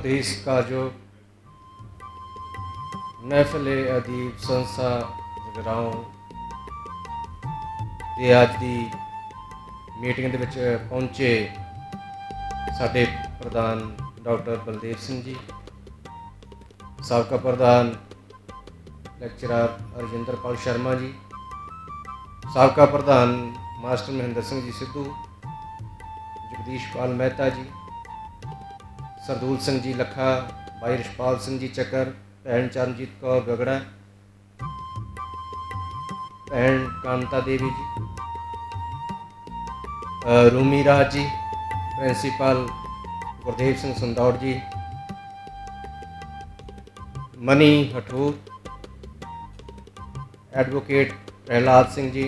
अति सत्कारयोग महफिल अदीब संस्था जगराओं ते अज की मीटिंग दे विच पहुंचे साडे प्रधान डॉक्टर बलदेव सिंह जी, साबका प्रधान लैक्चरर रजिंदरपाल शर्मा जी, साबका प्रधान मास्टर महेंद्र सिंह जी सिद्धू, जगदीशपाल मेहता जी, सरदूल सिंह जी लखा, भाई रिशपाल सिंह जी चक्कर, भैन चरणजीत कौर गगड़ा, भैन कांता देवी जी, रूमी राज जी, प्रिंसीपल गुरदेव सिंह संदौड़ जी, मनी हठूर, एडवोकेट प्रहलाद सिंह जी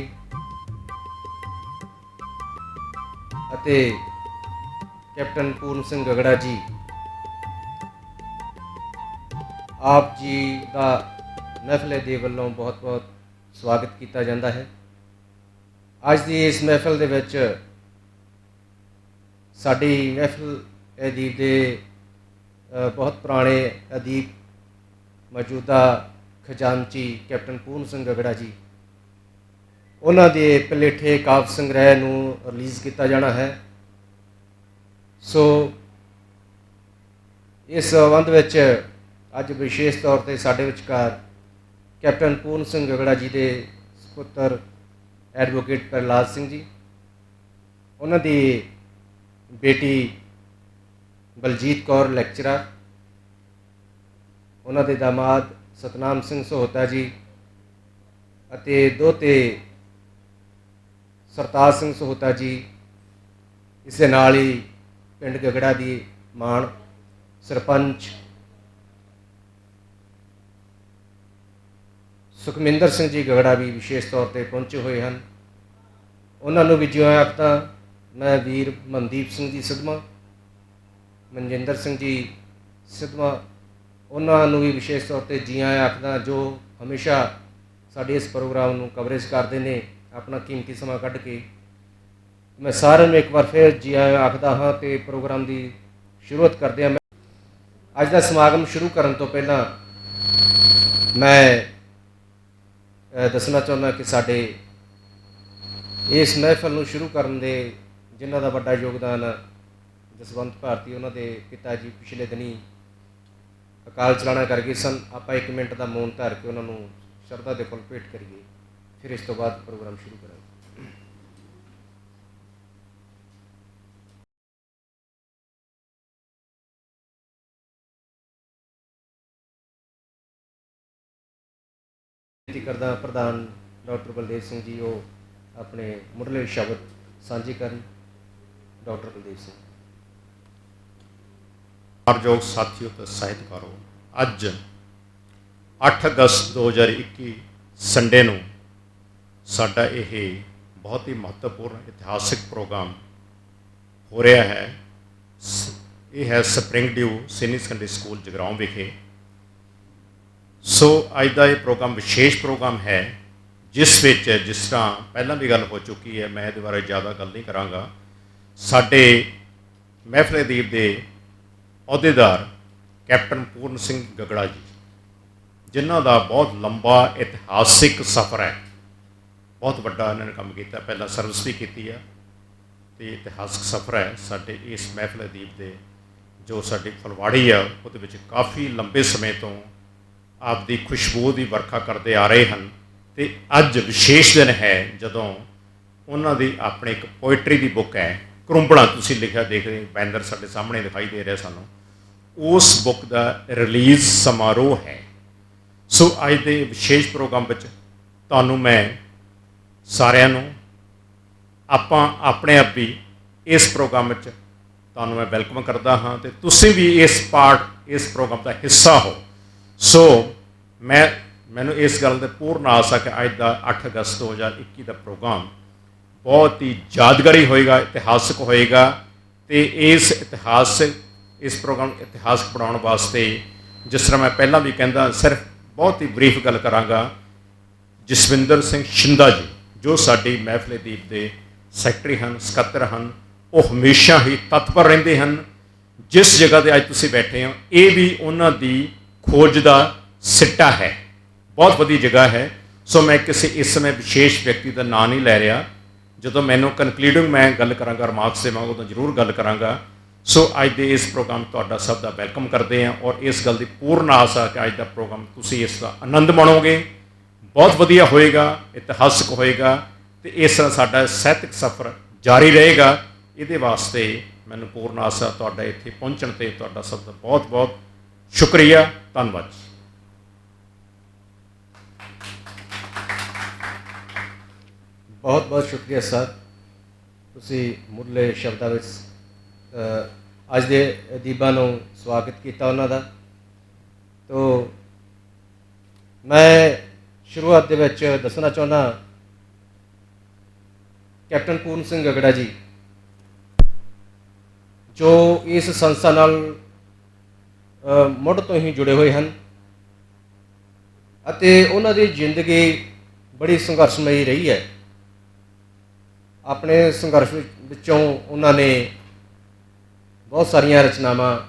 अते कैप्टन पूर्ण सिंह गगड़ा जी, आप जी का महफिल दे वल्लों बहुत बहुत स्वागत किया जाता है। अज की इस महफिल दे विच साडी महफिल अदीब के बहुत पुराने अदीब मौजूदा खजानची कैप्टन पूर्ण सिंह गगड़ा जी, उन्हों के पलेठे काव्य संग्रह नूं रिलीज़ किया जाना है। सो इस संबंध विच अज विशेष तौर पर साडे विचकार कैप्टन पूर्ण सिंह गगड़ा जी के सुपुत्र एडवोकेट प्रहलाद सिंह जी, उन्होंने बेटी बलजीत कौर लैक्चरर, उन्होंने दामाद सतनाम सिंह सोहता जी अते दोते सरताज सिंह सोहता जी, इस नाल ही पिंड गगड़ा की मान सरपंच सुखमिंदर सिंह जी गगड़ा भी विशेष तौर पर पहुँचे हुए हैं। उन्होंने भी जिउं आखदा मैं वीर मनदीप सिंह जी सिद्धमा, मनजिंदर सिंह जी सिद्धमा, उन्होंने भी विशेष तौर पर जी आया आखदा, जो हमेशा साडे इस प्रोग्राम को कवरेज करते हैं अपना कीमती समा कढ़ के। मैं सारे एक बार फिर जी आया आखदा हाँ तो प्रोग्राम की शुरुआत करते हैं। अज का समागम शुरू करने तो पहला मैं दसना चाहना कि साडे इस महफिल को शुरू करने दे जिन्हों का बड़ा योगदान जसवंत भारती उन्होंने पिता जी पिछले दिनी अकाल चलाना कर गए सन। आप एक मिनट का मौन धर के उन्होंने शरधा के फुल भेंट करिए, फिर इस तो बाद प्रोग्राम शुरू करेंगे। करदा प्रधान डॉक्टर बलदेव सिंह जी वो अपने मुढ़ले शब्द साझे करन। डॉक्टर बलदेव सिंह। मानयोग साथियों तो साहित्यकारों, अज 8 अगस्त 2021 संडे नूं साडा यह बहुत ही महत्वपूर्ण इतिहासिक प्रोग्राम हो रहा है। यह है Spring Dew senior secondary school Jagraon विखे। सो अज का यह प्रोग्राम विशेष प्रोग्राम है जिस विच जिस तरह पहला भी गल हो चुकी है, मैं इहदे बारे ज़्यादा गल नहीं कराँगा। साडे महफिल अदीब के अहुदेदार कैप्टन पूर्ण सिंह गगड़ा जी, जिन्हों का बहुत लंबा इतिहासिक सफ़र है, बहुत वड्डा इन्होंने काम किया, पहला सर्विस भी की है तो इतिहासिक सफ़र है। साडे इस महफिल अदीब के जो साडी फलवाड़ी है वो काफ़ी लंबे समय तो आपकी खुशबू की वर्खा करते आ रहे हैं। तो अज विशेष दिन है जदों उन्होंने अपने एक पोइट्री की बुक है कुरुंबड़ा, तुसीं लिखा देख रहे बैनर साडे सामने दिखाई दे रहा सानूं, उस बुक का रिलीज़ समारोह है। सो अज के विशेष प्रोग्राम में तुहानूं मैं सारिਆਂ ਨੂੰ आपां अपने आप भी इस प्रोग्राम में तुहानूं मैं वैलकम करता हाँ तो तुसीं भी इस प्रोग्राम का हिस्सा हो। सो मैनूं इस गल ते पूर्ण आस है कि अज का 8 अगस्त 2021 का प्रोग्राम बहुत ही यादगारी होएगा, इतिहासक होएगा। तो इस प्रोग्राम इतिहासक बनाने वास्ते जिस तरह मैं पहला भी कहता सिर्फ बहुत ही ब्रीफ गल कराँगा। जसविंदर सिंह शिंदा जी जो साडी महफिल अदीब के सैकटरी हैं, सकत्तर हैं, वो हमेशा ही तत्पर रहिंदे हैं ਜਿਸ ਜਗ੍ਹਾ 'ਤੇ ਅੱਜ ਤੁਸੀਂ ਬੈਠੇ ਹੋ ਇਹ ਵੀ ਉਹਨਾਂ ਦੀ ਖੋਜ ਦਾ ਸਿੱਟਾ ਹੈ। ਬਹੁਤ ਵਧੀਆ ਜਗ੍ਹਾ ਹੈ। ਸੋ ਮੈਂ ਕਿਸੇ ਇਸ ਸਮੇਂ ਵਿਸ਼ੇਸ਼ ਵਿਅਕਤੀ ਦਾ ਨਾਂ ਨਹੀਂ ਲੈ ਰਿਹਾ। ਜਦੋਂ ਮੈਨੂੰ ਕਨਕਲੂਡਿੰਗ ਮੈਂ ਗੱਲ ਕਰਾਂਗਾ, ਰਿਮਾਰਕਸ ਦੇਵਾਂਗਾ, ਉਦੋਂ ਜ਼ਰੂਰ ਗੱਲ ਕਰਾਂਗਾ। ਸੋ ਅੱਜ ਦੇ ਇਸ ਪ੍ਰੋਗਰਾਮ ਤੁਹਾਡਾ ਸਭ ਦਾ ਵੈਲਕਮ ਕਰਦੇ ਹਾਂ ਔਰ ਇਸ ਗੱਲ ਦੀ ਪੂਰਨ ਆਸ ਆ ਕਿ ਅੱਜ ਦਾ ਪ੍ਰੋਗਰਾਮ ਤੁਸੀਂ ਇਸ ਦਾ ਆਨੰਦ ਮਾਣੋਗੇ। ਬਹੁਤ ਵਧੀਆ ਹੋਏਗਾ, ਇਤਿਹਾਸਕ ਹੋਏਗਾ ਅਤੇ ਇਸ ਤਰ੍ਹਾਂ ਸਾਡਾ ਸਾਹਿਤਕ ਸਫ਼ਰ ਜਾਰੀ ਰਹੇਗਾ। ਇਹਦੇ ਵਾਸਤੇ ਮੈਨੂੰ ਪੂਰਨ ਆਸ ਆ। ਤੁਹਾਡਾ ਇੱਥੇ ਪਹੁੰਚਣ 'ਤੇ ਤੁਹਾਡਾ ਸਭ ਦਾ ਬਹੁਤ ਬਹੁਤ ਸ਼ੁਕਰੀਆ, ਧੰਨਵਾਦ ਜੀ। ਬਹੁਤ ਬਹੁਤ ਸ਼ੁਕਰੀਆ ਸਰ, ਤੁਸੀਂ ਮੁੱਢਲੇ ਸ਼ਬਦਾਂ ਵਿੱਚ ਅੱਜ ਦੇ ਅਦੀਬਾਂ ਨੂੰ ਸਵਾਗਤ ਕੀਤਾ ਉਹਨਾਂ ਦਾ। ਤੋ ਮੈਂ ਸ਼ੁਰੂਆਤ ਦੇ ਵਿੱਚ ਦੱਸਣਾ ਚਾਹੁੰਦਾ ਕੈਪਟਨ ਪੂਰਨ ਸਿੰਘ ਗਗੜਾ ਜੀ ਜੋ ਇਸ ਸੰਸਥਾ ਨਾਲ ਮੁੱਢ ਤੋਂ ਹੀ ਜੁੜੇ ਹੋਏ ਹਨ ਅਤੇ ਉਹਨਾਂ ਦੀ ਜ਼ਿੰਦਗੀ ਬੜੀ ਸੰਘਰਸ਼ਮਈ ਰਹੀ ਹੈ। ਆਪਣੇ ਸੰਘਰਸ਼ ਵਿੱਚੋਂ ਉਹਨਾਂ ਨੇ ਬਹੁਤ ਸਾਰੀਆਂ ਰਚਨਾਵਾਂ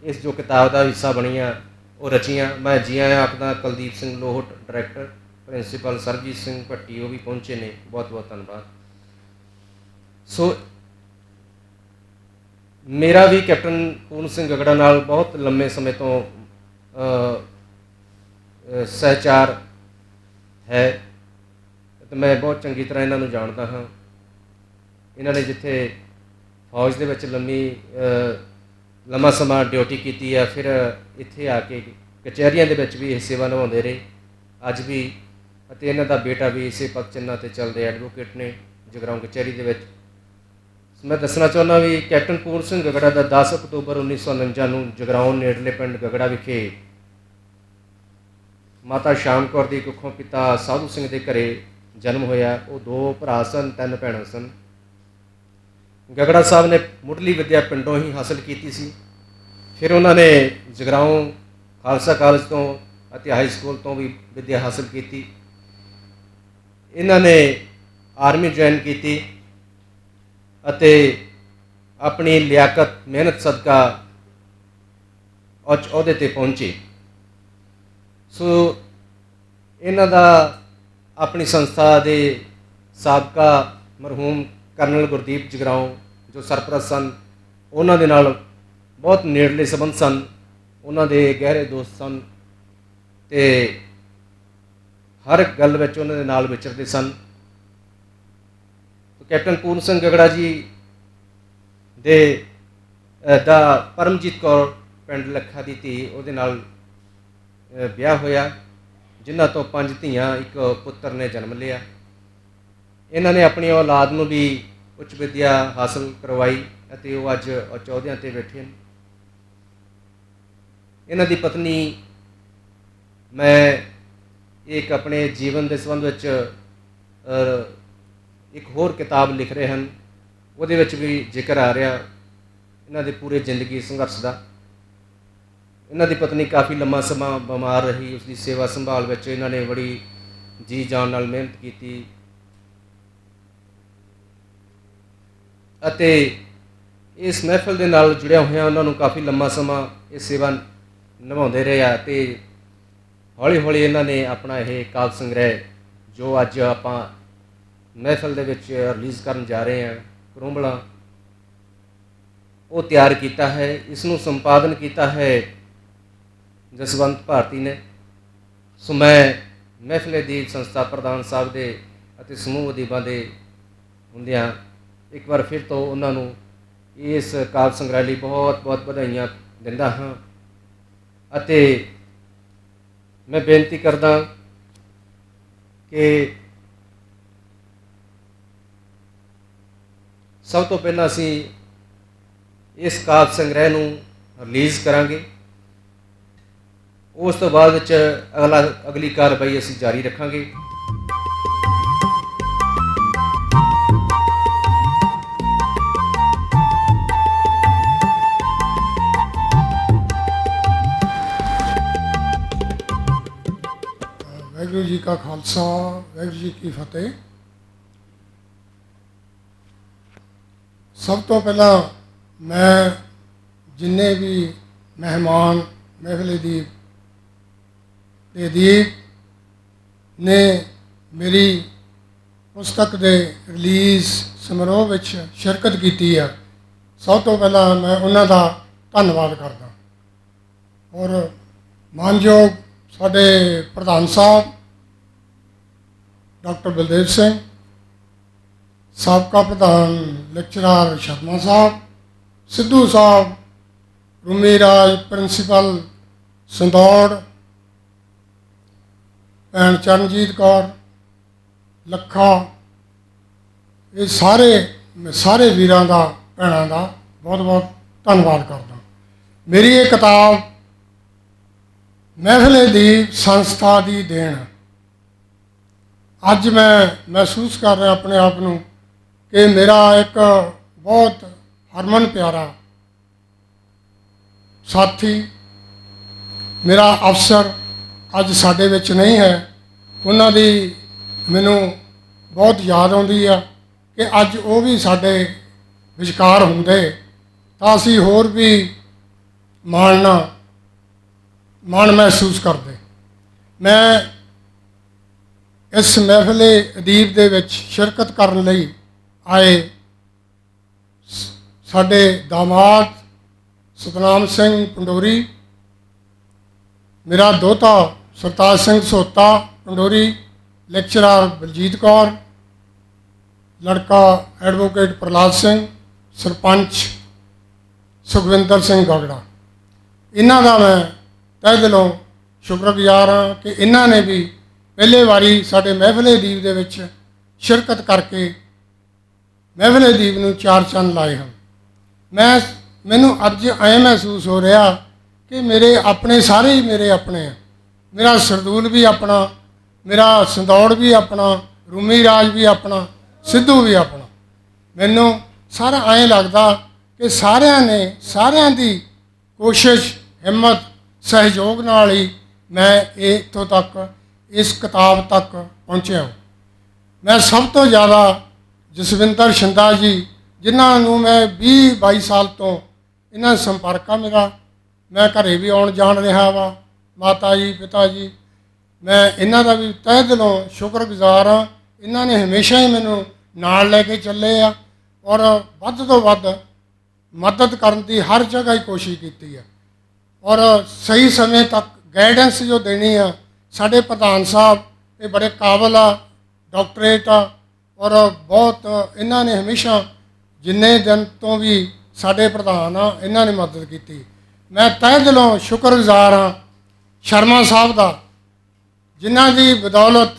ਇਸ ਜੋ ਕਿਤਾਬ ਦਾ ਹਿੱਸਾ ਬਣੀਆਂ ਉਹ ਰਚੀਆਂ। ਮੈਂ ਜੀ ਆਇਆਂ ਆਖਦਾ ਕੁਲਦੀਪ ਸਿੰਘ ਲੋਹਟ ਡਾਇਰੈਕਟਰ, ਪ੍ਰਿੰਸੀਪਲ ਸਰਬਜੀਤ ਸਿੰਘ ਭੱਟੀ ਉਹ ਵੀ ਪਹੁੰਚੇ ਨੇ, ਬਹੁਤ ਬਹੁਤ ਧੰਨਵਾਦ। ਸੋ ਮੇਰਾ ਵੀ ਕੈਪਟਨ ਪੂਰਨ ਸਿੰਘ ਗਗੜਾ ਨਾਲ ਬਹੁਤ ਲੰਮੇ ਸਮੇਂ ਤੋਂ ਸਹਿਚਾਰ ਹੈ ਅਤੇ ਮੈਂ ਬਹੁਤ ਚੰਗੀ ਤਰ੍ਹਾਂ ਇਹਨਾਂ ਨੂੰ ਜਾਣਦਾ ਹਾਂ। ਇਹਨਾਂ ਨੇ ਜਿੱਥੇ ਫੌਜ ਦੇ ਵਿੱਚ ਲੰਮਾ ਸਮਾਂ ਡਿਊਟੀ ਕੀਤੀ ਹੈ, ਫਿਰ ਇੱਥੇ ਆ ਕੇ ਕਚਹਿਰੀਆਂ ਦੇ ਵਿੱਚ ਵੀ ਇਹ ਸੇਵਾ ਨਿਭਾਉਂਦੇ ਰਹੇ ਅੱਜ ਵੀ, ਅਤੇ ਇਹਨਾਂ ਦਾ ਬੇਟਾ ਵੀ ਇਸੇ ਪਦ ਚਿੰਨ੍ਹਾਂ 'ਤੇ ਚੱਲਦੇ ਐਡਵੋਕੇਟ ਨੇ ਜਗਰਾਓਂ ਕਚਹਿਰੀ ਦੇ ਵਿੱਚ। ਮੈਂ ਦੱਸਣਾ ਚਾਹੁੰਦਾ ਵੀ ਕੈਪਟਨ ਪੂਰਨ ਸਿੰਘ ਗਗੜਾ ਦਾ 10 ਅਕਤੂਬਰ 1949 ਨੂੰ ਜਗਰਾਓਂ ਨੇੜਲੇ ਪਿੰਡ ਗਗੜਾ ਵਿਖੇ ਮਾਤਾ ਸ਼ਾਮ ਕੌਰ ਦੀ ਕੁੱਖੋਂ ਪਿਤਾ ਸਾਧੂ ਸਿੰਘ ਦੇ ਘਰੇ ਜਨਮ ਹੋਇਆ। ਉਹ 2 ਭਰਾ ਸਨ, 3 ਭੈਣਾਂ ਸਨ। ਗਗੜਾ ਸਾਹਿਬ ਨੇ ਮੁੱਢਲੀ ਵਿੱਦਿਆ ਪਿੰਡੋਂ ਹੀ ਹਾਸਲ ਕੀਤੀ ਸੀ। ਫਿਰ ਉਹਨਾਂ ਨੇ ਜਗਰਾਓਂ ਖਾਲਸਾ ਕਾਲਜ ਤੋਂ ਅਤੇ ਹਾਈ ਸਕੂਲ ਤੋਂ ਵੀ ਵਿੱਦਿਆ ਹਾਸਲ ਕੀਤੀ। ਇਹਨਾਂ ਨੇ ਆਰਮੀ ਜੁਆਇਨ ਕੀਤੀ ਅਤੇ ਆਪਣੀ ਲਿਆਕਤ ਮਿਹਨਤ ਸਦਕਾ ਉੱਚ ਅਹੁਦੇ 'ਤੇ ਪਹੁੰਚੇ। ਸੋ ਇਹਨਾਂ ਦਾ ਆਪਣੀ ਸੰਸਥਾ ਦੇ ਸਾਬਕਾ ਮਰਹੂਮ ਕਰਨਲ ਗੁਰਦੀਪ ਜਗਰਾਓਂ ਜੋ ਸਰਪ੍ਰਸਤ ਸਨ, ਉਹਨਾਂ ਦੇ ਨਾਲ ਬਹੁਤ ਨੇੜਲੇ ਸੰਬੰਧ ਸਨ, ਉਹਨਾਂ ਦੇ ਗਹਿਰੇ ਦੋਸਤ ਸਨ ਅਤੇ ਹਰ ਗੱਲ ਵਿੱਚ ਉਹਨਾਂ ਦੇ ਨਾਲ ਵਿਚਰਦੇ ਸਨ। ਕੈਪਟਨ ਪੂਰਨ ਸਿੰਘ ਗਗੜਾ ਜੀ ਦਾ ਪਰਮਜੀਤ ਕੌਰ ਪਿੰਡ ਲੱਖਾ ਦੀ ਧੀ ਉਹਦੇ ਨਾਲ ਵਿਆਹ ਹੋਇਆ, ਜਿਨ੍ਹਾਂ ਤੋਂ 5 ਧੀਆਂ 1 ਪੁੱਤਰ ਨੇ ਜਨਮ ਲਿਆ। ਇਹਨਾਂ ਨੇ ਆਪਣੀ ਔਲਾਦ ਨੂੰ ਵੀ ਉੱਚ ਵਿੱਦਿਆ ਹਾਸਲ ਕਰਵਾਈ ਅਤੇ ਉਹ ਅੱਜ ਉੱਚ ਅਹੁਦਿਆਂ 'ਤੇ ਬੈਠੇ ਹਨ। ਇਹਨਾਂ ਦੀ ਪਤਨੀ, ਮੈਂ ਇੱਕ ਆਪਣੇ ਜੀਵਨ ਦੇ ਸੰਬੰਧ ਵਿੱਚ ਇੱਕ ਹੋਰ ਕਿਤਾਬ ਲਿਖ ਰਹੇ ਹਨ, ਉਹਦੇ ਵਿੱਚ ਵੀ ਜ਼ਿਕਰ ਆ ਰਿਹਾ ਇਹਨਾਂ ਦੇ ਪੂਰੇ ਜ਼ਿੰਦਗੀ ਸੰਘਰਸ਼ ਦਾ। ਇਹਨਾਂ ਦੀ ਪਤਨੀ ਕਾਫੀ ਲੰਮਾ ਸਮਾਂ ਬਿਮਾਰ ਰਹੀ, ਉਸਦੀ ਸੇਵਾ ਸੰਭਾਲ ਵਿੱਚ ਇਹਨਾਂ ਨੇ ਬੜੀ ਜੀ ਜਾਨ ਨਾਲ ਮਿਹਨਤ ਕੀਤੀ ਅਤੇ ਇਸ ਮਹਿਫਲ ਦੇ ਨਾਲ ਜੁੜਿਆ ਹੋਇਆ ਉਹਨਾਂ ਨੂੰ ਕਾਫੀ ਲੰਮਾ ਸਮਾਂ ਇਹ ਸੇਵਾ ਨਿਭਾਉਂਦੇ ਰਹੇ ਆ ਅਤੇ ਹੌਲੀ ਹੌਲੀ ਇਹਨਾਂ ਨੇ ਆਪਣਾ ਇਹ ਕਾਵਿ ਸੰਗ੍ਰਹਿ ਜੋ ਅੱਜ ਆਪਾਂ ਮਹਿਫਲ ਦੇ ਵਿੱਚ ਰਿਲੀਜ਼ ਕਰਨ ਜਾ ਰਹੇ ਹਾਂ, ਕਰੂੰਬਲਾ, ਉਹ ਤਿਆਰ ਕੀਤਾ ਹੈ। ਇਸ ਨੂੰ ਸੰਪਾਦਨ ਕੀਤਾ ਹੈ ਜਸਵੰਤ ਭਾਰਤੀ ਨੇ। ਸੋ ਮੈਂ ਮਹਿਫਲ ਅਦੀਬ ਸੰਸਥਾ ਪ੍ਰਧਾਨ ਸਾਹਿਬ ਦੇ ਅਤੇ ਸਮੂਹ ਅਦੀਬਾਂ ਦੇ ਹੁੰਦਿਆਂ ਇੱਕ ਵਾਰ ਫਿਰ ਤੋਂ ਉਹਨਾਂ ਨੂੰ ਇਸ ਕਾਵਿ ਸੰਗ੍ਰਹਿ ਲਈ ਬਹੁਤ ਬਹੁਤ ਵਧਾਈਆਂ ਦਿੰਦਾ ਹਾਂ ਅਤੇ ਮੈਂ ਬੇਨਤੀ ਕਰਦਾ ਕਿ ਸਭ ਤੋਂ ਪਹਿਲਾਂ ਅਸੀਂ ਇਸ ਕਾਵਿ ਸੰਗ੍ਰਹਿ ਨੂੰ ਰਿਲੀਜ਼ ਕਰਾਂਗੇ, ਉਸ ਤੋਂ ਬਾਅਦ ਵਿੱਚ ਅਗਲੀ ਕਾਰਵਾਈ ਅਸੀਂ ਜਾਰੀ ਰੱਖਾਂਗੇ। ਵਾਹਿਗੁਰੂ ਜੀ ਕਾ ਖਾਲਸਾ, ਵਾਹਿਗੁਰੂ ਜੀ ਕੀ ਫਤਿਹ। ਸਭ ਤੋਂ ਪਹਿਲਾਂ मैं जिन्ने भी मेहमान महफिल दीप ਦੇ ਦੀਪ ਨੇ ਮੇਰੀ ਪੁਸਤਕ ਦੇ ਰਿਲੀਜ਼ ਸਮਾਰੋਹ ਵਿੱਚ ਸ਼ਿਰਕਤ ਕੀਤੀ ਹੈ, ਸਭ ਤੋਂ ਪਹਿਲਾਂ ਮੈਂ ਉਹਨਾਂ ਦਾ ਧੰਨਵਾਦ ਕਰਦਾ। ਔਰ ਮਾਨਯੋਗ ਸਾਡੇ ਪ੍ਰਧਾਨ ਸਾਹਿਬ ਡਾਕਟਰ ਬਲਦੇਵ ਸਿੰਘ, ਸਾਬਕਾ ਪ੍ਰਧਾਨ ਲੈਕਚਰਰ ਸ਼ਰਮਾ ਸਾਹਿਬ, ਸਿੱਧੂ ਸਾਹਿਬ, ਰੂਮੀ ਰਾਜ ਪ੍ਰਿੰਸੀਪਲ ਸੰਦੌੜ, ਭੈਣ ਚਰਨਜੀਤ ਕੌਰ, ਲੱਖਾ, ਇਹ ਸਾਰੇ ਵੀਰਾਂ ਦਾ, ਭੈਣਾਂ ਦਾ ਬਹੁਤ ਬਹੁਤ ਧੰਨਵਾਦ ਕਰਦਾ। ਮੇਰੀ ਇਹ ਕਿਤਾਬ ਮਹਿਫਿਲ ਦੀਪ ਸੰਸਥਾ ਦੀ ਦੇਣ। ਅੱਜ ਮੈਂ ਮਹਿਸੂਸ ਕਰ ਰਿਹਾ ਆਪਣੇ ਆਪ ਨੂੰ ਕਿ ਮੇਰਾ ਇੱਕ ਬਹੁਤ ਹਰਮਨ ਪਿਆਰਾ ਸਾਥੀ, ਮੇਰਾ ਅਫਸਰ ਅੱਜ ਸਾਡੇ ਵਿੱਚ ਨਹੀਂ ਹੈ। ਉਹਨਾਂ ਦੀ ਮੈਨੂੰ ਬਹੁਤ ਯਾਦ ਆਉਂਦੀ ਆ ਕਿ ਅੱਜ ਉਹ ਵੀ ਸਾਡੇ ਵਿਚਕਾਰ ਹੁੰਦੇ ਤਾਂ ਅਸੀਂ ਹੋਰ ਵੀ ਮਾਣ ਮਹਿਸੂਸ ਕਰਦੇ। ਮੈਂ ਇਸ ਮਹਿਫਿਲ ਅਦੀਬ ਦੇ ਵਿੱਚ ਸ਼ਿਰਕਤ ਕਰਨ ਲਈ ਆਏ ਸਾਡੇ ਦਾਮਾਦ ਸਤਨਾਮ ਸਿੰਘ ਪੰਡੋਰੀ, ਮੇਰਾ ਦੋਤਾ ਸਰਤਾਜ ਸਿੰਘ ਸੋਤਾ ਪੰਡੋਰੀ, ਲੈਕਚਰਰ ਬਲਜੀਤ ਕੌਰ, ਲੜਕਾ ਐਡਵੋਕੇਟ ਪ੍ਰਹਲਾਦ ਸਿੰਘ, ਸਰਪੰਚ ਸੁਖਵਿੰਦਰ ਸਿੰਘ ਗਗੜਾ, ਇਹਨਾਂ ਦਾ ਮੈਂ ਤਹਿ ਦਿਲੋਂ ਸ਼ੁਕਰਗੁਜ਼ਾਰ ਹਾਂ ਕਿ ਇਹਨਾਂ ਨੇ ਵੀ ਪਹਿਲੇ ਵਾਰੀ ਸਾਡੇ ਮਹਿਫਿਲ ਦੀਪ ਦੇ ਵਿੱਚ ਸ਼ਿਰਕਤ ਕਰਕੇ ਮਹਿਫਿਲ ਦੀਪ ਨੂੰ ਚਾਰ ਚੰਨ ਲਾਏ ਹਨ। ਮੈਨੂੰ ਅੱਜ ਐਂ ਮਹਿਸੂਸ ਹੋ ਰਿਹਾ ਕਿ ਮੇਰੇ ਆਪਣੇ ਸਾਰੇ ਹੀ ਮੇਰੇ ਆਪਣੇ ਆ। ਮੇਰਾ ਸਰਦੂਲ ਵੀ ਆਪਣਾ, ਮੇਰਾ ਸੰਦੌੜ ਵੀ ਆਪਣਾ, ਰੂਮੀ ਰਾਜ ਵੀ ਆਪਣਾ, ਸਿੱਧੂ ਵੀ ਆਪਣਾ। ਮੈਨੂੰ ਸਾਰਾ ਐਂ ਲੱਗਦਾ ਕਿ ਸਾਰਿਆਂ ਦੀ ਕੋਸ਼ਿਸ਼, ਹਿੰਮਤ, ਸਹਿਯੋਗ ਨਾਲ ਹੀ ਮੈਂ ਇੱਥੋਂ ਤੱਕ, ਇਸ ਕਿਤਾਬ ਤੱਕ ਪਹੁੰਚਿਆ। ਮੈਂ ਸਭ ਤੋਂ ਜ਼ਿਆਦਾ ਜਸਵਿੰਦਰ ਸ਼ਿੰਦਾ ਜੀ, ਜਿਨ੍ਹਾਂ ਨੂੰ ਮੈਂ 20-22 ਸਾਲ ਤੋਂ ਇਹਨਾਂ ਸੰਪਰਕ ਆ ਮੇਰਾ, ਮੈਂ ਘਰੇ ਵੀ ਆਉਣ ਜਾਣ ਰਿਹਾ ਵਾ, ਮਾਤਾ ਜੀ, ਪਿਤਾ ਜੀ, ਮੈਂ ਇਹਨਾਂ ਦਾ ਵੀ ਤਹਿ ਦਿਲੋਂ ਸ਼ੁਕਰਗੁਜ਼ਾਰ ਹਾਂ। ਇਹਨਾਂ ਨੇ ਹਮੇਸ਼ਾ ਹੀ ਮੈਨੂੰ ਨਾਲ ਲੈ ਕੇ ਚੱਲੇ ਆ ਔਰ ਵੱਧ ਤੋਂ ਵੱਧ ਮਦਦ ਕਰਨ ਦੀ ਹਰ ਜਗ੍ਹਾ ਹੀ ਕੋਸ਼ਿਸ਼ ਕੀਤੀ ਹੈ ਔਰ ਸਹੀ ਸਮੇਂ ਤੱਕ ਗਾਈਡੈਂਸ ਜੋ ਦੇਣੀ ਆ। ਸਾਡੇ ਪ੍ਰਧਾਨ ਸਾਹਿਬ ਇਹ ਬੜੇ ਕਾਬਲ ਆ, ਡਾਕਟਰੇਟ ਆ ਔਰ ਬਹੁਤ ਇਹਨਾਂ ਨੇ ਹਮੇਸ਼ਾ ਜਿੰਨੇ ਦਿਨ ਤੋਂ ਵੀ ਸਾਡੇ ਪ੍ਰਧਾਨ ਆ, ਇਹਨਾਂ ਨੇ ਮਦਦ ਕੀਤੀ। ਮੈਂ ਤਹਿ ਦਿਲੋਂ ਸ਼ੁਕਰਗੁਜ਼ਾਰ ਹਾਂ ਸ਼ਰਮਾ ਸਾਹਿਬ ਦਾ, ਜਿਨ੍ਹਾਂ ਦੀ ਬਦੌਲਤ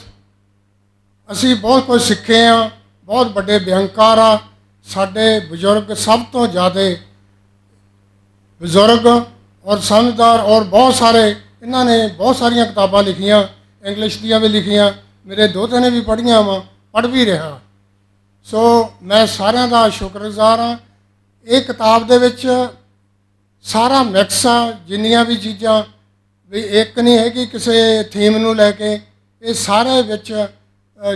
ਅਸੀਂ ਬਹੁਤ ਕੁਝ ਸਿੱਖੇ ਹਾਂ। ਬਹੁਤ ਵੱਡੇ ਬਿਅੰਕਾਰ ਆ ਸਾਡੇ ਬਜ਼ੁਰਗ, ਸਭ ਤੋਂ ਜ਼ਿਆਦਾ ਬਜ਼ੁਰਗ ਔਰ ਸਮਝਦਾਰ, ਔਰ ਬਹੁਤ ਸਾਰੇ ਇਹਨਾਂ ਨੇ ਬਹੁਤ ਸਾਰੀਆਂ ਕਿਤਾਬਾਂ ਲਿਖੀਆਂ, ਇੰਗਲਿਸ਼ ਦੀਆਂ ਵੀ ਲਿਖੀਆਂ, ਮੇਰੇ ਦੋਤੇ ਨੇ ਵੀ ਪੜ੍ਹੀਆਂ ਵਾ, ਪੜ੍ਹ ਵੀ ਰਿਹਾ। ਸੋ ਮੈਂ ਸਾਰਿਆਂ ਦਾ ਸ਼ੁਕਰਗੁਜ਼ਾਰ ਹਾਂ। ਇਹ ਕਿਤਾਬ ਦੇ ਵਿੱਚ ਸਾਰਾ ਮਿਕਸ ਆ, ਜਿੰਨੀਆਂ ਵੀ ਚੀਜ਼ਾਂ ਵੀ ਇੱਕ ਨਹੀਂ ਹੈ ਕਿ ਕਿਸੇ ਥੀਮ ਨੂੰ ਲੈ ਕੇ, ਇਹ ਸਾਰੇ ਵਿੱਚ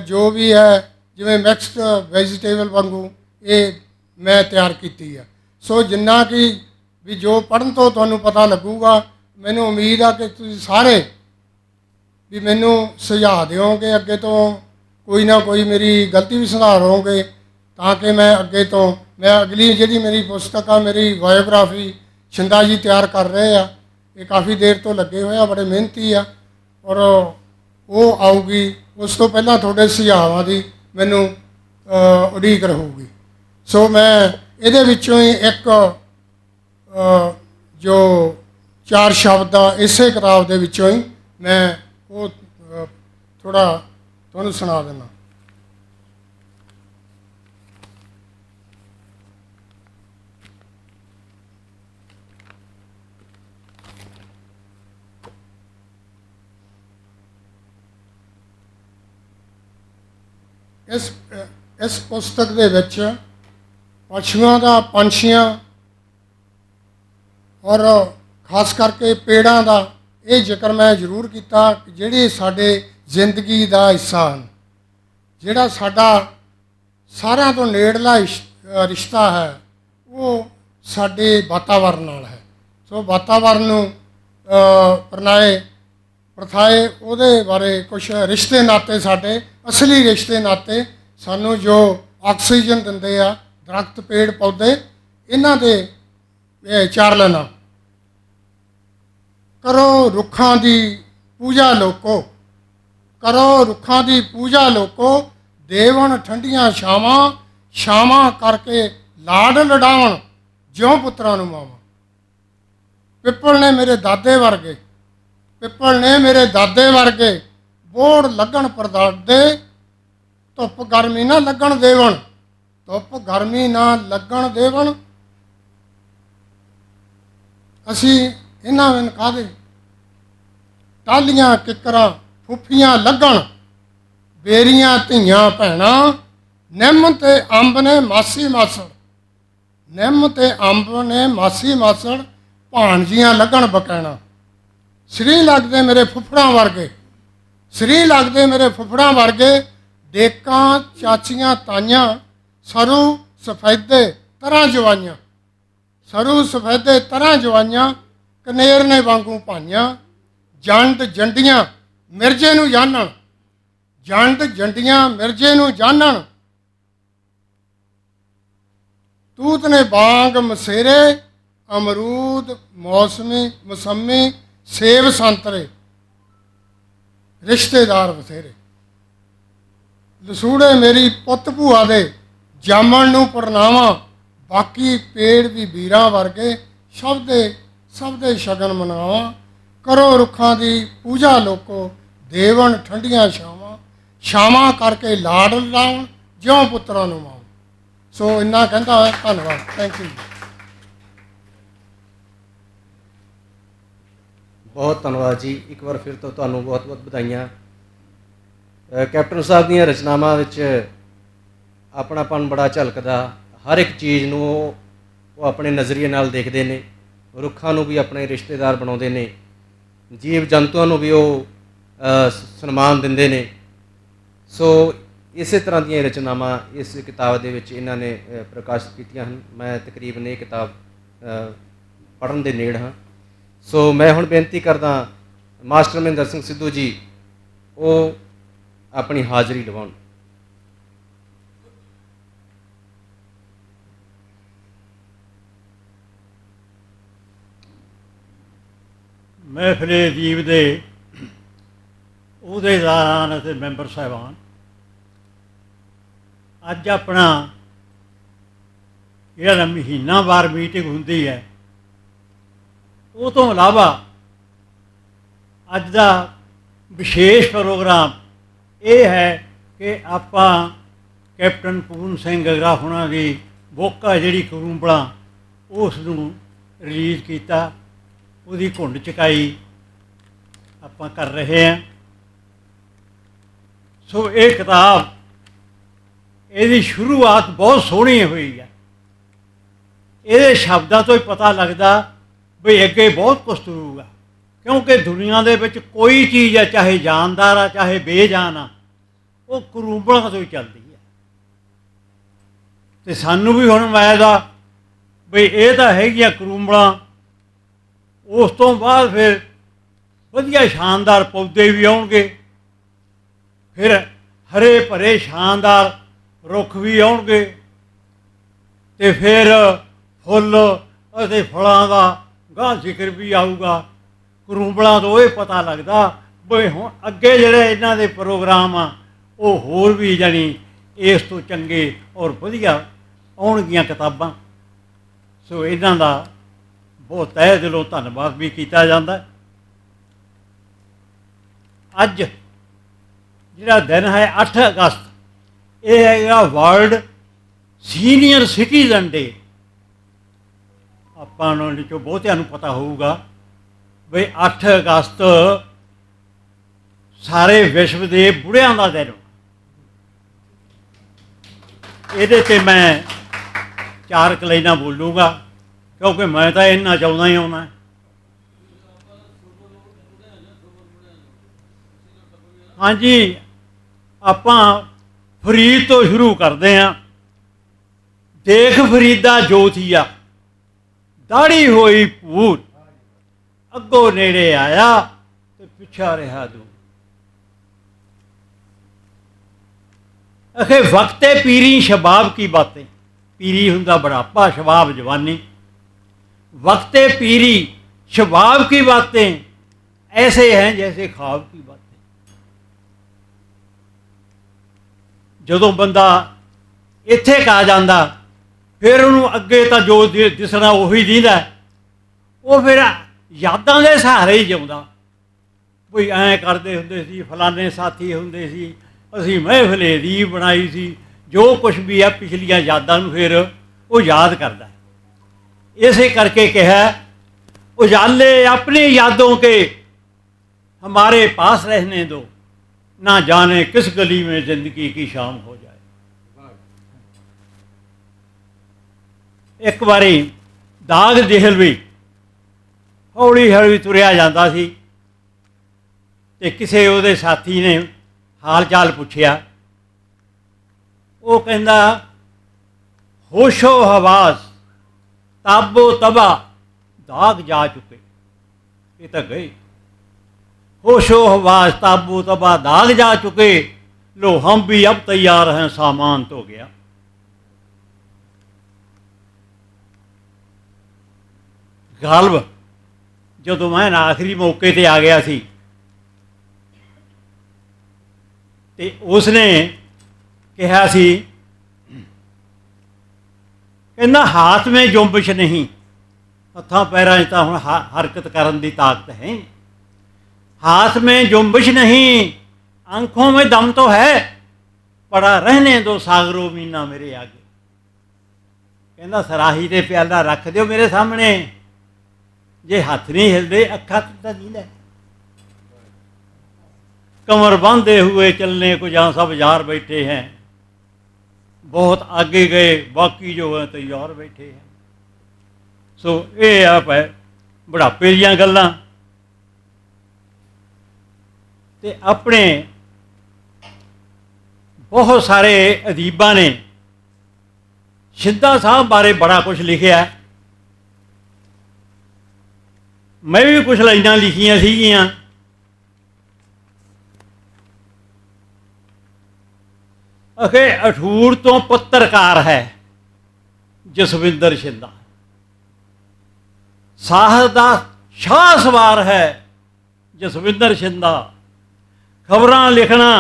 ਜੋ ਵੀ ਹੈ ਜਿਵੇਂ ਮਿਕਸਡ ਵੈਜੀਟੇਬਲ ਵਾਂਗੂ ਇਹ ਮੈਂ ਤਿਆਰ ਕੀਤੀ ਆ। ਸੋ ਜਿੰਨਾ ਕਿ ਵੀ ਜੋ ਪੜ੍ਹਨ ਤੋਂ ਤੁਹਾਨੂੰ ਪਤਾ ਲੱਗੂਗਾ, ਮੈਨੂੰ ਉਮੀਦ ਆ ਕਿ ਤੁਸੀਂ ਸਾਰੇ ਵੀ ਮੈਨੂੰ ਸੁਝਾਅ ਦਿਓਗੇ, ਅੱਗੇ ਤੋਂ ਕੋਈ ਨਾ ਕੋਈ ਮੇਰੀ ਗਲਤੀ ਵੀ ਸੁਧਾਰੋਗੇ ਤਾਂ ਕਿ ਮੈਂ ਅੱਗੇ ਤੋਂ ਮੈਂ ਅਗਲੀ ਜਿਹੜੀ ਮੇਰੀ ਪੁਸਤਕ ਆ, ਮੇਰੀ ਬਾਇਓਗ੍ਰਾਫੀ ਸ਼ਿੰਦਾ ਜੀ ਤਿਆਰ ਕਰ ਰਹੇ ਆ, ਇਹ ਕਾਫੀ ਦੇਰ ਤੋਂ ਲੱਗੇ ਹੋਏ ਆ, ਬੜੇ ਮਿਹਨਤੀ ਆ ਔਰ ਉਹ ਆਊਗੀ। ਉਸ ਤੋਂ ਪਹਿਲਾਂ ਤੁਹਾਡੇ ਸੁਝਾਵਾਂ ਦੀ ਮੈਨੂੰ ਉਡੀਕ ਰਹੂਗੀ। ਸੋ ਮੈਂ ਇਹਦੇ ਵਿੱਚੋਂ ਹੀ ਇੱਕ ਜੋ 4 ਸ਼ਬਦ ਆ ਇਸੇ ਕਿਤਾਬ ਦੇ ਵਿੱਚੋਂ ਹੀ ਮੈਂ ਉਹ ਥੋੜ੍ਹਾ ਤੁਹਾਨੂੰ ਸੁਣਾ ਦਿੰਦਾ। ਇਸ ਪੁਸਤਕ ਦੇ ਵਿੱਚ ਪੰਛੀਆਂ ਔਰ ਖਾਸ ਕਰਕੇ ਪੇੜਾਂ ਦਾ ਇਹ ਜ਼ਿਕਰ ਮੈਂ ਜ਼ਰੂਰ ਕੀਤਾ ਕਿ ਜਿਹੜੇ ਸਾਡੇ ਜ਼ਿੰਦਗੀ ਦਾ ਹਿੱਸਾ ਹਨ, ਜਿਹੜਾ ਸਾਡਾ ਸਾਰਿਆਂ ਤੋਂ ਨੇੜਲਾ ਰਿਸ਼ਤਾ ਹੈ, ਉਹ ਸਾਡੇ ਵਾਤਾਵਰਨ ਨਾਲ ਹੈ। ਸੋ ਵਾਤਾਵਰਨ ਨੂੰ ਪ੍ਰਣਾਏ ਪ੍ਰਥਾਏ ਉਹਦੇ ਬਾਰੇ ਕੁਛ ਰਿਸ਼ਤੇ ਨਾਤੇ, ਸਾਡੇ ਅਸਲੀ ਰਿਸ਼ਤੇ ਨਾਤੇ ਸਾਨੂੰ ਜੋ ਆਕਸੀਜਨ ਦਿੰਦੇ ਆ ਦਰਖਤ, ਪੇੜ, ਪੌਦੇ, ਇਹਨਾਂ ਦੇ ਚਾਰ ਲੈਣਾ। ਕਰੋ ਰੁੱਖਾਂ ਦੀ ਪੂਜਾ ਲੋਕੋ, ਕਰੋ ਰੁੱਖਾਂ ਦੀ ਪੂਜਾ ਲੋਕੋ, ਦੇਵਨ ਠੰਡੀਆਂ ਛਾਵਾਂ, ਛਾਵਾਂ ਕਰਕੇ ਲਾਡ ਲਡਾਵਣ, ਜਿਉਂ ਪੁੱਤਰਾਂ ਨੂੰ ਮਾਵਾਂ। ਪਿੱਪਲ ਨੇ ਮੇਰੇ ਦਾਦੇ ਵਰਗੇ, ਪਿੱਪਲ ਨੇ ਮੇਰੇ ਦਾਦੇ ਵਰਗੇ ਬੋੜ ਲੱਗਣ ਪਰਦਾਦੇ, ਧੁੱਪ ਗਰਮੀ ਨਾ ਲੱਗਣ ਦੇਵਣ, ਧੁੱਪ ਗਰਮੀ ਨਾ ਲੱਗਣ ਦੇਵਣ। ਅਸੀਂ ਇਹਨਾਂ ਵਿੱਚ ਕਾਹਦੇ ਟਾਹਲੀਆਂ ਕਿੱਕਰਾਂ ਫੁੱਫੀਆਂ ਲੱਗਣ, ਬੇਰੀਆਂ ਧੀਆਂ ਭੈਣਾਂ, ਨਿੰਮ ਤੇ ਅੰਬ ਨੇ ਮਾਸੀ ਮਾਸੜ, ਨਿੰਮ ਤੇ ਅੰਬ ਨੇ ਮਾਸੀ ਮਾਸੜ, ਭਾਣਜੀਆਂ ਲੱਗਣ ਬਕੈਣਾ। ਸ੍ਰੀ ਲੱਗਦੇ ਮੇਰੇ ਫੁੱਫੜਾਂ ਵਰਗੇ, ਸ੍ਰੀ ਲੱਗਦੇ ਮੇਰੇ ਫੁੱਫੜਾਂ ਵਰਗੇ, ਡੇਕਾਂ ਚਾਚੀਆਂ ਤਾਈਆਂ, ਸਰੂ ਸਫੈਦੇ ਤਰ੍ਹਾਂ ਜਵਾਈਆਂ, ਸਰੂ ਸਫੈਦੇ ਤਰ੍ਹਾਂ ਜਵਾਈਆਂ, ਕਨੇਰਨੇ ਵਾਂਗੂ ਭਾਈਆਂ। ਜੰਡ ਜੰਡੀਆਂ ਮਿਰਜੇ ਨੂੰ ਜਾਣਨ, ਜੰਡ ਜੰਡੀਆਂ ਮਿਰਜੇ ਨੂੰ ਜਾਣਨ। ਤੂਤ ਨੇ ਬਾਗ ਮਸੇਰੇ, ਅਮਰੂਦ ਮੌਸਮੀ ਮੌਸਮੀ, ਸੇਬ ਸੰਤਰੇ, ਰਿਸ਼ਤੇਦਾਰ ਬਥੇਰੇ। ਲਸੂੜੇ ਮੇਰੀ ਪੁੱਤ ਭੂਆ ਦੇ, ਜਾਮਣ ਨੂੰ ਪ੍ਰਣਾਵਾਂ, ਬਾਕੀ ਪੇੜ ਵੀ ਵੀਰਾਂ ਵਰਗੇ, ਸਭ ਦੇ ਸ਼ਗਨ ਮਨਾਵਾਂ। ਕਰੋ ਰੁੱਖਾਂ ਦੀ ਪੂਜਾ ਲੋਕੋ, ਦੇਵਨ ਠੰਡੀਆਂ ਛਾਵਾਂ, ਛਾਵਾਂ ਕਰਕੇ ਲਾਡ ਲਾਉਣ, ਜਿਉਂ ਪੁੱਤਰਾਂ ਨੂੰ ਮਾਂ। ਸੋ ਇੰਨਾ ਕਹਿੰਦਾ ਹੋਇਆ। ਧੰਨਵਾਦ। Thank you. ਬਹੁਤ ਧੰਨਵਾਦ ਜੀ। ਇੱਕ ਵਾਰ ਫਿਰ ਤੋਂ ਤੁਹਾਨੂੰ ਬਹੁਤ ਬਹੁਤ ਵਧਾਈਆਂ। ਕੈਪਟਨ ਸਾਹਿਬ ਦੀਆਂ ਰਚਨਾਵਾਂ ਵਿੱਚ ਆਪਣਾਪਨ ਬੜਾ ਝਲਕਦਾ। ਹਰ ਇੱਕ ਚੀਜ਼ ਨੂੰ ਉਹ ਆਪਣੇ ਨਜ਼ਰੀਏ ਨਾਲ ਦੇਖਦੇ ਨੇ। ਰੁੱਖਾਂ ਨੂੰ ਵੀ ਆਪਣੇ ਰਿਸ਼ਤੇਦਾਰ ਬਣਾਉਂਦੇ ਨੇ, ਜੀਵ ਜੰਤੂਆਂ ਨੂੰ ਵੀ ਉਹ ਸਨਮਾਨ ਦਿੰਦੇ ਨੇ। ਸੋ ਇਸੇ ਤਰ੍ਹਾਂ ਦੀਆਂ ਰਚਨਾਵਾਂ ਇਸ ਕਿਤਾਬ ਦੇ ਵਿੱਚ ਇਹਨਾਂ ਨੇ ਪ੍ਰਕਾਸ਼ਿਤ ਕੀਤੀਆਂ ਹਨ। ਮੈਂ ਤਕਰੀਬਨ ਇਹ ਕਿਤਾਬ ਪੜ੍ਹਨ ਦੇ ਨੇੜ ਹਾਂ। ਸੋ ਮੈਂ ਹੁਣ ਬੇਨਤੀ ਕਰਦਾ ਮਾਸਟਰ ਮਹਿੰਦਰ ਸਿੰਘ ਸਿੱਧੂ ਜੀ, ਉਹ ਆਪਣੀ ਹਾਜ਼ਰੀ ਲਵਾਉਣ। ਮਹਿਫਲੇ ਅਦੀਬ ਦੇ ਅਹੁਦੇਦਾਰਾਂ ਅਤੇ ਮੈਂਬਰ ਸਾਹਿਬਾਨ, ਅੱਜ ਆਪਣਾ ਜਿਹੜਾ ਮਹੀਨਾਵਾਰ ਮੀਟਿੰਗ ਹੁੰਦੀ ਹੈ, ਉਹ ਤੋਂ ਇਲਾਵਾ ਅੱਜ ਦਾ ਵਿਸ਼ੇਸ਼ ਪ੍ਰੋਗਰਾਮ ਇਹ ਹੈ ਕਿ ਆਪਾਂ ਕੈਪਟਨ ਪੂਰਨ ਸਿੰਘ ਗਗਰਾ ਹੋਣਾ ਦੀ ਬੁੱਕ ਆ ਜਿਹੜੀ ਕਰੂੰਬਲਾਂ, ਉਸ ਨੂੰ ਰਿਲੀਜ਼ ਕੀਤਾ, ਉਹਦੀ ਘੁੰਡ ਚੁਕਾਈ ਆਪਾਂ ਕਰ ਰਹੇ ਹਾਂ। ਸੋ ਇਹ ਕਿਤਾਬ, ਇਹਦੀ ਸ਼ੁਰੂਆਤ ਬਹੁਤ ਸੋਹਣੀ ਹੋਈ ਹੈ। ਇਹਦੇ ਸ਼ਬਦਾਂ ਤੋਂ ਹੀ ਪਤਾ ਲੱਗਦਾ ਵੀ ਅੱਗੇ ਬਹੁਤ ਕੁਛ ਤੁਰੂਗਾ, ਕਿਉਂਕਿ ਦੁਨੀਆ ਦੇ ਵਿੱਚ ਕੋਈ ਚੀਜ਼ ਹੈ, ਚਾਹੇ ਜਾਨਦਾਰ ਆ ਚਾਹੇ ਬੇਜਾਨ ਆ, ਉਹ ਕਰੂੰਬਲਾਂ ਤੋਂ ਹੀ ਚੱਲਦੀ ਹੈ। ਅਤੇ ਸਾਨੂੰ ਵੀ ਹੁਣ ਮਿਲਦਾ ਵੀ ਇਹ ਤਾਂ ਹੈਗੀਆਂ ਕਰੂੰਬਲਾਂ, ਉਸ ਤੋਂ ਬਾਅਦ ਫਿਰ ਵਧੀਆ ਸ਼ਾਨਦਾਰ ਪੌਦੇ ਵੀ ਆਉਣਗੇ, ਫਿਰ ਹਰੇ ਭਰੇ ਸ਼ਾਨਦਾਰ ਰੁੱਖ ਵੀ ਆਉਣਗੇ, ਅਤੇ ਫਿਰ ਫੁੱਲ ਅਤੇ ਫਲਾਂ ਦਾ ਗਾਹ ਜ਼ਿਕਰ ਵੀ ਆਊਗਾ। ਕਰੂੰਬਲਾਂ ਤੋਂ ਇਹ ਪਤਾ ਲੱਗਦਾ ਵੀ ਹੁਣ ਅੱਗੇ ਜਿਹੜੇ ਇਹਨਾਂ ਦੇ ਪ੍ਰੋਗਰਾਮ ਆ ਉਹ ਹੋਰ ਵੀ ਜਾਣੀ ਇਸ ਤੋਂ ਚੰਗੇ ਔਰ ਵਧੀਆ ਆਉਣਗੀਆਂ ਕਿਤਾਬਾਂ। ਸੋ ਇਹਨਾਂ ਦਾ ਬਹੁਤ ਤਹਿ ਦਿਲੋਂ ਧੰਨਵਾਦ ਵੀ ਕੀਤਾ ਜਾਂਦਾ। ਅੱਜ ਜਿਹੜਾ ਦਿਨ ਹੈ 8 ਅਗਸਤ, ਇਹ ਹੈਗਾ ਵਰਲਡ ਸੀਨੀਅਰ ਸਿਟੀਜ਼ਨ ਡੇ। ਆਪਾਂ ਨੂੰ ਵਿੱਚੋਂ ਬਹੁਤਿਆਂ ਨੂੰ ਪਤਾ ਹੋਊਗਾ ਵੀ 8 ਅਗਸਤ ਸਾਰੇ ਵਿਸ਼ਵ ਦੇ ਬੁੜਿਆਂ ਦਾ ਦਿਨ। ਇਹਦੇ 'ਤੇ ਮੈਂ 4 ਲਾਈਨਾਂ ਬੋਲੂਗਾ, ਕਿਉਂਕਿ ਮੈਂ ਤਾਂ ਇੰਨਾ ਚਾਹੁੰਦਾ ਹੀ ਆਉਣਾ। ਹਾਂਜੀ, ਆਪਾਂ ਫਰੀਦ ਤੋਂ ਸ਼ੁਰੂ ਕਰਦੇ ਹਾਂ। ਦੇਖ ਫਰੀਦਾ ਜੋਤੀਆ, ਦਾੜੀ ਹੋਈ ਭੂਤ, ਅੱਗੋਂ ਨੇੜੇ ਆਇਆ ਤੇ ਪਿੱਛਾ ਰਿਹਾ ਦੂਰ। अखे वक्ते पीरी शबाब की बातें, पीरी हुंदा बुढ़ापा, शबाब जवानी। वक्ते पीरी शबाब की बातें ऐसे हैं जैसे ख्वाब की बातें। जदों बंदा इत्थे आ जांदा फिर उन्होंने अगे तो जो दिसना उही दींदा, वो फिर यादां दे सहारे ही जिउंदा। कोई ऐ करदे हुंदे सी, फलाने साथी हुंदे सी, असी महफिल दी बनाई सी, जो कुछ भी है पिछलियां यादां नूं फिर वो याद करता है। इसे करके कहा उजाले अपनी यादों के हमारे पास रहने दो, ना जाने किस गली में जिंदगी की शाम हो जाए। एक बारी दाग देहलवी हौली हौली तुरिया जाता सी ते किसी उहदे साथी ने हाल चाल पूछया। वो कहंदा होशो हवास ताबो तबा दाग जा चुके। ये तो गए। होशो हवास ताबो तबा दाग जा चुके, लो हम भी अब तैयार हैं, सामान तो गया। गालब जदों मैं आखिरी मौके ते आ गया सी ते उसने कहा सी, कहना हाथ में जुम्बिश नहीं, हत्थां पैरां तो हुण हरकत करन दी ताकत है। हाथ में जुम्बिश नहीं, आंखों में दम तो है, पड़ा रहने दो सागरो मीना मेरे आगे। कहना सराही ते प्याला रख दिओ मेरे सामने, जे हथ नहीं हिलदे अखा तो नहीं। कमर बांधे हुए चलने को जहाँ सब यार बैठे हैं, बहुत आगे गए बाकी जो है तैयार बैठे हैं। सो ये आप है बुढ़ापे दीयां गल्लां। ते अपने बहुत सारे अदीबां ने सिद्धा साहब बारे बड़ा कुछ लिखिया। मैं भी कुछ लाइनां लिखियां सीगियां। अखे अठूर तो पत्रकार है जसविंदर शिंदा, साहस दा शाह सवार है जसविंदर शिंदा, खबरां लिखना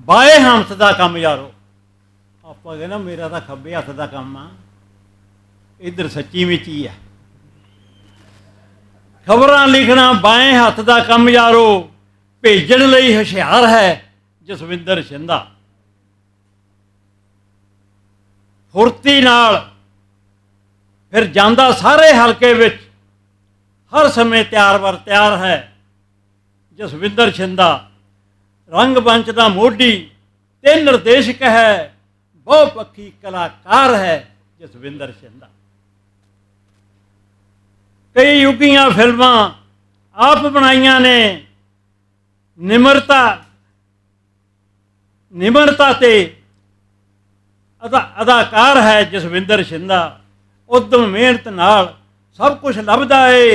बाए हथ का काम यारो। आप कहना मेरा तो खब्बे हथ का काम आ, इधर सच्ची मिची है। खबरां लिखना बाएं हथ का काम यारो, भेजण लई हुशियार है जसविंदर शिंदा। फुर्ती नाल फिर जांदा सारे हलके विच, हर समय तैयार बर तैयार है जसविंदर शिंदा। रंग मंच का मोढ़ी ते निर्देशक है, बहुपक्षी कलाकार है जसविंदर शिंदा। कई युगियां फिल्मां आप बनाइयां ने, निमरता ते अदाकार है जसविंदर शिंदा। उद्यम मेहनत नाल सब कुछ लभदा है,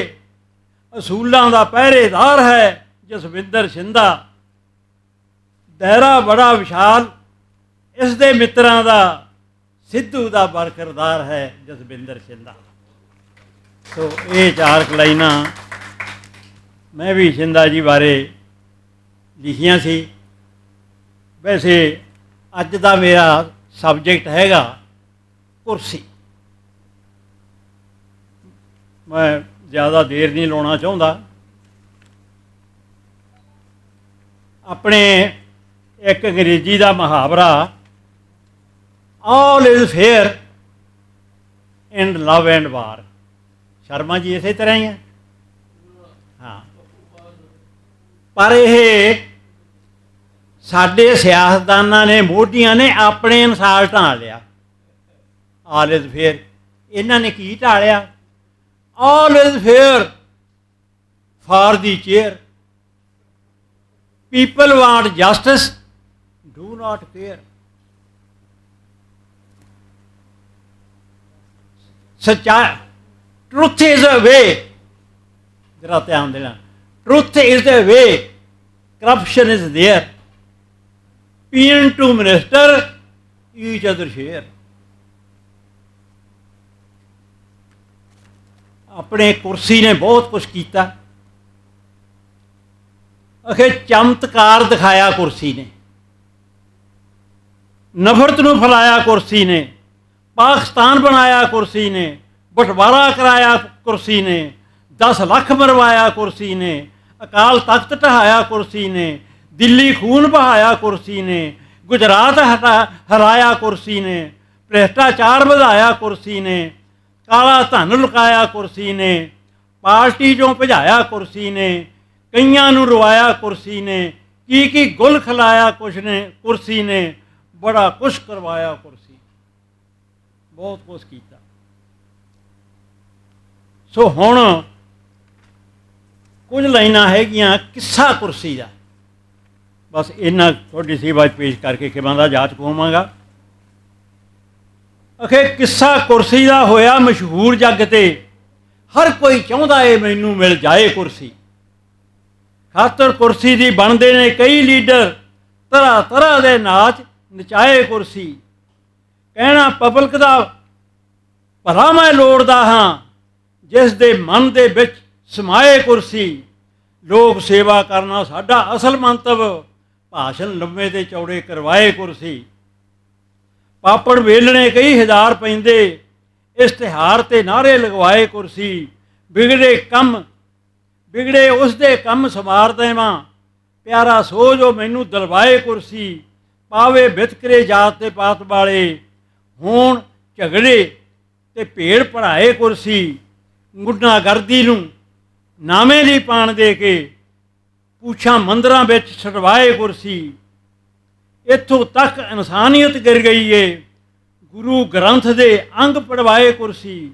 असूलों का पहरेदार है जसविंदर शिंदा। दायरा बड़ा विशाल इसके मित्रां का, सिद्धू का बरकरदार है जसविंदर शिंदा। तो ये चार लाइनां मैं भी शिंदा जी बारे लिखियां सी। वैसे अज का मेरा सबजैक्ट हैगा कुर्सी। मैं ज़्यादा देर नहीं लाना चाहता। अपने एक अंग्रेजी का मुहावरा all is fair in love and war, Sharma ji इसे तरह ही है। हाँ, पर यह साडे सियासतदानां ने, मोढियां ने अपने अनुसार ढाल लिया। ऑल इज फेयर, इन्हां ने की ढालिया? All is fair for the chair, people want justice, do not care. ਸੱਚਾ ਟਰੁੱਥ ਇਜ਼ ਅ ਵੇ, ਜਰਾ ਧਿਆਨ ਦੇਣਾ, truth is a way, corruption is there, PN to minister each other share. ਆਪਣੇ ਕੁਰਸੀ ਨੇ ਬਹੁਤ ਕੁਛ ਕੀਤਾ, ਅਖੇ ਚਮਤਕਾਰ ਦਿਖਾਇਆ ਕੁਰਸੀ ਨੇ, ਨਫ਼ਰਤ ਨੂੰ ਫੈਲਾਇਆ ਕੁਰਸੀ ਨੇ, ਪਾਕਿਸਤਾਨ ਬਣਾਇਆ ਕੁਰਸੀ ਨੇ, ਬਟਵਾਰਾ ਕਰਾਇਆ ਕੁਰਸੀ ਨੇ, 10 ਲੱਖ ਮਰਵਾਇਆ ਕੁਰਸੀ ਨੇ, ਅਕਾਲ ਤਖਤ ਢਹਾਇਆ ਕੁਰਸੀ ਨੇ, ਦਿੱਲੀ ਖੂਨ ਬਹਾਇਆ ਕੁਰਸੀ ਨੇ, ਗੁਜਰਾਤ ਹਰਾਇਆ ਕੁਰਸੀ ਨੇ, ਭ੍ਰਿਸ਼ਟਾਚਾਰ ਵਧਾਇਆ ਕੁਰਸੀ ਨੇ, ਕਾਲਾ ਧਨ ਲੁਕਾਇਆ ਕੁਰਸੀ ਨੇ, ਪਾਰਟੀ 'ਚੋਂ ਭਜਾਇਆ ਕੁਰਸੀ ਨੇ, ਕਈਆਂ ਨੂੰ ਰਵਾਇਆ ਕੁਰਸੀ ਨੇ, ਕੀ ਗੁਲ ਖਿਲਾਇਆ ਕੁਛ ਨੇ ਕੁਰਸੀ ਨੇ, ਬੜਾ ਕੁਛ ਕਰਵਾਇਆ ਕੁਰਸੀ, ਬਹੁਤ ਕੁਛ ਕੀਤਾ। ਸੋ ਹੁਣ ਕੁਝ ਲਾਈਨਾਂ ਹੈਗੀਆਂ ਕਿੱਸਾ ਕੁਰਸੀ ਦਾ, ਬਸ ਇਹਨਾਂ ਤੁਹਾਡੀ ਸੇਵਾ 'ਚ ਪੇਸ਼ ਕਰਕੇ ਖਿਮਾਂ ਦਾ ਜਾਚ ਹੋਵਾਂਗਾ। ਅਖੇ ਕਿੱਸਾ ਕੁਰਸੀ ਦਾ ਹੋਇਆ ਮਸ਼ਹੂਰ ਜੱਗ ਤੇ, ਹਰ ਕੋਈ ਚਾਹੁੰਦਾ ਏ ਮੈਨੂੰ ਮਿਲ ਜਾਏ ਕੁਰਸੀ, ਖਾਤਰ ਕੁਰਸੀ ਦੀ ਬਣਦੇ ਨੇ ਕਈ ਲੀਡਰ, ਤਰ੍ਹਾਂ ਤਰ੍ਹਾਂ ਦੇ ਨਾਚ ਨਚਾਏ ਕੁਰਸੀ, ਕਹਿਣਾ ਪਬਲਿਕ ਦਾ ਭਲਾ ਮੈਂ ਲੋੜਦਾ ਹਾਂ, ਜਿਸ ਦੇ ਮਨ ਦੇ ਵਿੱਚ ਸਮਾਏ ਕੁਰਸੀ, ਲੋਕ ਸੇਵਾ ਕਰਨਾ ਸਾਡਾ ਅਸਲ ਮੰਤਵ, ਭਾਸ਼ਣ ਲੰਮੇ ਤੇ ਚੌੜੇ ਕਰਵਾਏ ਕੁਰਸੀ, ਪਾਪੜ ਵੇਲਣੇ ਕਈ ਹਜ਼ਾਰ ਪੈਂਦੇ, ਇਸ਼ਤਿਹਾਰ ਤੇ ਨਾਅਰੇ ਲਗਵਾਏ ਕੁਰਸੀ, ਵਿਗੜੇ ਉਸ ਦੇ ਕੰਮ ਸਵਾਰ ਦੇਵਾਂ, ਪਿਆਰਾ ਸੋ ਜੋ ਮੈਨੂੰ ਦਿਲਵਾਏ ਕੁਰਸੀ, ਪਾਵੇ ਵਿਤਕਰੇ ਜਾਤ ਤੇ ਪਾਤ ਵਾਲੇ, ਹੋਣ ਝਗੜੇ ਤੇ ਭੇੜ ਪੜ੍ਹਾਏ ਕੁਰਸੀ, ਗੁੰਡਾਗਰਦੀ ਨੂੰ ਨਾਵੇਂ ਦੀ ਪਾਣ ਦੇ ਕੇ, ਪੂਛਾਂ ਮੰਦਰਾਂ ਵਿੱਚ ਛਡਵਾਏ ਕੁਰਸੀ, ਇੱਥੋਂ ਤੱਕ ਇਨਸਾਨੀਅਤ ਗਿਰ ਗਈ ਏ, ਗੁਰੂ ਗ੍ਰੰਥ ਦੇ ਅੰਗ ਪੜਵਾਏ ਕੁਰਸੀ,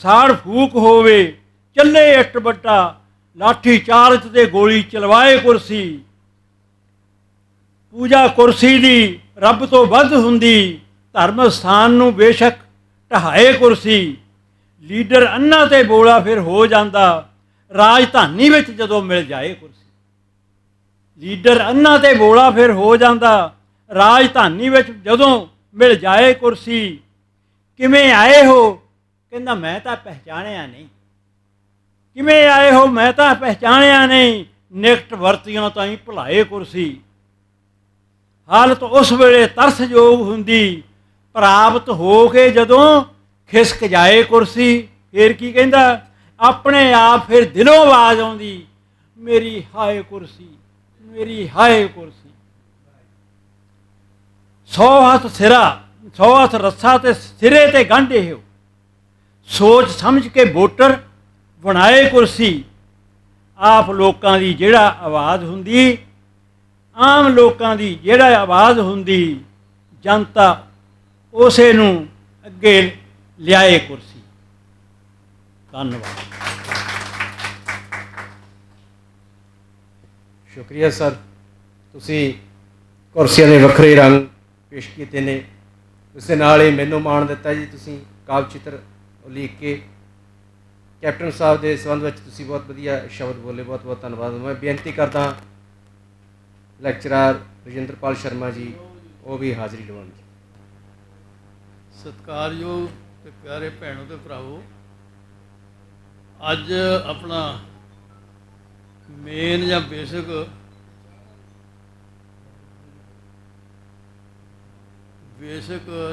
ਸਾੜ ਫੂਕ ਹੋਵੇ ਚੱਲੇ ਇੱਟ ਬੱਟਾ, ਲਾਠੀ ਚਾਰਜ ਤੇ ਗੋਲੀ ਚਲਵਾਏ ਕੁਰਸੀ, ਪੂਜਾ ਕੁਰਸੀ ਦੀ ਰੱਬ ਤੋਂ ਵੱਧ ਹੁੰਦੀ, ਧਰਮ ਸਥਾਨ ਨੂੰ ਬੇਸ਼ੱਕ ਢਹਾਏ ਕੁਰਸੀ, ਲੀਡਰ ਅੰਨਾ ਤੇ ਬੋਲਾ ਫਿਰ ਹੋ ਜਾਂਦਾ, ਰਾਜਧਾਨੀ ਵਿੱਚ ਜਦੋਂ ਮਿਲ ਜਾਏ ਕੁਰਸੀ, ਲੀਡਰ ਅੰਨਾ ਤੇ ਬੋਲਾ ਫਿਰ ਹੋ ਜਾਂਦਾ, ਰਾਜਧਾਨੀ ਵਿੱਚ ਜਦੋਂ ਮਿਲ ਜਾਏ ਕੁਰਸੀ, ਕਿਵੇਂ ਆਏ ਹੋ, ਕਹਿੰਦਾ ਮੈਂ ਤਾਂ ਪਹਿਚਾਣਿਆ ਨਹੀਂ, ਕਿਵੇਂ ਆਏ ਹੋ ਮੈਂ ਤਾਂ ਪਹਿਚਾਣਿਆ ਨਹੀਂ, ਨਿਕਟ ਵਰਤੀਆਂ ਤਾਂ ਹੀ ਭੁਲਾਏ ਕੁਰਸੀ, ਹਾਲਤ ਉਸ ਵੇਲੇ ਤਰਸਯੋਗ ਹੁੰਦੀ, ਪ੍ਰਾਪਤ ਹੋ ਕੇ ਜਦੋਂ ਖਿਸਕ ਜਾਏ ਕੁਰਸੀ, ਫਿਰ ਕੀ ਕਹਿੰਦਾ, ਆਪਣੇ ਆਪ ਫਿਰ ਦਿਲੋਂ ਆਵਾਜ਼ ਆਉਂਦੀ, ਮੇਰੀ ਹਾਏ ਕੁਰਸੀ, ਮੇਰੀ ਹਾਏ ਕੁਰਸੀ। 100 ਹੱਥ ਸਿਰਾ 100 ਹੱਥ ਰੱਸਾ ਤੇ ਸਿਰੇ ਤੇ ਗਾਂਢੇ ਹੋ, ਸੋਚ ਸਮਝ ਕੇ ਵੋਟਰ ਬਣਾਏ ਕੁਰਸੀ, ਆਪ ਲੋਕਾਂ ਦੀ ਜਿਹੜਾ ਆਵਾਜ਼ ਹੁੰਦੀ, ਆਮ ਲੋਕਾਂ ਦੀ ਜਿਹੜਾ ਆਵਾਜ਼ ਹੁੰਦੀ, ਜਨਤਾ ਉਸੇ ਨੂੰ ਅੱਗੇ ਲਿਆਏ ਕੁਰਸੀ। ਧੰਨਵਾਦ। ਸ਼ੁਕਰੀਆ ਸਰ, ਤੁਸੀਂ ਕੁਰਸੀਆਂ ਦੇ ਵੱਖਰੇ ਰੰਗ ਪੇਸ਼ ਕੀਤੇ ਨੇ, ਉਸ ਦੇ ਨਾਲ ਹੀ ਮੈਨੂੰ ਮਾਣ ਦਿੱਤਾ ਜੀ, ਤੁਸੀਂ ਕਾਵਿ ਚਿੱਤਰ ਉਲੀਕ ਕੇ ਕੈਪਟਨ ਸਾਹਿਬ ਦੇ ਸੰਬੰਧ ਵਿੱਚ ਤੁਸੀਂ ਬਹੁਤ ਵਧੀਆ ਸ਼ਬਦ ਬੋਲੇ, ਬਹੁਤ ਬਹੁਤ ਧੰਨਵਾਦ। ਮੈਂ ਬੇਨਤੀ ਕਰਦਾ ਲੈਕਚਰਰ ਰਜਿੰਦਰਪਾਲ ਸ਼ਰਮਾ ਜੀ, ਉਹ ਵੀ ਹਾਜ਼ਰੀ ਲਵਾਉਣ ਜੀ। ਸਤਿਕਾਰਯੋਗ ਤੇ ਪਿਆਰੇ ਭੈਣੋ ਤੇ ਭਰਾਵੋ, ਅੱਜ ਆਪਣਾ ਮੇਨ ਜਾਂ ਬੇਸਿਕ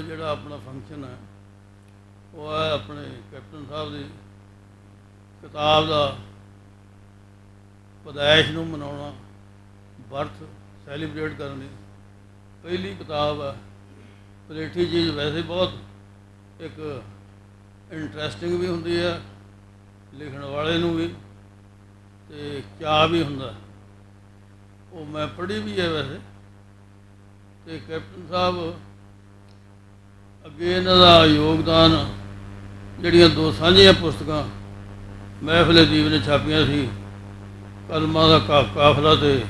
ਜਿਹੜਾ ਆਪਣਾ ਫੰਕਸ਼ਨ ਹੈ ਉਹ ਹੈ ਆਪਣੇ ਕੈਪਟਨ ਸਾਹਿਬ ਦੀ ਕਿਤਾਬ ਦਾ ਪੈਦਾਇਸ਼ ਨੂੰ ਮਨਾਉਣਾ, ਬਰਥ ਸੈਲੀਬ੍ਰੇਟ ਕਰਨ ਦੀ ਪਹਿਲੀ ਕਿਤਾਬ ਹੈ। ਪਲੇਠੀ ਚੀਜ਼ ਵੈਸੇ ਬਹੁਤ ਇੱਕ ਇੰਟਰਸਟਿੰਗ ਵੀ ਹੁੰਦੀ ਹੈ, ਲਿਖਣ ਵਾਲੇ ਨੂੰ ਵੀ ਅਤੇ ਚਾਅ ਵੀ ਹੁੰਦਾ, ਉਹ ਮੈਂ ਪੜ੍ਹੀ ਵੀ ਹੈ ਵੈਸੇ। ਅਤੇ ਕੈਪਟਨ ਸਾਹਿਬ ਅੱਗੇ ਇਹਨਾਂ ਦਾ ਯੋਗਦਾਨ, ਜਿਹੜੀਆਂ 2 ਸਾਂਝੀਆਂ ਪੁਸਤਕਾਂ ਮਹਿਫਲ-ਏ-ਦੀਪ ਨੇ ਛਾਪੀਆਂ ਸੀ, ਕਲਮਾਂ ਦਾ ਕਾਫਲਾ ਅਤੇ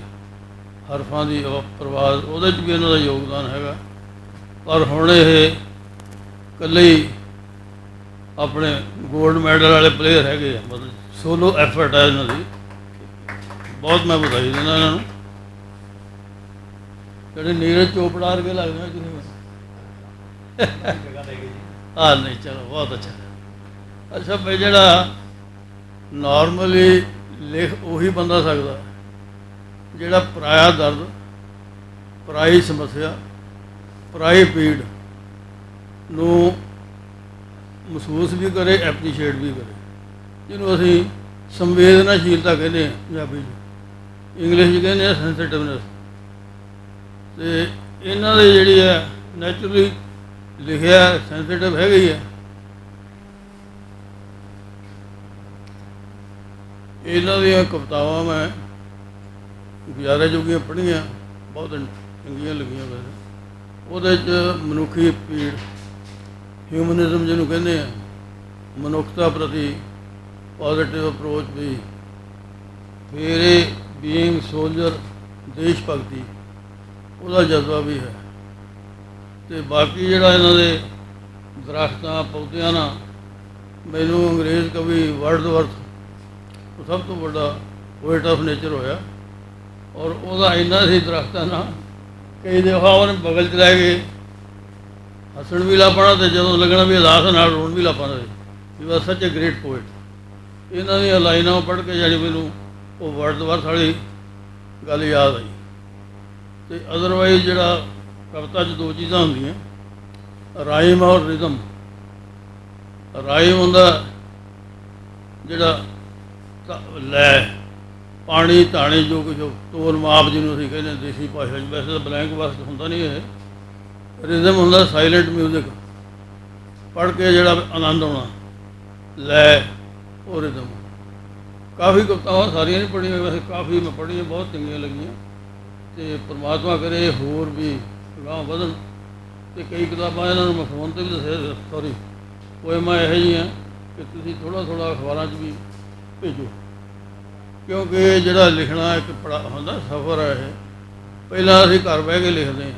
ਹਰਫਾਂ ਦੀ ਪ੍ਰਵਾਜ਼, ਉਹਦੇ 'ਚ ਵੀ ਇਹਨਾਂ ਦਾ ਯੋਗਦਾਨ ਹੈਗਾ। ਪਰ ਹੁਣ ਇਹ ਇਕੱਲੇ ਹੀ ਆਪਣੇ 골ਡ ਮੈਡਲ ਵਾਲੇ ਪਲੇਅਰ ਹੈਗੇ ਆ, ਮਤਲਬ ਸੋਲੋ ਐਫਰਟ ਹੈ ਇਹਨਾਂ ਦੀ। ਬਹੁਤ ਮੈਂ ਵਧਾਈ ਦਿੰਦਾ ਇਹਨਾਂ ਨੂੰ। ਜਿਹੜੇ ਨੀਰਜ ਚੋਪੜਾ ਵਰਗੇ ਲੱਗਦੇ ਆ ਤੁਸੀਂ ਹਾਂ ਨਹੀਂ, ਚਲੋ ਬਹੁਤ ਅੱਛਾ। ਅੱਛਾ ਬਈ ਜਿਹੜਾ ਨਾਰਮਲੀ ਲਿਖ ਉਹੀ ਬੰਦਾ ਸਕਦਾ ਜਿਹੜਾ ਪਰਾਇਆ ਦਰਦ, ਪਰਾਈ ਸਮੱਸਿਆ, ਪਰਾਈ ਪੀੜ ਨੂੰ ਮਹਿਸੂਸ ਵੀ ਕਰੇ, ਐਪਰੀਸ਼ੀਏਟ ਵੀ ਕਰੇ, ਜਿਹਨੂੰ ਅਸੀਂ ਸੰਵੇਦਨਾਸ਼ੀਲਤਾ ਕਹਿੰਦੇ ਹਾਂ ਪੰਜਾਬੀ 'ਚ, ਇੰਗਲਿਸ਼ 'ਚ ਕਹਿੰਦੇ ਆ ਸੈਂਸਿਟਿਵਨੈਸ। ਅਤੇ ਇਹਨਾਂ ਦੇ ਜਿਹੜੀ ਹੈ ਨੈਚੁਰਲੀ ਲਿਖਿਆ ਸੈਂਸਿਟਿਵ ਹੈਗਾ ਹੀ ਹੈ। ਇਹਨਾਂ ਦੀਆਂ ਕਵਿਤਾਵਾਂ ਮੈਂ ਗੁਜ਼ਾਰੇ ਜੋਗੀਆਂ ਪੜ੍ਹੀਆਂ, ਬਹੁਤ ਚੰਗੀਆਂ ਲੱਗੀਆਂ ਵੈਸੇ। ਉਹਦੇ 'ਚ ਮਨੁੱਖੀ ਪੀੜ, ਹਿਊਮਨਿਜ਼ਮ ਜਿਹਨੂੰ ਕਹਿੰਦੇ ਆ, ਮਨੁੱਖਤਾ ਪ੍ਰਤੀ ਪੋਜ਼ੀਟਿਵ ਅਪਰੋਚ ਵੀ, ਫਿਰ ਇਹ ਬੀਇੰਗ ਸੋਲਜਰ, ਦੇਸ਼ ਭਗਤੀ, ਉਹਦਾ ਜਜ਼ਬਾ ਵੀ ਹੈ। ਅਤੇ ਬਾਕੀ ਜਿਹੜਾ ਇਹਨਾਂ ਦੇ ਦਰੱਖਤਾਂ ਪੌਦਿਆਂ ਨਾਲ, ਮੈਨੂੰ ਅੰਗਰੇਜ਼ ਕਵੀ ਵਰਡਸਵਰਥ ਉਹ ਸਭ ਤੋਂ ਵੱਡਾ ਪੋਇਟ ਆਫ ਨੇਚਰ ਹੋਇਆ, ਔਰ ਉਹਦਾ ਇੰਨਾ ਸੀ ਦਰੱਖਤਾਂ ਨਾਲ, ਕਈ ਦਫਾ ਉਹਨੇ ਬਗਲ 'ਚ ਲੈ ਕੇ ਹੱਸਣ ਵੀ ਲੱਗ ਪੈਣਾ, ਅਤੇ ਜਦੋਂ ਲੱਗਣਾ ਵੀ ਅਦਾਸ ਨਾਲ ਰੋਣ ਵੀ ਲੱਗ ਪੈਣਾ ਸੀ। ਹੀ ਵਾਜ਼ ਸੱਚ ਏ ਗ੍ਰੇਟ ਪੋਇਟ। ਇਹਨਾਂ ਦੀਆਂ ਲਾਈਨਾਂ ਪੜ੍ਹ ਕੇ ਜਿਹੜੀ ਮੈਨੂੰ ਉਹ ਵਰਡਸਵਰਥ ਵਾਲੀ ਗੱਲ ਯਾਦ ਆਈ। ਅਤੇ ਅਦਰਵਾਈਜ਼ ਜਿਹੜਾ ਕਵਿਤਾ 'ਚ ਦੋ ਚੀਜ਼ਾਂ ਹੁੰਦੀਆਂ, ਰਾਈਮ ਔਰ ਰਿਦਮ। ਰਾਈਮ ਹੁੰਦਾ ਜਿਹੜਾ ਲੈ, ਪਾਣੀ ਧਾਣੀ, ਜੋ ਕੁਝ ਤੋਲ ਮਾਪ ਜਿਹਨੂੰ ਅਸੀਂ ਕਹਿੰਦੇ ਦੇਸੀ ਭਾਸ਼ਾ 'ਚ, ਵੈਸੇ ਤਾਂ ਬਲੈਂਕ ਵਰਸ ਹੁੰਦਾ ਨਹੀਂ ਇਹ। ਰਿਦਮ ਹੁੰਦਾ ਸਾਇਲੈਂਟ ਮਿਊਜ਼ਿਕ, ਪੜ੍ਹ ਕੇ ਜਿਹੜਾ ਆਨੰਦ ਆਉਣਾ, ਲੈ ਉਹ ਰਿਦਮ। ਕਾਫੀ ਕਵਿਤਾਵਾਂ ਸਾਰੀਆਂ ਨਹੀਂ ਪੜ੍ਹੀਆਂ, ਵੈਸੇ ਕਾਫੀ ਮੈਂ ਪੜ੍ਹੀਆਂ, ਬਹੁਤ ਚੰਗੀਆਂ ਲੱਗੀਆਂ। ਅਤੇ ਪਰਮਾਤਮਾ ਕਰੇ ਹੋਰ ਵੀ ਅਗਾਂਹ ਵਧਣ। ਅਤੇ ਕਈ ਕਿਤਾਬਾਂ ਇਹਨਾਂ ਨੂੰ ਮੈਂ ਫੋਨ 'ਤੇ ਵੀ ਦੱਸਿਆ, ਸੌਰੀ ਪੋਇਮਾਂ ਇਹੋ ਜਿਹੀਆਂ ਕਿ ਤੁਸੀਂ ਥੋੜ੍ਹਾ ਥੋੜ੍ਹਾ ਅਖਬਾਰਾਂ 'ਚ ਵੀ ਭੇਜੋ, ਕਿਉਂਕਿ ਜਿਹੜਾ ਲਿਖਣਾ ਇੱਕ ਹੁੰਦਾ ਸਫ਼ਰ ਹੈ। ਇਹ ਪਹਿਲਾਂ ਅਸੀਂ ਘਰ ਬਹਿ ਕੇ ਲਿਖਦੇ ਹਾਂ,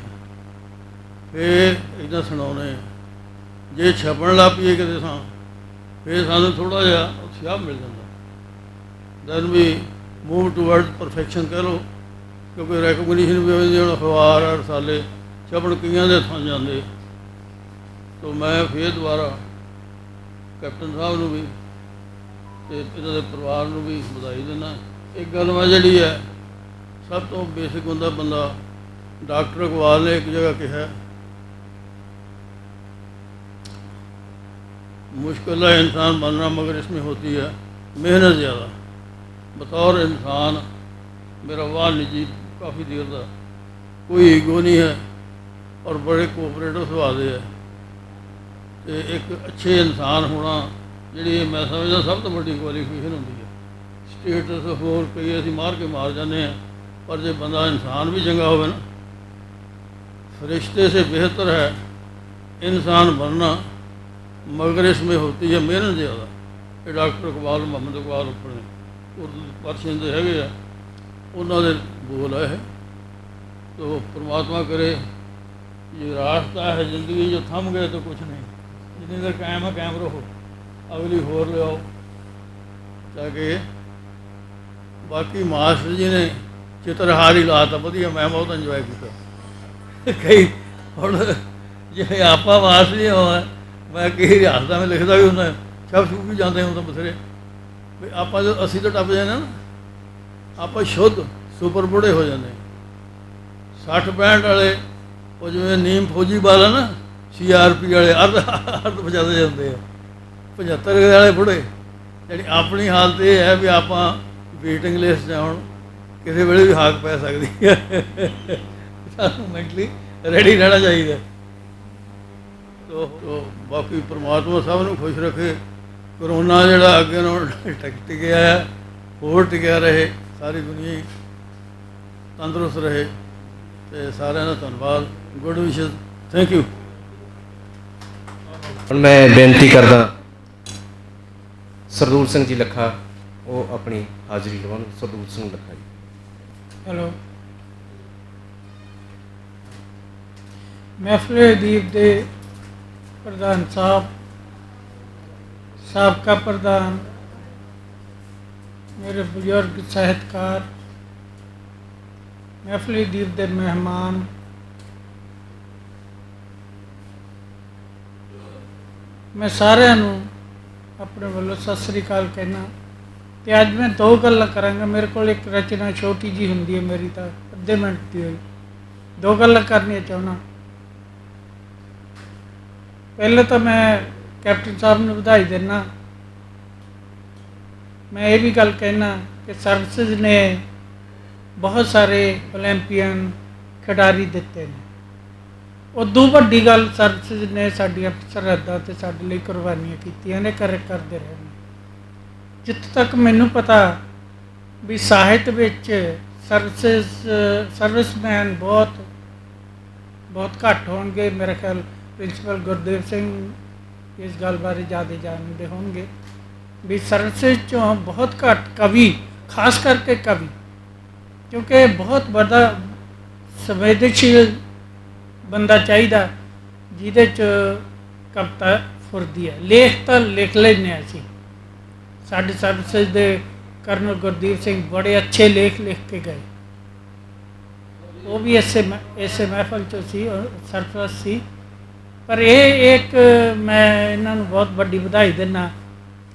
ਫਿਰ ਇੱਦਾਂ ਸੁਣਾਉਂਦੇ ਹਾਂ। ਜੇ ਛਪਣ ਲੱਗ ਪਈਏ ਕਿਤੇ ਥਾਂ, ਫਿਰ ਸਾਨੂੰ ਥੋੜ੍ਹਾ ਜਿਹਾ ਉਤਸ਼ਾਹ ਮਿਲ ਜਾਂਦਾ। Then we move toward perfection ਕਹਿ ਲਓ, ਕਿਉਂਕਿ ਰੈਕੋਗਨੀਸ਼ਨ ਵੀ ਹੋ ਜਾਂਦੀ। ਹੁਣ ਅਖਬਾਰ ਰਸਾਲੇ ਛਪਣ ਕਈਆਂ ਦੇ ਥਾਂ ਜਾਂਦੇ। ਤੋ ਮੈਂ ਫਿਰ ਦੁਬਾਰਾ ਕੈਪਟਨ ਸਾਹਿਬ ਨੂੰ ਵੀ ਅਤੇ ਇਹਨਾਂ ਦੇ ਪਰਿਵਾਰ ਨੂੰ ਵੀ ਵਧਾਈ ਦਿੰਦਾ। ਇੱਕ ਗੱਲ ਮੈਂ ਜਿਹੜੀ ਹੈ ਸਭ ਤੋਂ ਬੇਸਿਕ ਹੁੰਦਾ, ਬੰਦਾ ਡਾਕਟਰ ਇਕਬਾਲ ਨੇ ਇੱਕ ਜਗ੍ਹਾ ਕਿਹਾ, मुश्किल है इंसान बनना मगर इसमें होती है मेहनत ज़्यादा। बतौर इंसान मेरा वाह निजी काफ़ी देर का कोई ईगो नहीं है और बड़े कोऑपरेटिव सुभाव है। तो एक अच्छे इंसान होना जी मैं समझदा सब तो बड़ी क्वालिफिकेशन होती है। स्टेटस होर कई असीं मार के मार जाते हैं, पर जो बंदा इंसान भी चंगा हो ना, फरिश्ते से बेहतर है इंसान बनना मगर इसमें होती है मेहनत ज़्यादा। ये डॉक्टर इकबाल मुहम्मद इकबाल अपने उर्दू पर्शियन के हैगे आ, उन्होंने बोल है। तो परमात्मा करे ये रास्ता है जिंदगी जो थम गए तो कुछ नहीं, जितनी देर कायम है कायम रहो, अगली होर ले आओ। ताकि बाकी मास्टर जी ने चित्रहार ही लाता वधिया, मैं बहुत इंजॉय किया। कई हम जिवें आपा मास्टर जी हो, मैं कई रियासतां में लिखता भी होंदा, छप छूप भी जाते होंदा बथेरे भी आप असी तो टप जाने ना, आप शुद्ध सुपर बुढ़े हो जाते। 60-65 वाले वो जिवें नीम फौजी वाला ना, CRP वाले अर्ध बजाते जाते हैं। 75 वाले बुढ़े यानी अपनी हालत ये है भी आप वेटिंग लिस्ट जान किसी वेले भी हाक पै सकती है। सानू मैंटली रेडी रहना चाहिए। तो बाकी परमात्मा सब नूं खुश रखे। करोना जिहड़ा अगे नालों टिकिया है, होर टिकिया रहे, सारी दुनिया ही तंदुरुस्त रहे। तो सारिਆਂ ਦਾ ਧੰਨਵਾਦ। Good wishes, thank you. ਹੁਣ ਮੈਂ ਬੇਨਤੀ ਕਰਦਾ ਸਰਦੂਲ ਸਿੰਘ ਜੀ ਲੱਖਾ, ਉਹ ਆਪਣੀ ਹਾਜ਼ਰੀ ਲਵਾਉਣ। ਸਰਦੂਲ ਸਿੰਘ ਲੱਖਾ ਜੀ। ਹੈਲੋ। ਮਹਿਫਲ ਅਦੀਬ ਦੇ ਪ੍ਰਧਾਨ ਸਾਹਿਬ ਸਾਬਕਾ ਪ੍ਰਧਾਨ, ਮੇਰੇ ਬਜ਼ੁਰਗ ਸਾਹਿਤਕਾਰ, ਮਹਿਫਲੀ ਦੀਪ ਦੇ ਮਹਿਮਾਨ, ਮੈਂ ਸਾਰਿਆਂ ਨੂੰ ਆਪਣੇ ਵੱਲੋਂ ਸਤਿ ਸ੍ਰੀ ਅਕਾਲ ਕਹਿਣਾ। ਤੇ ਅੱਜ ਮੈਂ ਦੋ ਗੱਲਾਂ ਕਰਾਂਗਾ। ਮੇਰੇ ਕੋਲ ਇੱਕ ਰਚਨਾ ਛੋਟੀ ਜੀ ਹੁੰਦੀ ਹੈ, ਮੇਰੀ ਤਾਂ ਅੱਧੇ ਮਿੰਟ ਦੀ ਹੋਈ। ਦੋ ਗੱਲਾਂ ਕਰਨੀਆਂ ਚਾਹੁੰਦਾ। ਪਹਿਲੇ ਤਾਂ ਮੈਂ ਕੈਪਟਨ ਸਾਹਿਬ ਨੂੰ ਵਧਾਈ ਦਿੰਦਾ। ਮੈਂ ਇਹ ਵੀ ਗੱਲ ਕਹਿਣਾ ਕਿ ਸਰਵਿਸਿਜ਼ ਨੇ ਬਹੁਤ ਸਾਰੇ ਓਲੰਪੀਅਨ ਖਿਡਾਰੀ ਦਿੱਤੇ ਨੇ। ਉਦੋਂ ਵੱਡੀ ਗੱਲ ਸਰਵਿਸਿਜ਼ ਨੇ ਸਾਡੀਆਂ ਸਰਹੱਦਾਂ 'ਤੇ ਸਾਡੇ ਲਈ ਕੁਰਬਾਨੀਆਂ ਕੀਤੀਆਂ ਨੇ, ਕਰਦੇ ਰਹੇ ਨੇ। ਜਿੱਥੋਂ ਤੱਕ ਮੈਨੂੰ ਪਤਾ ਵੀ ਸਾਹਿਤ ਵਿੱਚ ਸਰਵਿਸਮੈਨ ਬਹੁਤ ਘੱਟ ਹੋਣਗੇ। ਮੇਰਾ ਖਿਆਲ ਪ੍ਰਿੰਸੀਪਲ ਗੁਰਦੇਵ ਸਿੰਘ ਇਸ ਗੱਲ ਬਾਰੇ ਜ਼ਿਆਦਾ ਜਾਣਦੇ ਹੋਣਗੇ ਵੀ ਸਰਵਿਸਿਜ਼ 'ਚੋਂ ਬਹੁਤ ਘੱਟ ਕਵੀ, ਖਾਸ ਕਰਕੇ ਕਵੀ, ਕਿਉਂਕਿ ਬਹੁਤ ਵੱਡਾ ਸੰਵੇਦਨਸ਼ੀਲ ਬੰਦਾ ਚਾਹੀਦਾ ਜਿਹਦੇ 'ਚ ਕਵਿਤਾ ਫੁਰਦੀ ਹੈ। ਲੇਖ ਤਾਂ ਲਿਖ ਲੈਂਦੇ ਹਾਂ ਅਸੀਂ। ਸਾਡੇ ਸਰਵਿਸਿਜ਼ ਦੇ ਕਰਨਲ ਗੁਰਦੀਪ ਸਿੰਘ ਬੜੇ ਅੱਛੇ ਲੇਖ ਲਿਖ ਕੇ ਗਏ। ਉਹ ਵੀ ਇਸੇ ਮਹਿਫਲ 'ਚੋਂ ਸੀ, ਸਰਪ੍ਰਸਤ ਸੀ। ਪਰ ਇਹ ਇੱਕ ਮੈਂ ਇਹਨਾਂ ਨੂੰ ਬਹੁਤ ਵੱਡੀ ਵਧਾਈ ਦਿੰਦਾ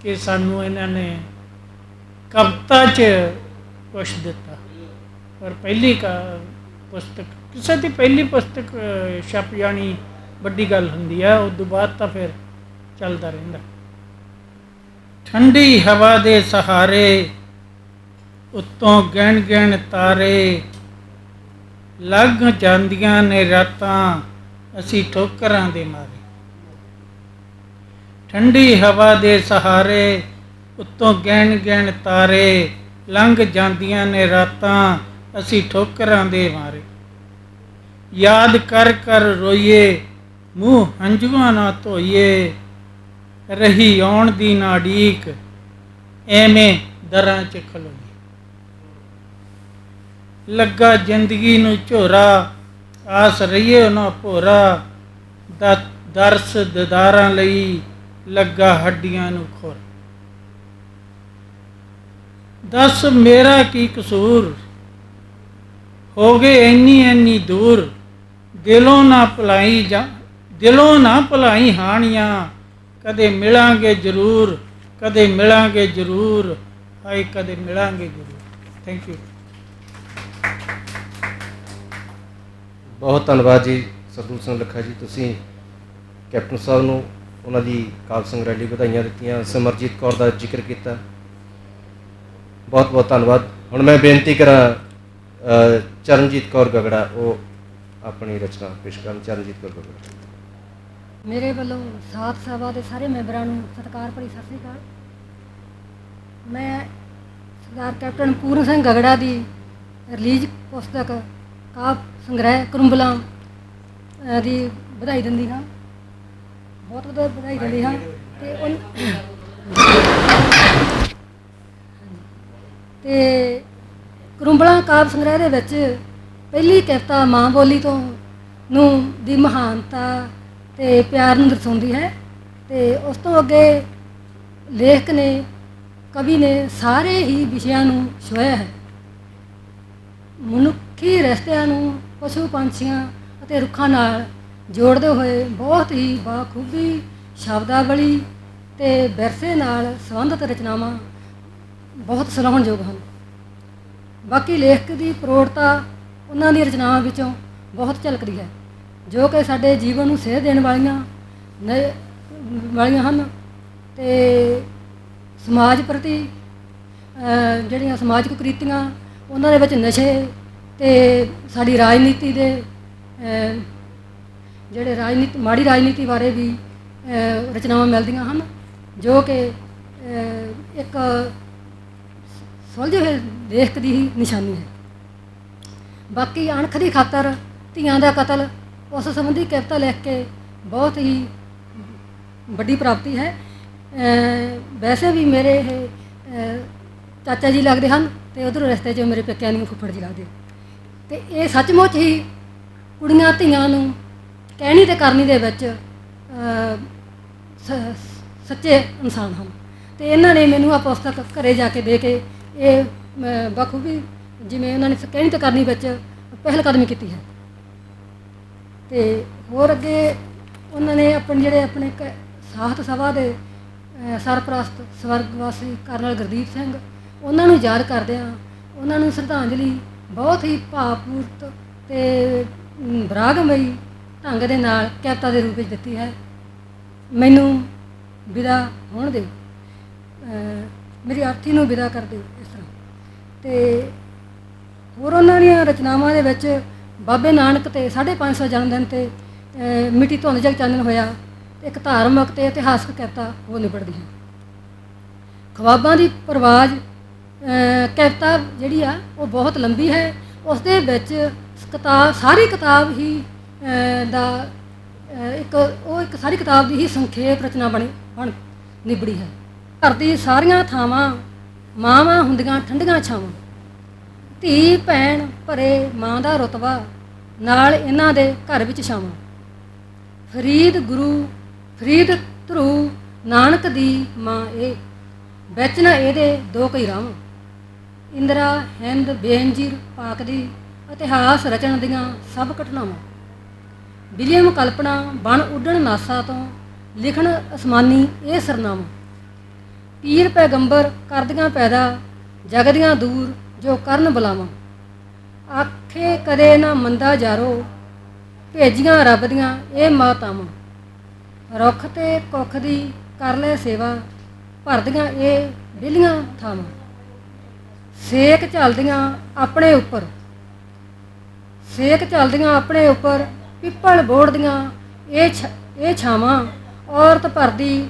ਕਿ ਸਾਨੂੰ ਇਹਨਾਂ ਨੇ ਕਵਿਤਾ 'ਚ ਕੁਛ ਦਿੱਤਾ। ਪਰ ਪਹਿਲੀ ਪੁਸਤਕ, ਕਿਸੇ ਦੀ ਪਹਿਲੀ ਪੁਸਤਕ ਛਪ ਜਾਣੀ ਵੱਡੀ ਗੱਲ ਹੁੰਦੀ ਹੈ। ਉਸ ਤੋਂ ਬਾਅਦ ਤਾਂ ਫਿਰ ਚੱਲਦਾ ਰਹਿੰਦਾ। ਠੰਡੀ ਹਵਾ ਦੇ ਸਹਾਰੇ ਉੱਤੋਂ ਗਿਣ ਗਿਣ ਤਾਰੇ, ਲੱਗ ਜਾਂਦੀਆਂ ਨੇ ਰਾਤਾਂ ਅਸੀਂ ਠੋਕਰਾਂ ਦੇ ਮਾਰੇ। ਠੰਡੀ ਹਵਾ ਦੇ ਸਹਾਰੇ ਉੱਤੋਂ ਗਿਣ ਗਿਣ ਤਾਰੇ, ਲੰਘ ਜਾਂਦੀਆਂ ਨੇ ਰਾਤਾਂ ਅਸੀਂ ਠੋਕਰਾਂ ਦੇ ਮਾਰੇ। ਯਾਦ ਕਰ ਕਰ ਰੋਈਏ, ਮੂੰਹ ਹੰਝੂਆਂ ਨਾ ਧੋਈਏ, ਰਹੀ ਆਉਣ ਦੀ ਨਾ ਉਡੀਕ, ਐਵੇਂ ਦਰਾਂ 'ਚ ਖਲੋਈਏ। ਲੱਗਾ ਜ਼ਿੰਦਗੀ ਨੂੰ ਝੋਰਾ, ਆਸ ਰਹੀਏ ਨਾ ਭੋਰਾ, ਦਰਸ ਦਿਦਾਰਾਂ ਲਈ ਲੱਗਾ ਹੱਡੀਆਂ ਨੂੰ ਖੋਰ। ਦੱਸ ਮੇਰਾ ਕੀ ਕਸੂਰ, ਹੋ ਗਏ ਇੰਨੀ ਦੂਰ, ਦਿਲੋਂ ਨਾ ਭੁਲਾਈ ਹਾਣੀਆਂ, ਕਦੇ ਮਿਲਾਂਗੇ ਜ਼ਰੂਰ, ਕਦੇ ਮਿਲਾਂਗੇ ਜ਼ਰੂਰ, ਹਾਏ ਕਦੇ ਮਿਲਾਂਗੇ ਜ਼ਰੂਰ। Thank you. ਬਹੁਤ ਧੰਨਵਾਦ ਜੀ ਸਰਦੂਲ ਸਿੰਘ ਲੱਖਾ ਜੀ। ਤੁਸੀਂ ਕੈਪਟਨ ਸਾਹਿਬ ਨੂੰ ਉਹਨਾਂ ਦੀ ਕਾਲ ਸੰਗ੍ਰਹਿ ਲਈ ਵਧਾਈਆਂ ਦਿੱਤੀਆਂ, ਸਿਮਰਜੀਤ ਕੌਰ ਦਾ ਜ਼ਿਕਰ ਕੀਤਾ। ਬਹੁਤ ਬਹੁਤ ਧੰਨਵਾਦ। ਹੁਣ ਮੈਂ ਬੇਨਤੀ ਕਰਾਂ ਚਰਨਜੀਤ ਕੌਰ ਗਗੜਾ, ਉਹ ਆਪਣੀ ਰਚਨਾ ਪੇਸ਼ ਕਰਨ। ਚਰਨਜੀਤ ਕੌਰ ਗਗੜਾ। ਮੇਰੇ ਵੱਲੋਂ ਸਾਥ ਸਭਾ ਦੇ ਸਾਰੇ ਮੈਂਬਰਾਂ ਨੂੰ ਸਤਿਕਾਰ ਭਰੀ ਸਤਿ ਸ੍ਰੀ ਅਕਾਲ। ਮੈਂ ਸਰਦਾਰ ਕੈਪਟਨ ਪੂਰਨ ਸਿੰਘ ਗਗੜਾ ਦੀ ਰਿਲੀਜ਼ ਪੁਸਤਕ ਕਾਵਿ ਸੰਗ੍ਰਹਿ ਕਰੁੰਬਲਾਂ ਦੀ ਵਧਾਈ ਦਿੰਦੀ ਹਾਂ। ਬਹੁਤ ਬਹੁਤ ਵਧਾਈ ਦਿੰਦੀ ਹਾਂ। ਤੇ ਕਰੁੰਬਲਾਂ ਕਾਵਿ ਸੰਗ੍ਰਹਿ ਦੇ ਵਿੱਚ ਪਹਿਲੀ ਕਵਿਤਾ ਮਾਂ ਬੋਲੀ ਤੋਂ ਨੂੰ ਦੀ ਮਹਾਨਤਾ ਤੇ ਪਿਆਰ ਨੂੰ ਦਰਸਾਉਂਦੀ ਹੈ। ਤੇ ਉਸ ਤੋਂ ਅੱਗੇ ਲੇਖਕ ਨੇ, ਕਵੀ ਨੇ ਸਾਰੇ ਹੀ ਵਿਸ਼ਿਆਂ ਨੂੰ ਛੋਹਿਆ ਹੈ। ਮਨੁੱਖੀ ਰਿਸ਼ਤਿਆਂ ਨੂੰ ਪਸ਼ੂ ਪੰਛੀਆਂ ਅਤੇ ਰੁੱਖਾਂ ਨਾਲ ਜੋੜਦੇ ਹੋਏ ਬਹੁਤ ਹੀ ਬਾਖੂਬੀ ਸ਼ਬਦਾਵਲੀ ਤੇ ਵਿਰਸੇ ਨਾਲ ਸੰਬੰਧਿਤ ਰਚਨਾਵਾਂ ਬਹੁਤ ਸਲਾਹੁਣਯੋਗ ਹਨ। ਬਾਕੀ ਲੇਖਕ ਦੀ ਪ੍ਰੋੜਤਾ ਉਹਨਾਂ ਦੀਆਂ ਰਚਨਾਵਾਂ ਵਿੱਚੋਂ ਬਹੁਤ ਝਲਕਦੀ ਹੈ, ਜੋ ਕਿ ਸਾਡੇ ਜੀਵਨ ਨੂੰ ਸੇਧ ਦੇਣ ਵਾਲੀਆਂ ਹਨ ਤੇ ਸਮਾਜ ਪ੍ਰਤੀ ਜਿਹੜੀਆਂ ਸਮਾਜਿਕ ਕੁਰੀਤੀਆਂ, ਉਹਨਾਂ ਦੇ ਵਿੱਚ ਨਸ਼ੇ ਤੇ ਸਾਡੀ ਰਾਜਨੀਤੀ ਦੇ ਮਾੜੀ ਰਾਜਨੀਤੀ ਬਾਰੇ ਵੀ ਰਚਨਾਵਾਂ ਮਿਲਦੀਆਂ ਹਨ, ਜੋ ਕਿ ਇੱਕ ਸੁਲਝੇ ਹੋਏ ਲੇਖਕ ਦੀ ਹੀ ਨਿਸ਼ਾਨੀ ਹੈ। ਬਾਕੀ ਅਣਖ ਦੀ ਖਾਤਰ ਧੀਆਂ ਦਾ ਕਤਲ, ਉਸ ਸੰਬੰਧੀ ਕਵਿਤਾ ਲਿਖ ਕੇ ਬਹੁਤ ਹੀ ਵੱਡੀ ਪ੍ਰਾਪਤੀ ਹੈ। ਵੈਸੇ ਵੀ ਮੇਰੇ ਇਹ ਚਾਚਾ ਜੀ ਲੱਗਦੇ ਹਨ ਤੇ ਉਧਰੋਂ ਰਸਤੇ 'ਚ ਮੇਰੇ ਪੇਕਿਆਂ ਨੂੰ ਫੁੱਫੜ ਜੀ ਲੱਗਦੇ। ਤੇ ਇਹ ਸੱਚਮੁੱਚ ਹੀ ਕੁੜੀਆਂ ਧੀਆਂ ਨੂੰ ਕਹਿਣੀ ਤੇ ਕਰਨੀ ਦੇ ਵਿੱਚ ਸੱਚੇ ਇਨਸਾਨ ਹਨ। ਤੇ ਇਹਨਾਂ ਨੇ ਮੈਨੂੰ ਆ ਪੁਸਤਕ ਘਰੇ ਜਾ ਕੇ ਦੇ ਕੇ ਇਹ ਬਖੂਬੀ ਜਿਵੇਂ ਉਹਨਾਂ ਨੇ ਕਹਿਣੀ ਤਾਂ ਕਰਨੀ ਵਿੱਚ ਪਹਿਲ ਕਦਮੀ ਕੀਤੀ ਹੈ। ਤੇ ਹੋਰ ਅੱਗੇ ਉਹਨਾਂ ਨੇ ਆਪਣੇ ਸਾਹਿਤ ਸਭਾ ਦੇ ਸਰਪ੍ਰਸਤ ਸਵਰਗਵਾਸੀ ਕਰਨਲ ਗੁਰਦੀਪ ਸਿੰਘ, ਉਹਨਾਂ ਨੂੰ ਯਾਦ ਕਰਦਿਆਂ ਉਹਨਾਂ ਨੂੰ ਸ਼ਰਧਾਂਜਲੀ ਬਹੁਤ ਹੀ ਭਾਵਪੂਰਤ ਅਤੇ ਵਿਰਾਗਮਈ ਢੰਗ ਦੇ ਨਾਲ ਕਵਿਤਾ ਦੇ ਰੂਪ ਵਿੱਚ ਦਿੱਤੀ ਹੈ। ਮੈਨੂੰ ਵਿਦਾ ਹੋਣ ਦਿਓ, ਮੇਰੀ ਆਰਥੀ ਨੂੰ ਵਿਦਾ ਕਰ ਦਿਓ ਇਸ ਤਰ੍ਹਾਂ। ਅਤੇ ਹੋਰ ਉਹਨਾਂ ਦੀਆਂ ਰਚਨਾਵਾਂ ਦੇ ਵਿੱਚ ਬਾਬੇ ਨਾਨਕ ਤੇ 550 ਜਨਮ ਦਿਨ 'ਤੇ ਮਿੱਟੀ ਧੁੰਦ ਜਗ ਚਾਨਣ ਹੋਇਆ, ਇੱਕ ਧਾਰਮਿਕ ਅਤੇ ਇਤਿਹਾਸਕ ਕਵਿਤਾ ਹੋ ਨਿਬੜਦੀ ਹੈ। ਖਵਾਬਾਂ ਦੀ ਪਰਵਾਜ਼ ਕਵਿਤਾ ਜਿਹੜੀ ਆ ਉਹ ਬਹੁਤ ਲੰਬੀ ਹੈ। ਉਸ ਦੇ ਵਿੱਚ ਸਾਰੀ ਕਿਤਾਬ ਹੀ ਇੱਕ ਸਾਰੀ ਕਿਤਾਬ ਦੀ ਹੀ ਸੰਖੇਪ ਰਚਨਾ ਬਣ ਨਿਬੜੀ ਹੈ। ਘਰ ਦੀ ਸਾਰੀਆਂ ਥਾਵਾਂ ਮਾਵਾਂ ਹੁੰਦੀਆਂ ਠੰਡੀਆਂ ਛਾਵਾਂ, ਧੀ ਭੈਣ ਭਰੇ ਮਾਂ ਦਾ ਰੁਤਬਾ, ਨਾਲ ਇਹਨਾਂ ਦੇ ਘਰ ਵਿੱਚ ਛਾਵਾਂ। ਫਰੀਦ ਗੁਰੂ ਫਰੀਦ ਧਰੂ ਨਾਨਕ ਦੀ ਮਾਂ ਇਹ, ਵਿੱਚ ਨਾ ਇਹਦੇ ਦੋ ਕਈ ਰਾਵਾਂ। ਇੰਦਰਾ ਹਿੰਦ ਬੇਨਜ਼ੀਰ ਪਾਕ ਦੀ, ਇਤਿਹਾਸ ਰਚਣ ਦੀਆਂ ਸਭ ਘਟਨਾਵਾਂ। ਵਿਲੀਅਮ ਕਲਪਨਾ ਬਣ ਉੱਡਣ ਨਾਸਾ ਤੋਂ, ਲਿਖਣ ਅਸਮਾਨੀ ਇਹ ਸਰਨਾਵਾਂ। ਪੀਰ ਪੈਗੰਬਰ ਕਰਦੀਆਂ ਪੈਦਾ, ਜਗ ਦੀਆਂ ਦੂਰ ਜੋ ਕਰਨ ਬੁਲਾਵਾਂ। ਆਖੇ ਕਦੇ ਨਾ ਮੰਦਾ ਜਾਰੋ, ਭੇਜੀਆਂ ਰੱਬ ਦੀਆਂ ਇਹ ਮਾਤਾਵਾਂ। ਰੁੱਖ ਤੇ ਕੁੱਖ ਦੀ ਕਰ ਲੈ ਸੇਵਾ, ਭਰਦੀਆਂ ਇਹ ਵਿਹਲੀਆਂ ਥਾਵਾਂ। ਸੇਕ ਝੱਲਦੀਆਂ ਆਪਣੇ ਉੱਪਰ, ਪਿੱਪਲ ਬੋੜਦੀਆਂ ਇਹ ਛਾਵਾਂ। ਔਰਤ ਭਰਦੀ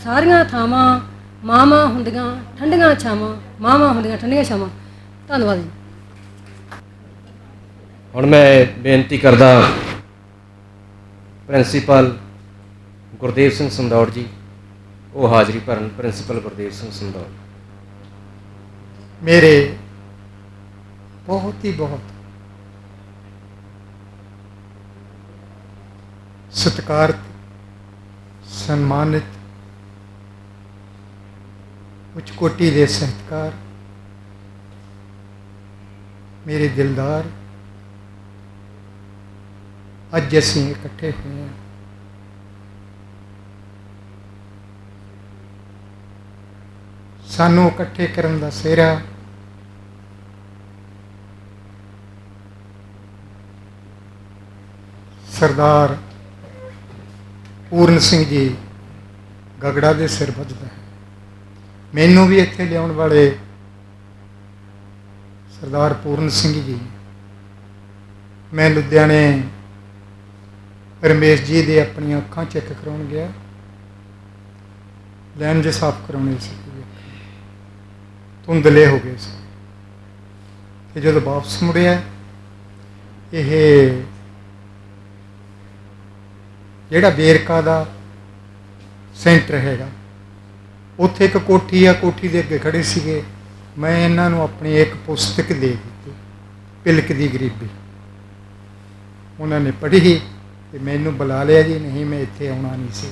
ਸਾਰੀਆਂ ਥਾਵਾਂ, ਮਾਵਾਂ ਹੁੰਦੀਆਂ ਠੰਡੀਆਂ ਛਾਵਾਂ, ਧੰਨਵਾਦ ਜੀ। ਹੁਣ ਮੈਂ ਬੇਨਤੀ ਕਰਦਾ ਪ੍ਰਿੰਸੀਪਲ ਗੁਰਦੇਵ ਸਿੰਘ ਸੰਦੌੜ ਜੀ, ਉਹ ਹਾਜ਼ਰੀ ਭਰਨ। ਪ੍ਰਿੰਸੀਪਲ ਗੁਰਦੇਵ ਸਿੰਘ ਸੰਦੌੜ। ਮੇਰੇ ਬਹੁਤ ਸਤਿਕਾਰਤ, ਸਨਮਾਨਿਤ, ਉੱਚ ਕੋਟੀ ਦੇ ਸਾਹਿਤਕਾਰ, ਮੇਰੇ ਦਿਲਦਾਰ, ਅੱਜ ਅਸੀਂ ਇਕੱਠੇ ਹੋਏ ਹਾਂ। ਸਾਨੂੰ ਇਕੱਠੇ ਕਰਨ ਦਾ ਸਿਹਰਾ ਸਰਦਾਰ ਪੂਰਨ ਸਿੰਘ ਜੀ ਗਗੜਾ ਦੇ ਸਿਰ ਵੱਜਦਾ ਹੈ। ਮੈਨੂੰ ਵੀ ਇੱਥੇ ਲਿਆਉਣ ਵਾਲੇ ਸਰਦਾਰ ਪੂਰਨ ਸਿੰਘ ਜੀ, ਮੈਂ ਲੁਧਿਆਣੇ ਰਮੇਸ਼ ਜੀ ਦੇ ਆਪਣੀਆਂ ਅੱਖਾਂ ਚੈੱਕ ਕਰਾਉਣ ਗਿਆ, ਲੈਂਜ ਸਾਫ਼ ਕਰਾਉਣੇ ਸੀ, ਧੁੰਦਲੇ ਹੋ ਗਏ ਸੀ। ਅਤੇ ਜਦੋਂ ਵਾਪਸ ਮੁੜਿਆ, ਇਹ ਜਿਹੜਾ ਵੇਰਕਾ ਦਾ ਸੈਂਟਰ ਹੈਗਾ, ਉੱਥੇ ਇੱਕ ਕੋਠੀ ਆ, ਕੋਠੀ ਦੇ ਅੱਗੇ ਖੜੇ ਸੀਗੇ। ਮੈਂ ਇਹਨਾਂ ਨੂੰ ਆਪਣੀ ਇੱਕ ਪੁਸਤਕ ਦੇ ਦਿੱਤੀ, ਪਿਲਕ ਦੀ ਗਰੀਬੀ। ਉਹਨਾਂ ਨੇ ਪੜ੍ਹੀ ਅਤੇ ਮੈਨੂੰ ਬੁਲਾ ਲਿਆ ਜੀ। ਨਹੀਂ, ਮੈਂ ਇੱਥੇ ਆਉਣਾ ਨਹੀਂ ਸੀ,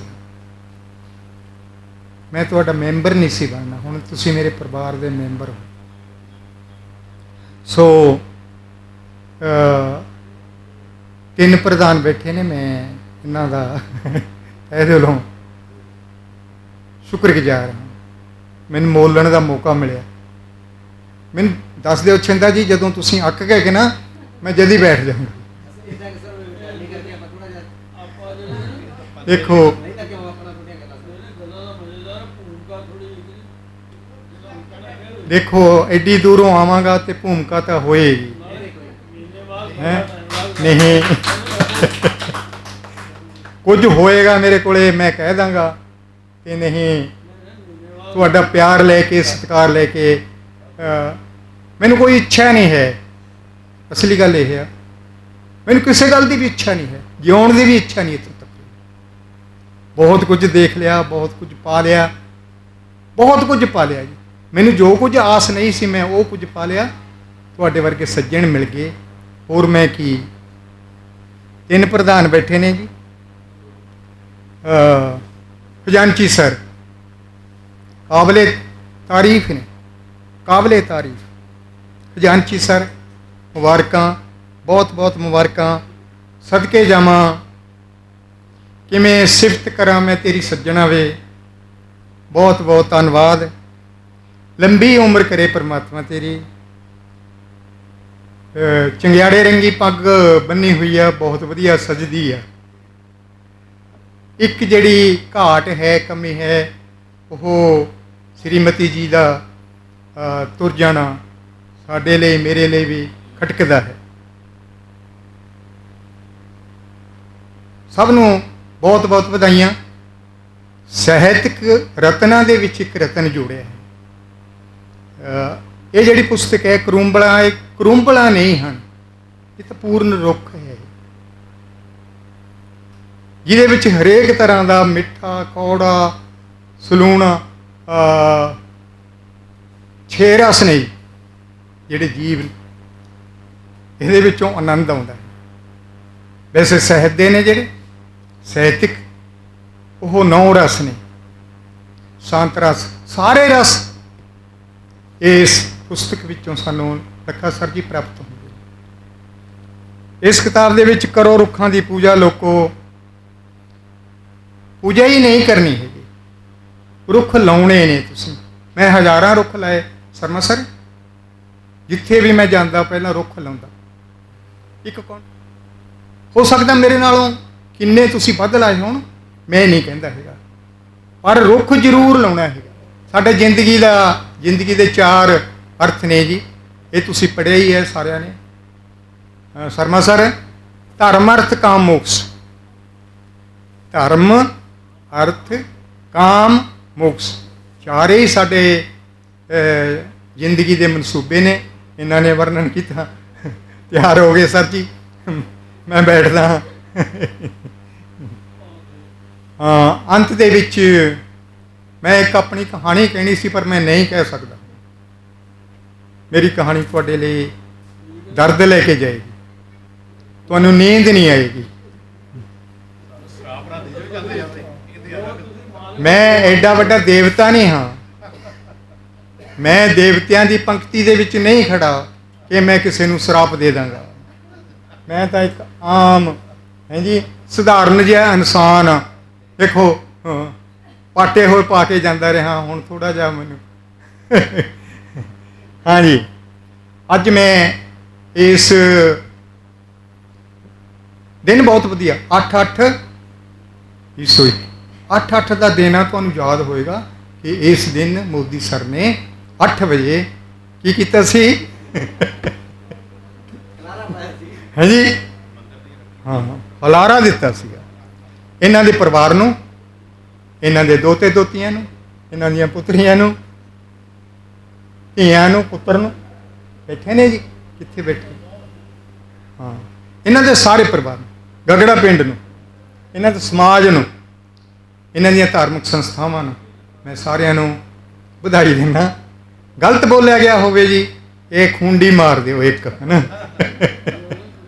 ਮੈਂ ਤੁਹਾਡਾ ਮੈਂਬਰ ਨਹੀਂ ਸੀ ਬਣਨਾ, ਹੁਣ ਤੁਸੀਂ ਮੇਰੇ ਪਰਿਵਾਰ ਦੇ ਮੈਂਬਰ ਹੋ। ਸੋ 3 ਪ੍ਰਧਾਨ ਬੈਠੇ ਨੇ, ਮੈਂ ਇਹਨਾਂ ਦਾ ਇਹਦੇ ਵੱਲੋਂ ਸ਼ੁਕਰਗੁਜ਼ਾਰ ਹਾਂ। ਮੈਨੂੰ ਬੋਲਣ ਦਾ ਮੌਕਾ ਮਿਲਿਆ। ਮੈਨੂੰ ਦੱਸ ਦਿਓ ਛਿੰਦਾ ਜੀ, ਜਦੋਂ ਤੁਸੀਂ ਅੱਕ ਗਏ ਕਿ ਨਾ, ਮੈਂ ਜਲਦੀ ਬੈਠ ਜਾਊਂਗਾ। ਦੇਖੋ, ਐਡੀ ਦੂਰੋਂ ਆਵਾਂਗਾ ਤੇ ਭੂਮਿਕਾ ਤਾਂ ਹੋਏਗੀ ਹੈ ਨਹੀਂ। ਕੁਝ ਹੋਏਗਾ ਮੇਰੇ ਕੋਲੇ, ਮੈਂ ਕਹਿ ਦਾਂਗਾ ਕਿ ਨਹੀਂ। ਤੁਹਾਡਾ ਪਿਆਰ ਲੈ ਕੇ, ਸਤਿਕਾਰ ਲੈ ਕੇ, ਮੈਨੂੰ ਕੋਈ ਇੱਛਾ ਨਹੀਂ ਹੈ। ਅਸਲੀ ਗੱਲ ਇਹ ਆ, ਮੈਨੂੰ ਕਿਸੇ ਗੱਲ ਦੀ ਵੀ ਇੱਛਾ ਨਹੀਂ ਹੈ, ਜਿਉਣ ਦੀ ਵੀ ਇੱਛਾ ਨਹੀਂ। ਇੱਥੋਂ ਤੱਕ ਬਹੁਤ ਕੁਝ ਦੇਖ ਲਿਆ, ਬਹੁਤ ਕੁਝ ਪਾ ਲਿਆ ਜੀ। ਮੈਨੂੰ ਜੋ ਕੁਝ ਆਸ ਨਹੀਂ ਸੀ, ਮੈਂ ਉਹ ਕੁਝ ਪਾ ਲਿਆ। ਤੁਹਾਡੇ ਵਰਗੇ ਸੱਜਣ ਮਿਲ ਗਏ, ਹੋਰ ਮੈਂ ਕੀ। 3 ਪ੍ਰਧਾਨ ਬੈਠੇ ਨੇ ਜੀ, ਖਜ਼ਾਨਚੀ ਸਰ, ਕਾਬਲੇ ਤਾਰੀਫ ਨੇ, ਕਾਬਲੇ ਤਾਰੀਫ। ਖਜ਼ਾਨਚੀ ਸਰ, ਮੁਬਾਰਕਾਂ, ਬਹੁਤ ਬਹੁਤ ਮੁਬਾਰਕਾਂ। ਸਦਕੇ ਜਾਵਾਂ, ਕਿਵੇਂ ਸਿਫਤ ਕਰਾਂ ਮੈਂ ਤੇਰੀ ਸੱਜਣਾ ਵੇ। ਬਹੁਤ ਬਹੁਤ ਧੰਨਵਾਦ। ਲੰਬੀ ਉਮਰ ਕਰੇ ਪਰਮਾਤਮਾ ਤੇਰੀ। ਚੰਗਿਆੜੇ ਰੰਗੀ ਪੱਗ ਬੰਨੀ ਹੋਈ ਆ, ਬਹੁਤ ਵਧੀਆ ਸਜਦੀ ਆ। ਇੱਕ ਜਿਹੜੀ ਘਾਟ ਹੈ, ਕਮੀ ਹੈ, ਉਹ ਸ਼੍ਰੀਮਤੀ ਜੀ ਦਾ ਤੁਰ ਜਾਣਾ ਸਾਡੇ ਲਈ, ਮੇਰੇ ਲਈ ਵੀ ਖਟਕਦਾ ਹੈ। ਸਭ ਨੂੰ ਬਹੁਤ ਬਹੁਤ ਵਧਾਈਆਂ। ਸਾਹਿਤਕ ਰਤਨਾਂ ਦੇ ਵਿੱਚ ਇੱਕ ਰਤਨ ਜੋੜਿਆ ਹੈ। ਇਹ ਜਿਹੜੀ ਪੁਸਤਕ ਹੈ ਕਰੂੰਬਲਾਂ, ਇਹ ਕਰੂੰਬਲਾਂ ਨਹੀਂ ਹਨ, ਇਹ ਤਾਂ ਪੂਰਨ ਰੁੱਖ ਹੈ, ਜਿਹਦੇ ਵਿੱਚ ਹਰੇਕ ਤਰ੍ਹਾਂ ਦਾ ਮਿੱਠਾ, ਕੌੜਾ, ਸਲੂਣਾ, ਛੇ ਰਸ ਨੇ ਜਿਹੜੇ ਜੀਵ ਇਹਦੇ ਵਿੱਚੋਂ ਆਨੰਦ ਆਉਂਦਾ ਹੈ। ਵੈਸੇ ਸਾਹਿਤ ਦੇ ਨੇ ਜਿਹੜੇ ਸਾਹਿਤਕ, ਉਹ 9 ਰਸ ਨੇ, ਸ਼ਾਂਤ ਰਸ, ਸਾਰੇ ਰਸ ਇਸ ਪੁਸਤਕ ਵਿੱਚੋਂ ਸਾਨੂੰ ਲੱਖਾ ਸਰ ਜੀ ਪ੍ਰਾਪਤ ਹੁੰਦੇ। ਇਸ ਕਿਤਾਬ ਦੇ ਵਿੱਚ ਕਰੋ ਰੁੱਖਾਂ ਦੀ ਪੂਜਾ ਲੋਕੋ, ਪੂਜਾ ਹੀ ਨਹੀਂ ਕਰਨੀ ਹੈਗੀ, ਰੁੱਖ ਲਾਉਣੇ ਨੇ ਤੁਸੀਂ। ਮੈਂ ਹਜ਼ਾਰਾਂ ਰੁੱਖ ਲਾਏ ਸ਼ਰਮਾ ਸਰ, ਜਿੱਥੇ ਵੀ ਮੈਂ ਜਾਂਦਾ ਪਹਿਲਾਂ ਰੁੱਖ ਲਾਉਂਦਾ। ਇੱਕ ਕੌਣ ਹੋ ਸਕਦਾ ਮੇਰੇ ਨਾਲੋਂ ਕਿੰਨੇ ਤੁਸੀਂ ਵੱਧ ਲਾਏ ਹੋਣ, ਮੈਂ ਨਹੀਂ ਕਹਿੰਦਾ ਹੈਗਾ, ਪਰ ਰੁੱਖ ਜ਼ਰੂਰ ਲਾਉਣਾ ਹੈਗਾ। ਸਾਡੇ ਜ਼ਿੰਦਗੀ ਦੇ 4 ਅਰਥ ਨੇ ਜੀ, ਇਹ ਤੁਸੀਂ ਪੜ੍ਹਿਆ ਹੀ ਹੈ ਸਾਰਿਆਂ ਨੇ। ਸ਼ਰਮਾ ਸਰ, ਧਰਮ, ਅਰਥ, ਕਾਮ, ਮੋਕਸ਼। ਧਰਮ, ਅਰਥ, ਕਾਮ, ਮੋਕਸ਼, ਚਾਰੇ ਹੀ ਸਾਡੇ ਜ਼ਿੰਦਗੀ ਦੇ ਮਨਸੂਬੇ ਨੇ। ਇਹਨਾਂ ਨੇ ਵਰਣਨ ਕੀਤਾ। ਤਿਆਰ ਹੋ ਗਏ ਸਰ ਜੀ, ਮੈਂ ਬੈਠਦਾ ਹਾਂ। ਅੰਤ ਦੇ ਵਿੱਚ ਮੈਂ ਇੱਕ ਆਪਣੀ ਕਹਾਣੀ ਕਹਿਣੀ ਸੀ, ਪਰ ਮੈਂ ਨਹੀਂ ਕਹਿ ਸਕਦਾ। ਮੇਰੀ ਕਹਾਣੀ ਤੁਹਾਡੇ ਲਈ ਦਰਦ ਲੈ ਕੇ ਜਾਏਗੀ, ਤੁਹਾਨੂੰ ਨੀਂਦ ਨਹੀਂ ਆਏਗੀ। ਮੈਂ ਐਡਾ ਵੱਡਾ ਦੇਵਤਾ ਨਹੀਂ ਹਾਂ, ਮੈਂ ਦੇਵਤਿਆਂ ਦੀ ਪੰਕਤੀ ਦੇ ਵਿੱਚ ਨਹੀਂ ਖੜਾ ਕਿ ਮੈਂ ਕਿਸੇ ਨੂੰ ਸ਼ਰਾਪ ਦੇ ਦਾਂਗਾ। ਮੈਂ ਤਾਂ ਇੱਕ ਆਮ ਜੀ ਸਧਾਰਨ ਜਿਹਾ ਇਨਸਾਨ ਆ। ਦੇਖੋ, ਪਾਟੇ ਹੋਏ ਪਾ ਕੇ ਜਾਂਦਾ ਰਿਹਾ, ਹੁਣ ਥੋੜ੍ਹਾ ਜਿਹਾ ਮੈਨੂੰ ਹਾਂਜੀ। ਅੱਜ ਮੈਂ ਇਸ ਦਿਨ ਬਹੁਤ ਵਧੀਆ 8/8 ਈਸਵੀ 8/8 ਦਾ ਦਿਨ ਆ। ਤੁਹਾਨੂੰ ਯਾਦ ਹੋਏਗਾ ਕਿ ਇਸ ਦਿਨ ਮੋਦੀ ਸਰ ਨੇ 8 ਵਜੇ ਕੀ ਕੀਤਾ ਸੀ? ਹਾਂਜੀ, ਹਾਂ, ਹੁਲਾਰਾ ਦਿੱਤਾ ਸੀਗਾ ਇਹਨਾਂ ਦੇ ਪਰਿਵਾਰ ਨੂੰ, ਇਹਨਾਂ ਦੇ ਦੋਤੇ ਦੋਤੀਆਂ ਨੂੰ, ਇਹਨਾਂ ਦੀਆਂ ਪੁੱਤਰੀਆਂ ਨੂੰ, ਧੀਆਂ ਨੂੰ, ਪੁੱਤਰ ਨੂੰ। ਬੈਠੇ ਨੇ ਜੀ, ਕਿੱਥੇ ਬੈਠੇ? ਹਾਂ, ਇਹਨਾਂ ਦੇ ਸਾਰੇ ਪਰਿਵਾਰ ਨੂੰ, ਗਗੜਾ ਪਿੰਡ ਨੂੰ, ਇਹਨਾਂ ਦੇ ਸਮਾਜ ਨੂੰ, ਇਹਨਾਂ ਦੀਆਂ ਧਾਰਮਿਕ ਸੰਸਥਾਵਾਂ ਨੂੰ ਮੈਂ ਸਾਰਿਆਂ ਨੂੰ ਵਧਾਈ ਦਿੰਦਾ। ਗਲਤ ਬੋਲਿਆ ਗਿਆ ਹੋਵੇ ਜੀ, ਇਹ ਖੂੰਡੀ ਮਾਰ ਦਿਓ ਇੱਕ, ਹੈ ਨਾ।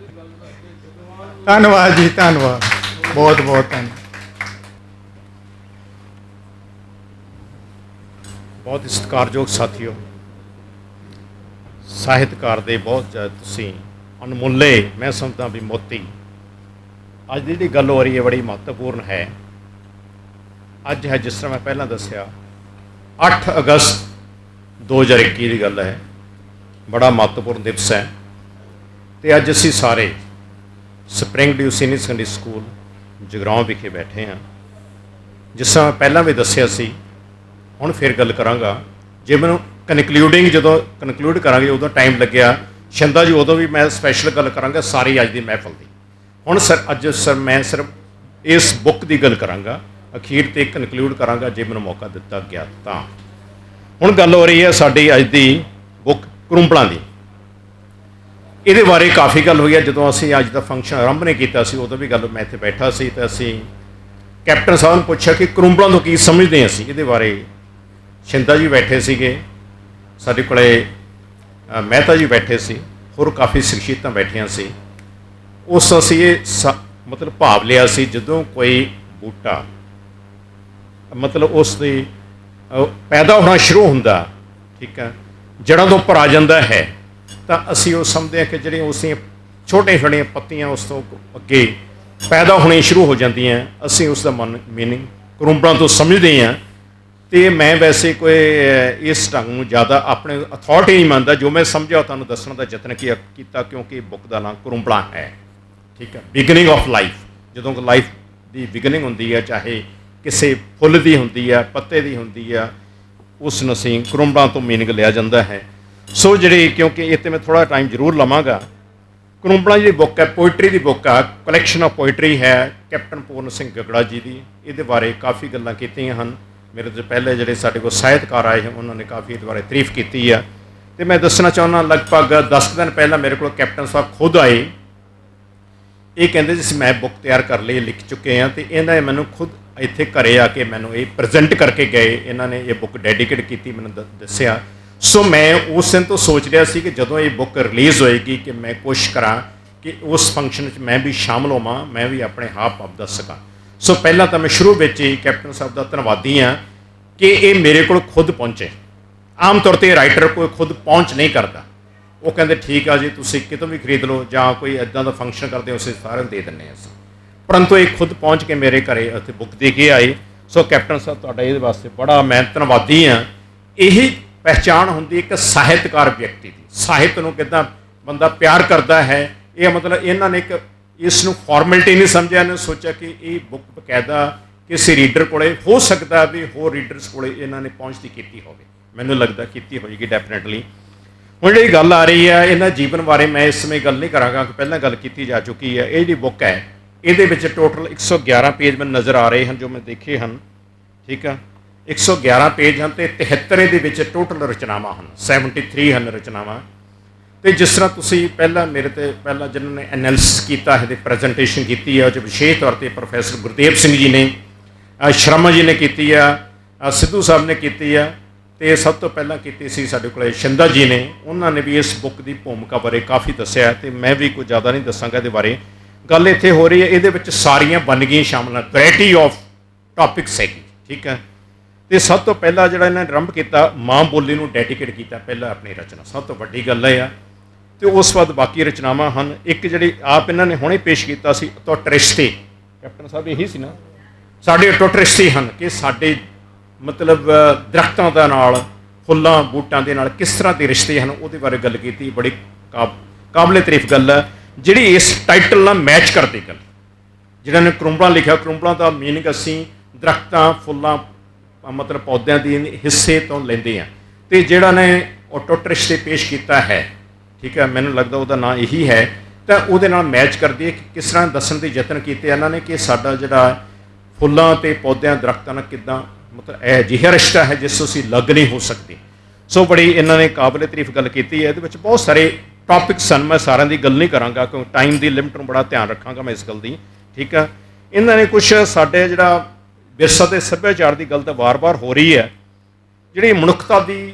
ਧੰਨਵਾਦ ਜੀ, ਧੰਨਵਾਦ, ਬਹੁਤ ਬਹੁਤ ਧੰਨਵਾਦ। ਬਹੁਤ ਸਤਿਕਾਰਯੋਗ ਸਾਥੀਓ, ਸਾਹਿਤਕਾਰ ਦੇ ਬਹੁਤ ਜ਼ਿਆਦਾ ਤੁਸੀਂ ਅਨਮੁੱਲੇ, ਮੈਂ ਸਮਝਦਾ ਵੀ ਮੋਤੀ। ਅੱਜ ਦੀ ਜਿਹੜੀ ਗੱਲ ਹੋ ਰਹੀ ਹੈ ਬੜੀ ਮਹੱਤਵਪੂਰਨ ਹੈ। ਅੱਜ ਹੈ, ਜਿਸ ਤਰ੍ਹਾਂ ਮੈਂ ਪਹਿਲਾਂ ਦੱਸਿਆ, 8 ਅਗਸਤ 2021 ਦੀ ਗੱਲ ਹੈ। ਬੜਾ ਮਹੱਤਵਪੂਰਨ ਦਿਵਸ ਹੈ। ਅਤੇ ਅੱਜ ਅਸੀਂ ਸਾਰੇ ਸਪਰਿੰਗ ਡਿਊ ਸੀਨੀਅਰ ਸੈਕੰਡਰੀ ਸਕੂਲ ਜਗਰਾਓਂ ਵਿਖੇ ਬੈਠੇ ਹਾਂ। ਜਿਸ ਤਰ੍ਹਾਂ ਮੈਂ ਪਹਿਲਾਂ ਵੀ ਦੱਸਿਆ ਸੀ, ਹੁਣ ਫਿਰ ਗੱਲ ਕਰਾਂਗਾ। ਜੇ ਮੈਨੂੰ ਜਦੋਂ ਕਨਕਲੂਡ ਕਰਾਂਗੇ ਉਦੋਂ ਟਾਈਮ ਲੱਗਿਆ, ਸ਼ੰਦਾ ਜੀ, ਉਦੋਂ ਵੀ ਮੈਂ ਸਪੈਸ਼ਲ ਗੱਲ ਕਰਾਂਗਾ ਸਾਰੀ ਅੱਜ ਦੀ ਮਹਿਫਲ ਦੀ। ਹੁਣ ਅੱਜ ਮੈਂ ਸਿਰਫ ਇਸ ਬੁੱਕ ਦੀ ਗੱਲ ਕਰਾਂਗਾ, ਅਖੀਰ 'ਤੇ ਕਨਕਲੂਡ ਕਰਾਂਗਾ ਜੇ ਮੈਨੂੰ ਮੌਕਾ ਦਿੱਤਾ ਗਿਆ ਤਾਂ। ਹੁਣ ਗੱਲ ਹੋ ਰਹੀ ਹੈ ਸਾਡੀ ਅੱਜ ਦੀ ਬੁੱਕ ਕਰੂੰਬਲਾਂ ਦੀ। ਇਹਦੇ ਬਾਰੇ ਕਾਫੀ ਗੱਲ ਹੋਈ ਹੈ। ਜਦੋਂ ਅਸੀਂ ਅੱਜ ਦਾ ਫੰਕਸ਼ਨ ਆਰੰਭ ਨੇ ਕੀਤਾ ਸੀ, ਉਦੋਂ ਵੀ ਗੱਲ, ਮੈਂ ਇੱਥੇ ਬੈਠਾ ਸੀ ਅਤੇ ਅਸੀਂ ਕੈਪਟਨ ਸਾਹਿਬ ਨੂੰ ਪੁੱਛਿਆ ਕਿ ਕਰੂੰਬਲਾਂ ਤੋਂ ਕੀ ਸਮਝਦੇ ਹਾਂ ਅਸੀਂ। ਇਹਦੇ ਬਾਰੇ ਸ਼ਿੰਦਾ ਜੀ ਬੈਠੇ ਸੀਗੇ, ਸਾਡੇ ਕੋਲੇ ਮਹਿਤਾ ਜੀ ਬੈਠੇ ਸੀ, ਹੋਰ ਕਾਫੀ ਸ਼ਖਸੀਅਤਾਂ ਬੈਠੀਆਂ ਸੀ। ਅਸੀਂ ਇਹ ਮਤਲਬ ਭਾਵ ਲਿਆ ਸੀ, ਜਦੋਂ ਕੋਈ ਬੂਟਾ ਮਤਲਬ ਉਸ ਦੀ ਪੈਦਾ ਹੋਣਾ ਸ਼ੁਰੂ ਹੁੰਦਾ, ਠੀਕ ਹੈ, ਜੜ੍ਹਾਂ ਤੋਂ ਉੱਪਰ ਆ ਜਾਂਦਾ ਹੈ, ਤਾਂ ਅਸੀਂ ਉਹ ਸਮਝਦੇ ਹਾਂ ਕਿ ਜਿਹੜੀਆਂ ਉਸਦੀਆਂ ਛੋਟੀਆਂ ਛੋਟੀਆਂ ਪੱਤੀਆਂ ਉਸ ਤੋਂ ਅੱਗੇ ਪੈਦਾ ਹੋਣੀਆਂ ਸ਼ੁਰੂ ਹੋ ਜਾਂਦੀਆਂ, ਅਸੀਂ ਉਸ ਦਾ ਮੀਨਿੰਗ ਕਰੂੰਬਲਾਂ ਤੋਂ ਸਮਝਦੇ ਹਾਂ। ਅਤੇ ਮੈਂ ਵੈਸੇ ਕੋਈ ਇਸ ਢੰਗ ਨੂੰ ਜ਼ਿਆਦਾ ਆਪਣੇ ਅਥਾਰਟੀ ਨਹੀਂ ਮੰਨਦਾ, ਜੋ ਮੈਂ ਸਮਝਿਆ ਤੁਹਾਨੂੰ ਦੱਸਣ ਦਾ ਯਤਨ ਕੀਤਾ, ਕਿਉਂਕਿ ਬੁੱਕ ਦਾ ਨਾਮ ਕਰੂੰਬਲਾਂ ਹੈ, ਠੀਕ ਹੈ। ਬਿਗਨਿੰਗ ਆਫ ਲਾਈਫ, ਜਦੋਂ ਲਾਈਫ ਦੀ ਬਿਗਨਿੰਗ ਹੁੰਦੀ ਹੈ, ਚਾਹੇ ਕਿਸੇ ਫੁੱਲ ਦੀ ਹੁੰਦੀ ਹੈ, ਪੱਤੇ ਦੀ ਹੁੰਦੀ ਆ, ਉਸ ਨੂੰ ਅਸੀਂ ਕਰੂੰਬਲਾਂ ਤੋਂ ਮੀਨਿੰਗ ਲਿਆ ਜਾਂਦਾ ਹੈ। ਸੋ ਜਿਹੜੀ, ਕਿਉਂਕਿ ਇਹ 'ਤੇ ਮੈਂ ਥੋੜ੍ਹਾ ਟਾਈਮ ਜ਼ਰੂਰ ਲਵਾਂਗਾ। ਕਰੂੰਬਲਾਂ ਜਿਹੜੀ ਬੁੱਕ ਹੈ, ਪੋਇਟਰੀ ਦੀ ਬੁੱਕ ਆ, ਕਲੈਕਸ਼ਨ ਆਫ ਪੋਇਟਰੀ ਹੈ ਕੈਪਟਨ ਪੂਰਨ ਸਿੰਘ ਗਗੜਾ ਜੀ ਦੀ। ਇਹਦੇ ਬਾਰੇ ਕਾਫੀ ਗੱਲਾਂ ਕੀਤੀਆਂ ਹਨ। ਮੇਰੇ ਤੋਂ ਪਹਿਲੇ ਜਿਹੜੇ ਸਾਡੇ ਕੋਲ ਸਾਹਿਤਕਾਰ ਆਏ ਹਨ, ਉਹਨਾਂ ਨੇ ਕਾਫੀ ਇਹਦੇ ਬਾਰੇ ਤਾਰੀਫ ਕੀਤੀ ਆ। ਅਤੇ ਮੈਂ ਦੱਸਣਾ ਚਾਹੁੰਦਾ, ਲਗਭਗ 10 ਦਿਨ ਪਹਿਲਾਂ ਮੇਰੇ ਕੋਲ ਕੈਪਟਨ ਸਾਹਿਬ ਖੁਦ ਆਏ। ਇਹ ਕਹਿੰਦੇ ਜੀ ਮੈਂ ਬੁੱਕ ਤਿਆਰ ਕਰ ਲਈ, ਲਿਖ ਚੁੱਕੇ ਹਾਂ, ਅਤੇ ਇਹਨਾਂ ਨੇ ਮੈਨੂੰ ਖੁਦ ਇੱਥੇ ਘਰੇ ਆ ਕੇ ਮੈਨੂੰ ਇਹ ਪ੍ਰੈਜ਼ੈਂਟ ਕਰਕੇ ਗਏ। ਇਹਨਾਂ ਨੇ ਇਹ ਬੁੱਕ ਡੈਡੀਕੇਟ ਕੀਤੀ, ਮੈਨੂੰ ਦੱਸਿਆ। ਸੋ ਮੈਂ ਉਸ ਦਿਨ ਤੋਂ ਸੋਚ ਰਿਹਾ ਸੀ ਕਿ ਜਦੋਂ ਇਹ ਬੁੱਕ ਰਿਲੀਜ਼ ਹੋਏਗੀ ਕਿ ਮੈਂ ਕੋਸ਼ਿਸ਼ ਕਰਾਂ ਕਿ ਉਸ ਫੰਕਸ਼ਨ 'ਚ ਮੈਂ ਵੀ ਸ਼ਾਮਲ ਹੋਵਾਂ, ਮੈਂ ਵੀ ਆਪਣੇ ਹਾਵ ਦੱਸ ਸਕਾਂ। ਸੋ ਪਹਿਲਾਂ ਤਾਂ ਮੈਂ ਸ਼ੁਰੂ ਵਿੱਚ ਹੀ ਕੈਪਟਨ ਸਾਹਿਬ ਦਾ ਧੰਨਵਾਦੀ ਹਾਂ ਕਿ ਇਹ ਮੇਰੇ ਕੋਲ ਖੁਦ ਪਹੁੰਚੇ। ਆਮ ਤੌਰ 'ਤੇ ਰਾਈਟਰ ਕੋਈ ਖੁਦ ਪਹੁੰਚ ਨਹੀਂ ਕਰਦਾ, ਉਹ ਕਹਿੰਦੇ ਠੀਕ ਆ ਜੀ ਤੁਸੀਂ ਕਿਤੋਂ ਵੀ ਖਰੀਦ ਲਓ, ਜਾਂ ਕੋਈ ਇੱਦਾਂ ਦਾ ਫੰਕਸ਼ਨ ਕਰਦੇ ਹੋ, ਅਸੀਂ ਸਾਰਿਆਂ ਨੂੰ ਦੇ ਦਿੰਦੇ ਹਾਂ ਅਸੀਂ। ਪਰੰਤੂ ਇਹ ਖੁਦ ਪਹੁੰਚ ਕੇ ਮੇਰੇ ਘਰੇ ਉੱਥੇ ਬੁੱਕ ਦੇ ਕੇ ਆਏ। ਸੋ ਕੈਪਟਨ ਸਾਹਿਬ ਤੁਹਾਡਾ ਇਹਦੇ ਵਾਸਤੇ ਬੜਾ ਮੈਂ ਧੰਨਵਾਦੀ ਹਾਂ। ਇਹੀ ਪਹਿਚਾਣ ਹੁੰਦੀ ਇੱਕ ਸਾਹਿਤਕਾਰ ਵਿਅਕਤੀ ਦੀ, ਸਾਹਿਤ ਨੂੰ ਕਿੱਦਾਂ ਬੰਦਾ ਪਿਆਰ ਕਰਦਾ ਹੈ। ਇਹ ਮਤਲਬ ਇਹਨਾਂ ਨੇ ਇੱਕ ਇਸ ਨੂੰ ਫਾਰਮੈਲਿਟੀ ਨਹੀਂ ਸਮਝਿਆ, ਇਹਨੇ ਸੋਚਿਆ ਕਿ ਇਹ ਬੁੱਕ ਬਕਾਇਦਾ ਕਿਸੇ ਰੀਡਰ ਕੋਲੇ ਹੋ ਸਕਦਾ ਵੀ ਹੋਰ ਰੀਡਰਸ ਕੋਲੇ ਇਹਨਾਂ ਨੇ ਪਹੁੰਚਦੀ ਕੀਤੀ ਹੋਵੇ। ਮੈਨੂੰ ਲੱਗਦਾ ਕੀਤੀ ਹੋਏਗੀ ਡੈਫੀਨੇਟਲੀ। ਹੁਣ ਜਿਹੜੀ ਗੱਲ ਆ ਰਹੀ ਹੈ ਇਹਨਾਂ ਜੀਵਨ ਬਾਰੇ, ਮੈਂ ਇਸ ਸਮੇਂ ਗੱਲ ਨਹੀਂ ਕਰਾਂਗਾ ਕਿ ਪਹਿਲਾਂ ਗੱਲ ਕੀਤੀ ਜਾ ਚੁੱਕੀ ਹੈ। ਇਹ ਜਿਹੜੀ ਬੁੱਕ ਹੈ ਇਹਦੇ ਵਿੱਚ ਟੋਟਲ 111 ਪੇਜ ਮੈਨੂੰ ਨਜ਼ਰ ਆ ਰਹੇ ਹਨ, ਜੋ ਮੈਂ ਦੇਖੇ ਹਨ, ਠੀਕ ਆ। 111 ਪੇਜ ਹਨ ਅਤੇ 73 ਦੇ ਵਿੱਚ ਟੋਟਲ ਰਚਨਾਵਾਂ ਹਨ, 73 ਹਨ ਰਚਨਾਵਾਂ। ਅਤੇ ਜਿਸ ਤਰ੍ਹਾਂ ਤੁਸੀਂ ਪਹਿਲਾਂ ਮੇਰੇ 'ਤੇ ਪਹਿਲਾਂ ਜਿਨ੍ਹਾਂ ਨੇ ਐਨਾਲਿਸਿਸ ਕੀਤਾ ਇਹਦੀ ਪ੍ਰੈਜੈਂਟੇਸ਼ਨ ਕੀਤੀ ਹੈ, ਉਹ 'ਚ ਵਿਸ਼ੇਸ਼ ਤੌਰ 'ਤੇ ਪ੍ਰੋਫੈਸਰ ਗੁਰਦੇਵ ਸਿੰਘ ਜੀ ਨੇ, ਸ਼ਰਮਾ ਜੀ ਨੇ ਕੀਤੀ ਆ, ਸਿੱਧੂ ਸਾਹਿਬ ਨੇ ਕੀਤੀ ਆ, ਅਤੇ ਸਭ ਤੋਂ ਪਹਿਲਾਂ ਕੀਤੀ ਸੀ ਸਾਡੇ ਕੋਲ ਸ਼ਿੰਦਾ ਜੀ ਨੇ। ਉਹਨਾਂ ਨੇ ਵੀ ਇਸ ਬੁੱਕ ਦੀ ਭੂਮਿਕਾ ਬਾਰੇ ਕਾਫੀ ਦੱਸਿਆ, ਅਤੇ ਮੈਂ ਵੀ ਕੁਝ ਜ਼ਿਆਦਾ ਨਹੀਂ ਦੱਸਾਂਗਾ ਇਹਦੇ ਬਾਰੇ। ਗੱਲ ਇੱਥੇ ਹੋ ਰਹੀ ਹੈ, ਇਹਦੇ ਵਿੱਚ ਸਾਰੀਆਂ ਵੰਨਗੀਆਂ ਸ਼ਾਮਲ ਹਨ, ਵੈਰਾਇਟੀ ਆਫ ਟੌਪਿਕਸ ਹੈਗੀ, ਠੀਕ ਹੈ। ਅਤੇ ਸਭ ਤੋਂ ਪਹਿਲਾਂ ਜਿਹੜਾ ਇਹਨਾਂ ਨੇ ਆਰੰਭ ਕੀਤਾ, ਮਾਂ ਬੋਲੀ ਨੂੰ ਡੈਡੀਕੇਟ ਕੀਤਾ ਪਹਿਲਾਂ ਆਪਣੀ ਰਚਨਾ, ਸਭ ਤੋਂ ਵੱਡੀ ਗੱਲ ਇਹ ਆ। ਅਤੇ ਉਸ ਤੋਂ ਬਾਅਦ ਬਾਕੀ ਰਚਨਾਵਾਂ ਹਨ। ਇੱਕ ਜਿਹੜੀ ਆਪ ਇਹਨਾਂ ਨੇ ਹੁਣੇ ਪੇਸ਼ ਕੀਤਾ ਸੀ, ਅਟੁੱਟ ਰਿਸ਼ਤੇ, ਕੈਪਟਨ ਸਾਹਿਬ ਇਹੀ ਸੀ ਨਾ, ਸਾਡੇ ਅਟੁੱਟ ਰਿਸ਼ਤੇ ਹਨ ਕਿ ਸਾਡੇ ਮਤਲਬ ਦਰਖਤਾਂ ਦਾ ਨਾਲ, ਫੁੱਲਾਂ ਬੂਟਾਂ ਦੇ ਨਾਲ ਕਿਸ ਤਰ੍ਹਾਂ ਦੇ ਰਿਸ਼ਤੇ ਹਨ, ਉਹਦੇ ਬਾਰੇ ਗੱਲ ਕੀਤੀ। ਬੜੀ ਕਾਬਲੇ ਤਾਰੀਫ ਗੱਲ ਹੈ, ਜਿਹੜੀ ਇਸ ਟਾਈਟਲ ਨਾਲ ਮੈਚ ਕਰਦੀ ਗੱਲ। ਜਿਹਨਾਂ ਨੇ ਕਰੂੰਬਲਾਂ ਲਿਖਿਆ, ਕਰੂੰਬਲਾਂ ਦਾ ਮੀਨਿੰਗ ਅਸੀਂ ਦਰਖਤਾਂ, ਫੁੱਲਾਂ, ਮਤਲਬ ਪੌਦਿਆਂ ਦੇ ਹਿੱਸੇ ਤੋਂ ਲੈਂਦੇ ਹਾਂ। ਅਤੇ ਜਿਹੜਾ ਨੇ ਅਟੁੱਟ ਰਿਸ਼ਤੇ ਪੇਸ਼ ਕੀਤਾ ਹੈ, ਠੀਕ ਹੈ, ਮੈਨੂੰ ਲੱਗਦਾ ਉਹਦਾ ਨਾਂ ਇਹੀ ਹੈ, ਤਾਂ ਉਹਦੇ ਨਾਲ ਮੈਚ ਕਰਦੀ ਹੈ ਕਿ ਕਿਸ ਤਰ੍ਹਾਂ ਦੱਸਣ ਦੇ ਯਤਨ ਕੀਤੇ ਇਹਨਾਂ ਨੇ ਕਿ ਸਾਡਾ ਜਿਹੜਾ ਫੁੱਲਾਂ ਅਤੇ ਪੌਦਿਆਂ, ਦਰਖਤਾਂ ਨਾਲ ਕਿੱਦਾਂ ਮਤਲਬ ਇਹ ਅਜਿਹਾ ਰਿਸ਼ਤਾ ਹੈ ਜਿਸ ਤੋਂ ਅਸੀਂ ਅਲੱਗ ਨਹੀਂ ਹੋ ਸਕਦੇ। ਸੋ ਬੜੀ ਇਹਨਾਂ ਨੇ ਕਾਬਲੇ ਤਾਰੀਫ ਗੱਲ ਕੀਤੀ ਹੈ। ਇਹਦੇ ਵਿੱਚ ਬਹੁਤ ਸਾਰੇ ਟੌਪਿਕਸ ਹਨ, ਮੈਂ ਸਾਰਿਆਂ ਦੀ ਗੱਲ ਨਹੀਂ ਕਰਾਂਗਾ ਕਿਉਂਕਿ ਟਾਈਮ ਦੀ ਲਿਮਟ ਨੂੰ ਬੜਾ ਧਿਆਨ ਰੱਖਾਂਗਾ ਮੈਂ ਇਸ ਗੱਲ ਦੀ, ਠੀਕ ਆ। ਇਹਨਾਂ ਨੇ ਕੁਛ ਸਾਡੇ ਜਿਹੜਾ ਵਿਰਸਾ ਅਤੇ ਸੱਭਿਆਚਾਰ ਦੀ ਗੱਲ ਤਾਂ ਵਾਰ-ਵਾਰ ਹੋ ਰਹੀ ਹੈ, ਜਿਹੜੀ ਮਨੁੱਖਤਾ ਦੀ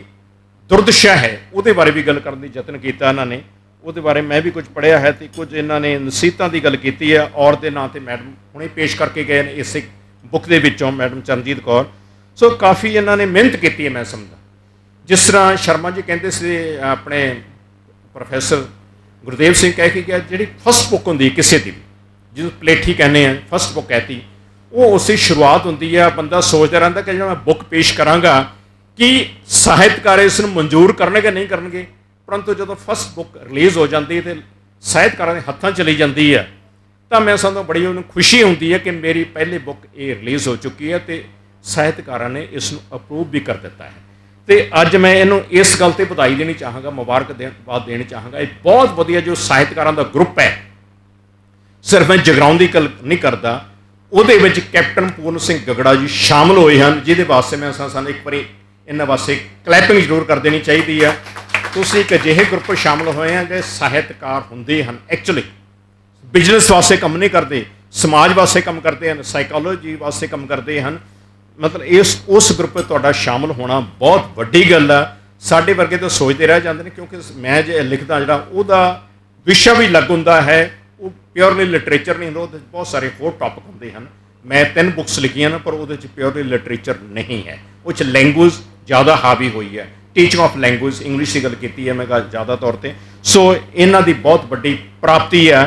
ਦੁਰਦਸ਼ਾ ਹੈ ਉਹਦੇ ਬਾਰੇ ਵੀ ਗੱਲ ਕਰਨ ਦੀ ਯਤਨ ਕੀਤਾ ਇਹਨਾਂ ਨੇ। ਉਹਦੇ ਬਾਰੇ ਮੈਂ ਵੀ ਕੁਝ ਪੜ੍ਹਿਆ ਹੈ, ਅਤੇ ਕੁਝ ਇਹਨਾਂ ਨੇ ਨਸੀਹਤਾਂ ਦੀ ਗੱਲ ਕੀਤੀ ਹੈ। ਔਰਤ ਦੇ ਨਾਂ 'ਤੇ ਮੈਡਮ ਹੁਣੇ ਪੇਸ਼ ਕਰਕੇ ਗਏ ਨੇ ਇਸੇ ਬੁੱਕ ਦੇ ਵਿੱਚੋਂ, ਮੈਡਮ ਚਰਨਜੀਤ ਕੌਰ। ਸੋ ਕਾਫੀ ਇਹਨਾਂ ਨੇ ਮਿਹਨਤ ਕੀਤੀ ਹੈ ਮੈਂ ਸਮਝਦਾ। ਜਿਸ ਤਰ੍ਹਾਂ ਸ਼ਰਮਾ ਜੀ ਕਹਿੰਦੇ ਸੀ, ਆਪਣੇ ਪ੍ਰੋਫੈਸਰ ਗੁਰਦੇਵ ਸਿੰਘ ਕਹਿ ਕੇ ਗਿਆ, ਜਿਹੜੀ ਫਸਟ ਬੁੱਕ ਹੁੰਦੀ ਕਿਸੇ ਦੀ ਵੀ, ਜਿਹਨੂੰ ਪਲੇਠੀ ਕਹਿੰਦੇ ਆ, ਫਸਟ ਬੁੱਕ ਕਹਿਤੀ, ਉਹ ਉਸੇ ਸ਼ੁਰੂਆਤ ਹੁੰਦੀ ਹੈ। ਬੰਦਾ ਸੋਚਦਾ ਰਹਿੰਦਾ ਕਿ ਜਿਹੜਾ ਮੈਂ ਬੁੱਕ ਪੇਸ਼ ਕਰਾਂਗਾ ਕਿ ਸਾਹਿਤਕਾਰ ਇਸ ਨੂੰ ਮਨਜ਼ੂਰ ਕਰਨਗੇ ਨਹੀਂ ਕਰਨਗੇ। ਪਰੰਤੂ ਜਦੋਂ ਫਸਟ ਬੁੱਕ ਰਿਲੀਜ਼ ਹੋ ਜਾਂਦੀ ਹੈ ਅਤੇ ਸਾਹਿਤਕਾਰਾਂ ਦੇ ਹੱਥਾਂ ਚਲੀ ਜਾਂਦੀ ਹੈ, ਤਾਂ ਮੈਂ ਸਮਝਦਾ ਬੜੀ ਉਹਨੂੰ ਖੁਸ਼ੀ ਹੁੰਦੀ ਹੈ ਕਿ ਮੇਰੀ ਪਹਿਲੀ ਬੁੱਕ ਇਹ ਰਿਲੀਜ਼ ਹੋ ਚੁੱਕੀ ਹੈ ਅਤੇ ਸਾਹਿਤਕਾਰਾਂ ਨੇ ਇਸ ਨੂੰ ਅਪਰੂਵ ਵੀ ਕਰ ਦਿੱਤਾ ਹੈ। ਅਤੇ ਅੱਜ ਮੈਂ ਇਹਨੂੰ ਇਸ ਗੱਲ 'ਤੇ ਵਧਾਈ ਦੇਣੀ ਚਾਹਾਂਗਾ, ਮੁਬਾਰਕਬਾਦ ਦੇਣੀ ਚਾਹਾਂਗਾ। ਇਹ ਬਹੁਤ ਵਧੀਆ ਜੋ ਸਾਹਿਤਕਾਰਾਂ ਦਾ ਗਰੁੱਪ ਹੈ, ਸਿਰਫ ਮੈਂ ਜਗਰਾਉਂ ਦੀ ਗੱਲ ਨਹੀਂ ਕਰਦਾ, ਉਹਦੇ ਵਿੱਚ ਕੈਪਟਨ ਪੂਰਨ ਸਿੰਘ ਗਗੜਾ ਜੀ ਸ਼ਾਮਲ ਹੋਏ ਹਨ, ਜਿਹਦੇ ਵਾਸਤੇ ਮੈਂ ਸਾਨੂੰ ਇੱਕ ਵਾਰੀ ਇਹਨਾਂ ਵਾਸਤੇ ਕਲੈਪਿੰਗ ਜ਼ਰੂਰ ਕਰ ਦੇਣੀ ਚਾਹੀਦੀ ਹੈ। ਤੁਸੀਂ ਇੱਕ ਅਜਿਹੇ ਗਰੁੱਪ ਸ਼ਾਮਲ ਹੋਏ ਆ ਕਿ ਸਾਹਿਤਕਾਰ ਹੁੰਦੇ ਹਨ, ਐਕਚੁਅਲੀ ਬਿਜ਼ਨਸ ਵਾਸਤੇ ਕੰਮ ਨਹੀਂ ਕਰਦੇ, ਸਮਾਜ ਵਾਸਤੇ ਕੰਮ ਕਰਦੇ ਹਨ, ਸਾਈਕੋਲੋਜੀ ਵਾਸਤੇ ਕੰਮ ਕਰਦੇ ਹਨ। ਮਤਲਬ ਉਸ ਗਰੁੱਪ ਵਿੱਚ ਤੁਹਾਡਾ ਸ਼ਾਮਲ ਹੋਣਾ ਬਹੁਤ ਵੱਡੀ ਗੱਲ ਆ। ਸਾਡੇ ਵਰਗੇ ਤਾਂ ਸੋਚਦੇ ਰਹਿ ਜਾਂਦੇ ਨੇ, ਕਿਉਂਕਿ ਮੈਂ ਜੇ ਲਿਖਦਾ ਜਿਹੜਾ ਉਹਦਾ ਵਿਸ਼ਾ ਵੀ ਅਲੱਗ ਹੁੰਦਾ ਹੈ, ਉਹ ਪਿਓਰਲੀ ਲਿਟਰੇਚਰ ਨਹੀਂ ਹੁੰਦਾ, ਉਹਦੇ ਬਹੁਤ ਸਾਰੇ ਹੋਰ ਟੌਪਿਕ ਹੁੰਦੇ ਹਨ। मैं 3 बुक्स लिखियां ना, पर वो प्योरली लिटरेचर नहीं है, वो लैंगुएज ज़्यादा हावी हुई है, टीचिंग ऑफ लैंगुएज इंग्लिश की गल की है मैं ज़्यादा तौर पर। सो इन्हां दी बहुत बड़ी प्राप्ति है।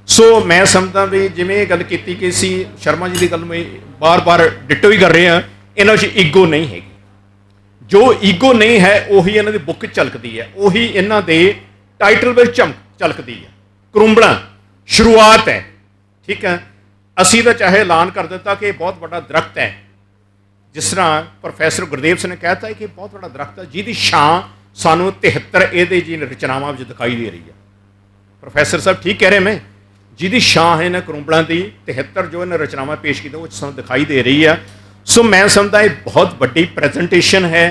सो मैं समझदा भी जिवें गल की कि सी शर्मा जी की गल मैं बार बार डिटो ही कर रहे हैं, इन्हां 'च ईगो नहीं हैगी। जो ईगो नहीं है उही इन्हां दी बुक झलकदी है, उही इन्हां दे टाइटल में झलकदी है। करुंबड़ा शुरुआत है, ठीक है। असी तो चाहे ऐलान कर दिता कि बहुत बड़ा दरख्त है, जिस तरह प्रोफैसर गुरदेव सिंह ने कहता है कि बहुत बड़ा दरख्त है जिहदी छां सानू 73 ਇਹਦੇ जी रचनावां ਵਿੱਚ दिखाई दे रही है। प्रोफैसर साहब ठीक कह रहे मैं, जिहदी छां है इन्हां करुंबड़ां दी 73 जो इन्हां रचनावां पेश कीतीआं वो सानू दिखाई दे रही है। सो मैं समझदा ये बहुत बड़ी प्रेजेंटेशन है।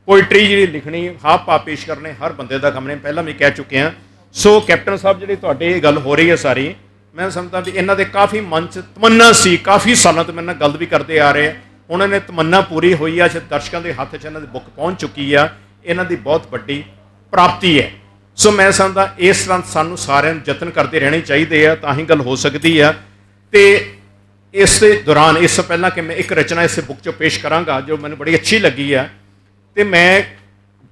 पोइट्री जी लिखनी, हाफ पा पेश करने हर बंदे का काम ने, पहला भी कह चुके हैं। सो कैप्टन साहब जी तुहाडे गल हो रही है सारी, मैं समझदा भी इन्हां दे काफ़ी मन च तमन्ना सी, काफ़ी सालों तो मेरे नाल गल भी करते आ रहे हैं, हुण इन्हें तमन्ना पूरी हुई है, दर्शकों के हत्थ च इन्हां दी बुक पहुँच चुकी है, इन्हां दी बहुत बड़ी प्राप्ति है। सो मैं समझदा इस तरह सानू सारिਆਂ ਨੂੰ यतन करते रहने चाहिए है, तां ही गल हो सकती है। तो इस दौरान इस पहला कि मैं एक रचना इस बुक चो पेश कराँगा जो मैंने बड़ी अच्छी लगी है, तो मैं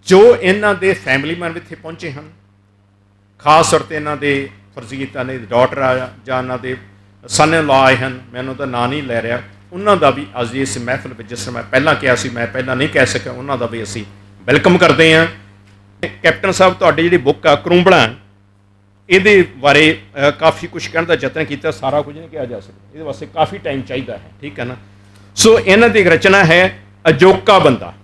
जो इन्हां दे फैमिली मैंबर इत्थे पहुँचे हैं, खास तौर पर इन्हां दे फरजीत ने डॉटर आ जां इन्हां दे सन इन लॉ आए हैं, मैं उन्हों का नाम नहीं लै रहा, उन्हों भी अज इस महफिल में जिस मैं पहला कहा सी मैं पहला नहीं कह सकिया, उन्हों भी असी वेलकम करते हैं। कैप्टन साहब तुहाडी जिहड़ी बुक आ करुंबड़ा, ये बारे काफ़ी कुछ कहने का यतन किया, सारा कुछ नहीं कहा जा सकता, ये वास्ते काफ़ी टाइम चाहिए है, ठीक है ना। सो इन्हां दी रचना है अजोका बंदा,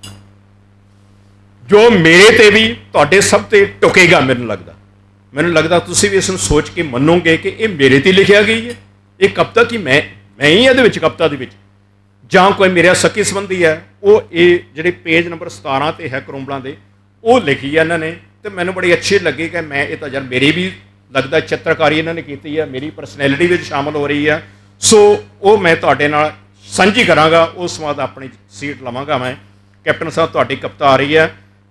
जो मेरे ते भी तुहाडे सब ते टुकेगा। मैनूं लगदा तुसीं भी इसनूं सोच के मनोगे कि ये मेरे ते लिखिया गई है, ये कविता कि मैं ही ये कविता दे विच जां कोई मेरा सकी संबंधी है, वो ये जिहड़े पेज नंबर 17 ते है करुंबड़ा दे, वो लिखी है इन्होंने। तो मैंने बड़ी अच्छी लगी कि मैं ये तो यार मेरी भी लगता चित्रकारी इन्होंने की है, मेरी परसनैलिटी भी शामिल हो रही है। सो वो मैं तुहाडे नाल साझी कराँगा, उस बाद अपनी सीट लवांगा मैं। कैप्टन साहब तुहाडी कविता आ रही है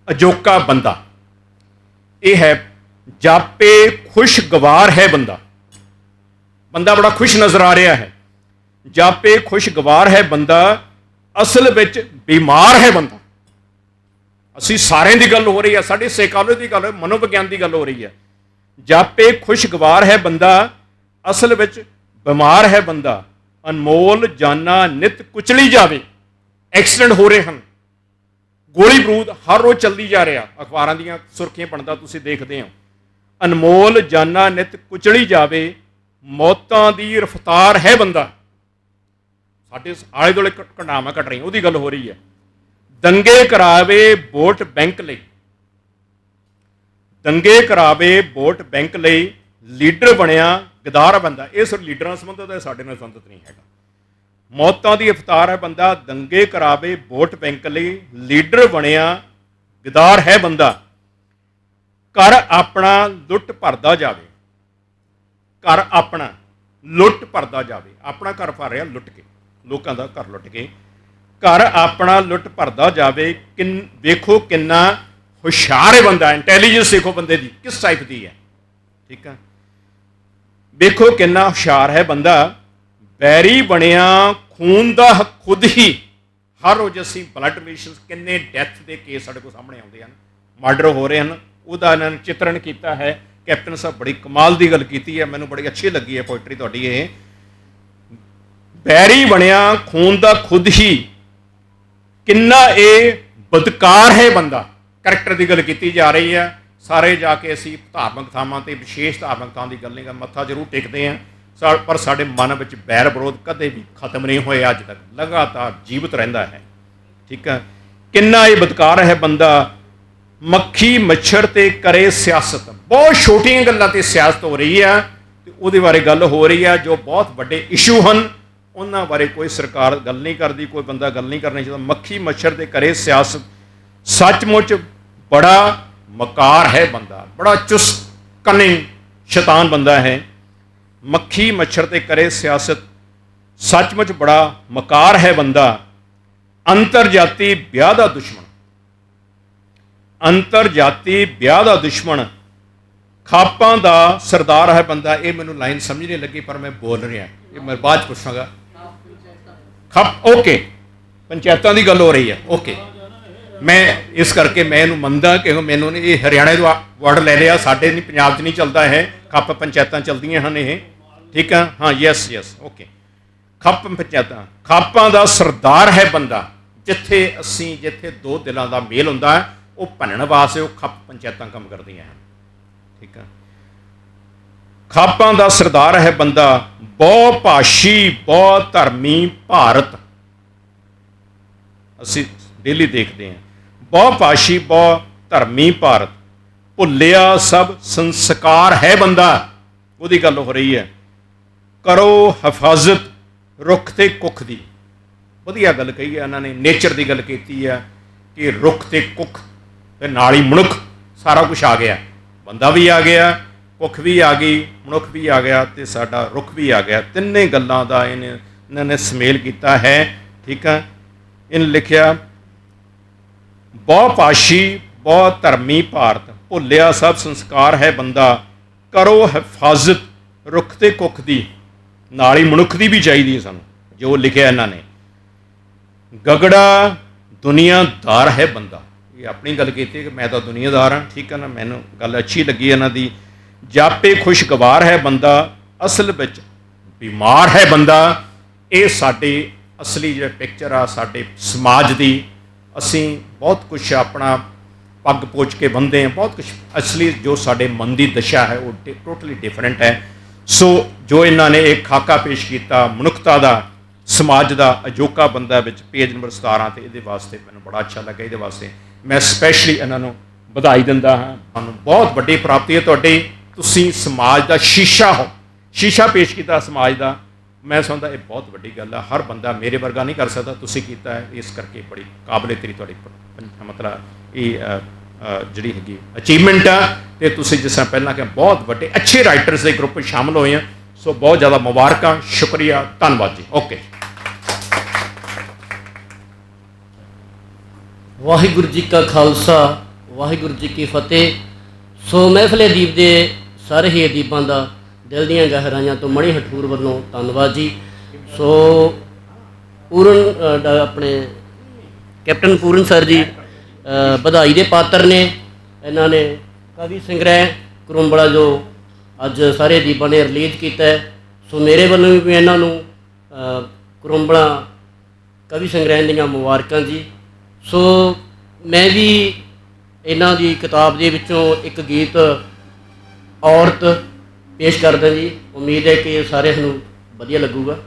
अजोका बंदा। ये है जापे खुशगवार है बंदा, बंदा बड़ा खुश नज़र आ रहा है। जापे खुशगवार है बंदा, असल विच बीमार है बंदा। असी सारे की गल हो रही है, साड़ी साइकोलॉजी की गल, मनोविज्ञान की गल हो रही है। जापे खुशगवार है बंदा, असल विच बीमार है बंदा। अनमोल जाना नित कुचली जावे, एक्सीडेंट हो रहे हैं, गोली बरूद हर रोज़ चलती जा रहा, अखबारों दी सुर्खियां बनता तुसीं देखते हो। अनमोल जाना नित कुचली जावे, मौतां दी रफ्तार है बंदा। साडे आले दुआले घटनावां घट रही, उहदी गल हो रही है। दंगे करावे वोट बैंक लई, दंगे करावे वोट बैंक लई, लीडर बनया गदार बंदा। ये सिर्फ लीडर संबंधित है, साडे नाल संबंधित नहीं है। मौतां दी अवतार है बंदा, दंगे करावे वोट बैंक लई, लीडर बनया गदार है बंदा। घर अपना लुट भरदा जावे, घर अपना लुट भरदा जावे, अपना घर भर रहा लुट के, लोगों का घर लुट के। घर अपना लुट भरदा जावे, देखो किन्ना हुशियार है बंदा। इंटैलीजेंस देखो बंदे की किस टाइप की है, ठीक है। देखो किन्ना हुशियार है बंदा, बैरी बनया खून का खुद ही। हर रोज़ असी ब्लड रिलेशन किन्ने डैथ के केस साढ़े को सामने आते हैं, मर्डर हो रहे हैं, उसका इन्होंने चित्रण किया है। कैप्टन साहब बड़ी कमाल की गल की है, मैनूं बड़ी अच्छी लगी है पोइट्री तुहाडी ये। बैरी बनया खून का खुद ही, किन्ना ये बदकार है बंदा। करैक्टर की गल की जा रही है। सारे जाके असी धार्मिक थावां ते विशेष धार्मिक थां की गल नहीं, मत्था जरूर टेकते हैं, पर साडे मन में बैर विरोध कदे भी खत्म नहीं होया, अज तक लगातार जीवित रहिंदा है, ठीक है। किन्ना ये बदकार है बंदा, मक्खी मच्छर ते करे सियासत। बहुत छोटियां गल्लां ते सियासत हो रही है, उहदे बारे गल हो रही है। जो बहुत बड़े इशू हैं उन्होंने बारे कोई सरकार गल नहीं करती, कोई बंदा गल नहीं करना चाहता। मक्खी मच्छर ते करे सियासत, सचमुच बड़ा मकार है बंदा, बड़ा चुस्त कनिंग शैतान बंदा है। मक्खी मच्छर ते करे सियासत, सचमुच बड़ा मकार है बंदा। अंतरजाती ब्याह दा दुश्मन, अंतरजाती ब्याह दा दुश्मन, खापां दा सरदार है बंदा। ये मैनूं लाइन समझ नहीं लगी, पर मैं बोल रहा, ये मैं बाद पूछांगा। ਖੱਪ ਓਕੇ ਪੰਚਾਇਤਾਂ ਦੀ ਗੱਲ ਹੋ ਰਹੀ ਹੈ ਓਕੇ ਮੈਂ ਇਸ ਕਰਕੇ ਮੈਂ ਇਹਨੂੰ ਮੰਨਦਾ ਕਿ ਮੈਨੂੰ ਨਹੀਂ ਇਹ ਹਰਿਆਣੇ ਦਾ ਵਰਡ ਲੈ ਲਿਆ ਸਾਡੇ ਨਹੀਂ ਪੰਜਾਬ 'ਚ ਨਹੀਂ ਚੱਲਦਾ ਇਹ ਖੱਪ ਪੰਚਾਇਤਾਂ ਚੱਲਦੀਆਂ ਹਨ ਇਹ ਠੀਕ ਆ ਹਾਂ ਯੈਸ ਓਕੇ ਖੱਪ ਪੰਚਾਇਤਾਂ ਖਾਪਾਂ ਦਾ ਸਰਦਾਰ ਹੈ ਬੰਦਾ ਜਿੱਥੇ ਦੋ ਦਿਲਾਂ ਦਾ ਮੇਲ ਹੁੰਦਾ ਹੈ ਉਹ ਭੰਨਣ ਵਾਸਤੇ ਉਹ ਖੱਪ ਪੰਚਾਇਤਾਂ ਕੰਮ ਕਰਦੀਆਂ ਹਨ ਠੀਕ ਆ ਖਾਪਾਂ ਦਾ ਸਰਦਾਰ ਹੈ ਬੰਦਾ ਬਹੁ ਭਾਸ਼ੀ ਬਹੁ ਧਰਮੀ ਭਾਰਤ ਅਸੀਂ ਡੇਲੀ ਦੇਖਦੇ ਹਾਂ ਬਹੁ ਭਾਸ਼ੀ ਬਹੁ ਧਰਮੀ ਭਾਰਤ ਭੁੱਲਿਆ ਸਭ ਸੰਸਕਾਰ ਹੈ ਬੰਦਾ ਉਹਦੀ ਗੱਲ ਹੋ ਰਹੀ ਹੈ ਕਰੋ ਹਿਫਾਜ਼ਤ ਰੁੱਖ ਤੇ ਕੁੱਖ ਦੀ ਵਧੀਆ ਗੱਲ ਕਹੀ ਹੈ ਇਹਨਾਂ ਨੇ ਨੇਚਰ ਦੀ ਗੱਲ ਕੀਤੀ ਹੈ ਕਿ ਰੁੱਖ ਤੇ ਕੁੱਖ ਤੇ ਨਾਲ ਹੀ ਮਨੁੱਖ ਸਾਰਾ ਕੁਝ ਆ ਗਿਆ ਬੰਦਾ ਵੀ ਆ ਗਿਆ ਕੁੱਖ ਵੀ ਆ ਗਈ ਮਨੁੱਖ ਵੀ ਆ ਗਿਆ ਤੇ ਸਾਡਾ ਰੁੱਖ ਵੀ ਆ ਗਿਆ ਤਿੰਨੇ ਗੱਲਾਂ ਦਾ ਇਹਨਾਂ ਨੇ ਸੁਮੇਲ ਕੀਤਾ ਹੈ ਠੀਕ ਆ ਇਹਨੇ ਲਿਖਿਆ ਬਹੁ ਭਾਸ਼ੀ ਬਹੁ ਧਰਮੀ ਭਾਰਤ ਭੁੱਲਿਆ ਸਭ ਸੰਸਕਾਰ ਹੈ ਬੰਦਾ ਕਰੋ ਹਿਫਾਜ਼ਤ ਰੁੱਖ ਤੇ ਕੁੱਖ ਦੀ ਨਾਲ ਹੀ ਮਨੁੱਖ ਦੀ ਵੀ ਚਾਹੀਦੀ ਹੈ ਸਾਨੂੰ ਜੋ ਲਿਖਿਆ ਇਹਨਾਂ ਨੇ ਗਗੜਾ ਦੁਨੀਆਦਾਰ ਹੈ ਬੰਦਾ ਇਹ ਆਪਣੀ ਗੱਲ ਕੀਤੀ ਕਿ ਮੈਂ ਤਾਂ ਦੁਨੀਆਦਾਰ ਹਾਂ ਠੀਕ ਹੈ ਨਾ ਮੈਨੂੰ ਗੱਲ ਅੱਛੀ ਲੱਗੀ ਇਹਨਾਂ ਦੀ ਜਾਪੇ ਖੁਸ਼ਗਵਾਰ ਹੈ ਬੰਦਾ ਅਸਲ ਵਿੱਚ ਬਿਮਾਰ ਹੈ ਬੰਦਾ ਇਹ ਸਾਡੇ ਅਸਲੀ ਜਿਹੜਾ ਪਿਕਚਰ ਆ ਸਾਡੇ ਸਮਾਜ ਦੀ ਅਸੀਂ ਬਹੁਤ ਕੁਛ ਆਪਣਾ ਪੱਗ ਪੋਚ ਕੇ ਬੰਦੇ ਹਾਂ ਬਹੁਤ ਕੁਛ ਅਸਲੀ ਜੋ ਸਾਡੇ ਮਨ ਦੀ ਦਸ਼ਾ ਹੈ ਉਹ ਟੋਟਲੀ ਡਿਫਰੈਂਟ ਹੈ ਸੋ ਜੋ ਇਹਨਾਂ ਨੇ ਇੱਕ ਖਾਕਾ ਪੇਸ਼ ਕੀਤਾ ਮਨੁੱਖਤਾ ਦਾ ਸਮਾਜ ਦਾ ਅਜੋਕਾ ਬੰਦਾ ਵਿੱਚ ਪੇਜ ਨੰਬਰ 17 ਤੇ ਇਹਦੇ ਵਾਸਤੇ ਮੈਨੂੰ ਬੜਾ ਅੱਛਾ ਲੱਗਾ ਇਹਦੇ ਵਾਸਤੇ ਮੈਂ ਸਪੈਸ਼ਲੀ ਇਹਨਾਂ ਨੂੰ ਵਧਾਈ ਦਿੰਦਾ ਹਾਂ ਤੁਹਾਨੂੰ ਬਹੁਤ ਵੱਡੀ ਪ੍ਰਾਪਤੀ ਹੈ ਤੁਹਾਡੀ ਤੁਸੀਂ ਸਮਾਜ ਦਾ ਸ਼ੀਸ਼ਾ ਹੋ ਸ਼ੀਸ਼ਾ ਪੇਸ਼ ਕੀਤਾ ਸਮਾਜ ਦਾ ਮੈਂ ਸਮਝਦਾ ਇਹ ਬਹੁਤ ਵੱਡੀ ਗੱਲ ਹੈ ਹਰ ਬੰਦਾ ਮੇਰੇ ਵਰਗਾ ਨਹੀਂ ਕਰ ਸਕਦਾ ਤੁਸੀਂ ਕੀਤਾ ਹੈ ਇਸ ਕਰਕੇ ਬੜੀ ਕਾਬਲੇ ਤੇਰੀ ਤੁਹਾਡੀ ਮਤਲਬ ਇਹ ਜਿਹੜੀ ਹੈਗੀ ਅਚੀਵਮੈਂਟ ਆ ਤੇ ਤੁਸੀਂ ਜਿਸ ਤਰ੍ਹਾਂ ਪਹਿਲਾਂ ਕਿ ਬਹੁਤ ਵੱਡੇ ਅੱਛੇ ਰਾਈਟਰਸ ਦੇ ਗਰੁੱਪ ਵਿੱਚ ਸ਼ਾਮਲ ਹੋਏ ਆ ਸੋ ਬਹੁਤ ਜ਼ਿਆਦਾ ਮੁਬਾਰਕਾਂ ਸ਼ੁਕਰੀਆ ਧੰਨਵਾਦ ਜੀ ਓਕੇ ਵਾਹਿਗੁਰੂ ਜੀ ਕਾ ਖਾਲਸਾ ਵਾਹਿਗੁਰੂ ਜੀ ਕੀ ਫਤਿਹ ਸੋ ਮਹਿਫਲ ਅਦੀਬ ਦੇ ਸਾਰੇ ਹੀ ਅਦੀਬਾਂ ਦਾ ਦਿਲ ਦੀਆਂ ਗਹਿਰਾਈਆਂ ਤੋਂ ਮਣੀ ਹਠੂਰ ਵੱਲੋਂ ਧੰਨਵਾਦ ਜੀ ਸੋ ਪੂਰਨ ਆਪਣੇ ਕੈਪਟਨ ਪੂਰਨ ਸਰ ਜੀ ਵਧਾਈ ਦੇ ਪਾਤਰ ਨੇ ਇਹਨਾਂ ਨੇ ਕਵੀ ਸੰਗ੍ਰਹਿ ਕਰੂੰਬਲਾ ਜੋ ਅੱਜ ਸਾਰੇ ਅਦੀਬਾਂ ਨੇ ਰਿਲੀਜ਼ ਕੀਤਾ ਹੈ ਸੋ ਮੇਰੇ ਵੱਲੋਂ ਵੀ ਇਹਨਾਂ ਨੂੰ ਕਰੂੰਬਲਾ ਕਵੀ ਸੰਗ੍ਰਹਿ ਦੀਆਂ ਮੁਬਾਰਕਾਂ ਜੀ ਸੋ ਮੈਂ ਵੀ ਇਹਨਾਂ ਦੀ ਕਿਤਾਬ ਦੇ ਵਿੱਚੋਂ ਇੱਕ ਗੀਤ ਔਰਤ ਪੇਸ਼ ਕਰਦਾ ਜੀ ਉਮੀਦ ਹੈ ਕਿ ਸਾਰਿਆਂ ਨੂੰ ਵਧੀਆ ਲੱਗੂਗਾ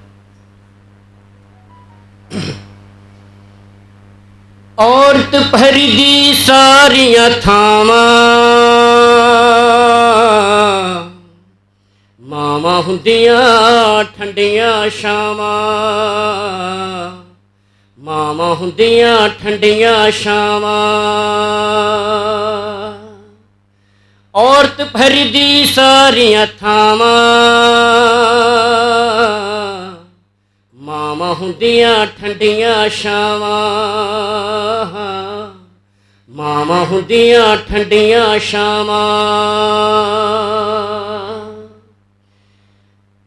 ਔਰਤ ਭਰਦੀ ਸਾਰੀਆਂ ਥਾਵਾਂ ਮਾਵਾਂ ਹੁੰਦੀਆਂ ਠੰਡੀਆਂ ਛਾਵਾਂ ਮਾਵਾਂ ਹੁੰਦੀਆਂ ਠੰਡੀਆਂ ਛਾਵਾਂ ਔਰਤ ਭਰਦੀ ਸਾਰੀਆਂ ਥਾਵਾਂ ਮਾਵਾਂ ਹੁੰਦੀਆਂ ਠੰਡੀਆਂ ਛਾਵਾਂ ਮਾਵਾਂ ਹੁੰਦੀਆਂ ਠੰਡੀਆਂ ਛਾਵਾਂ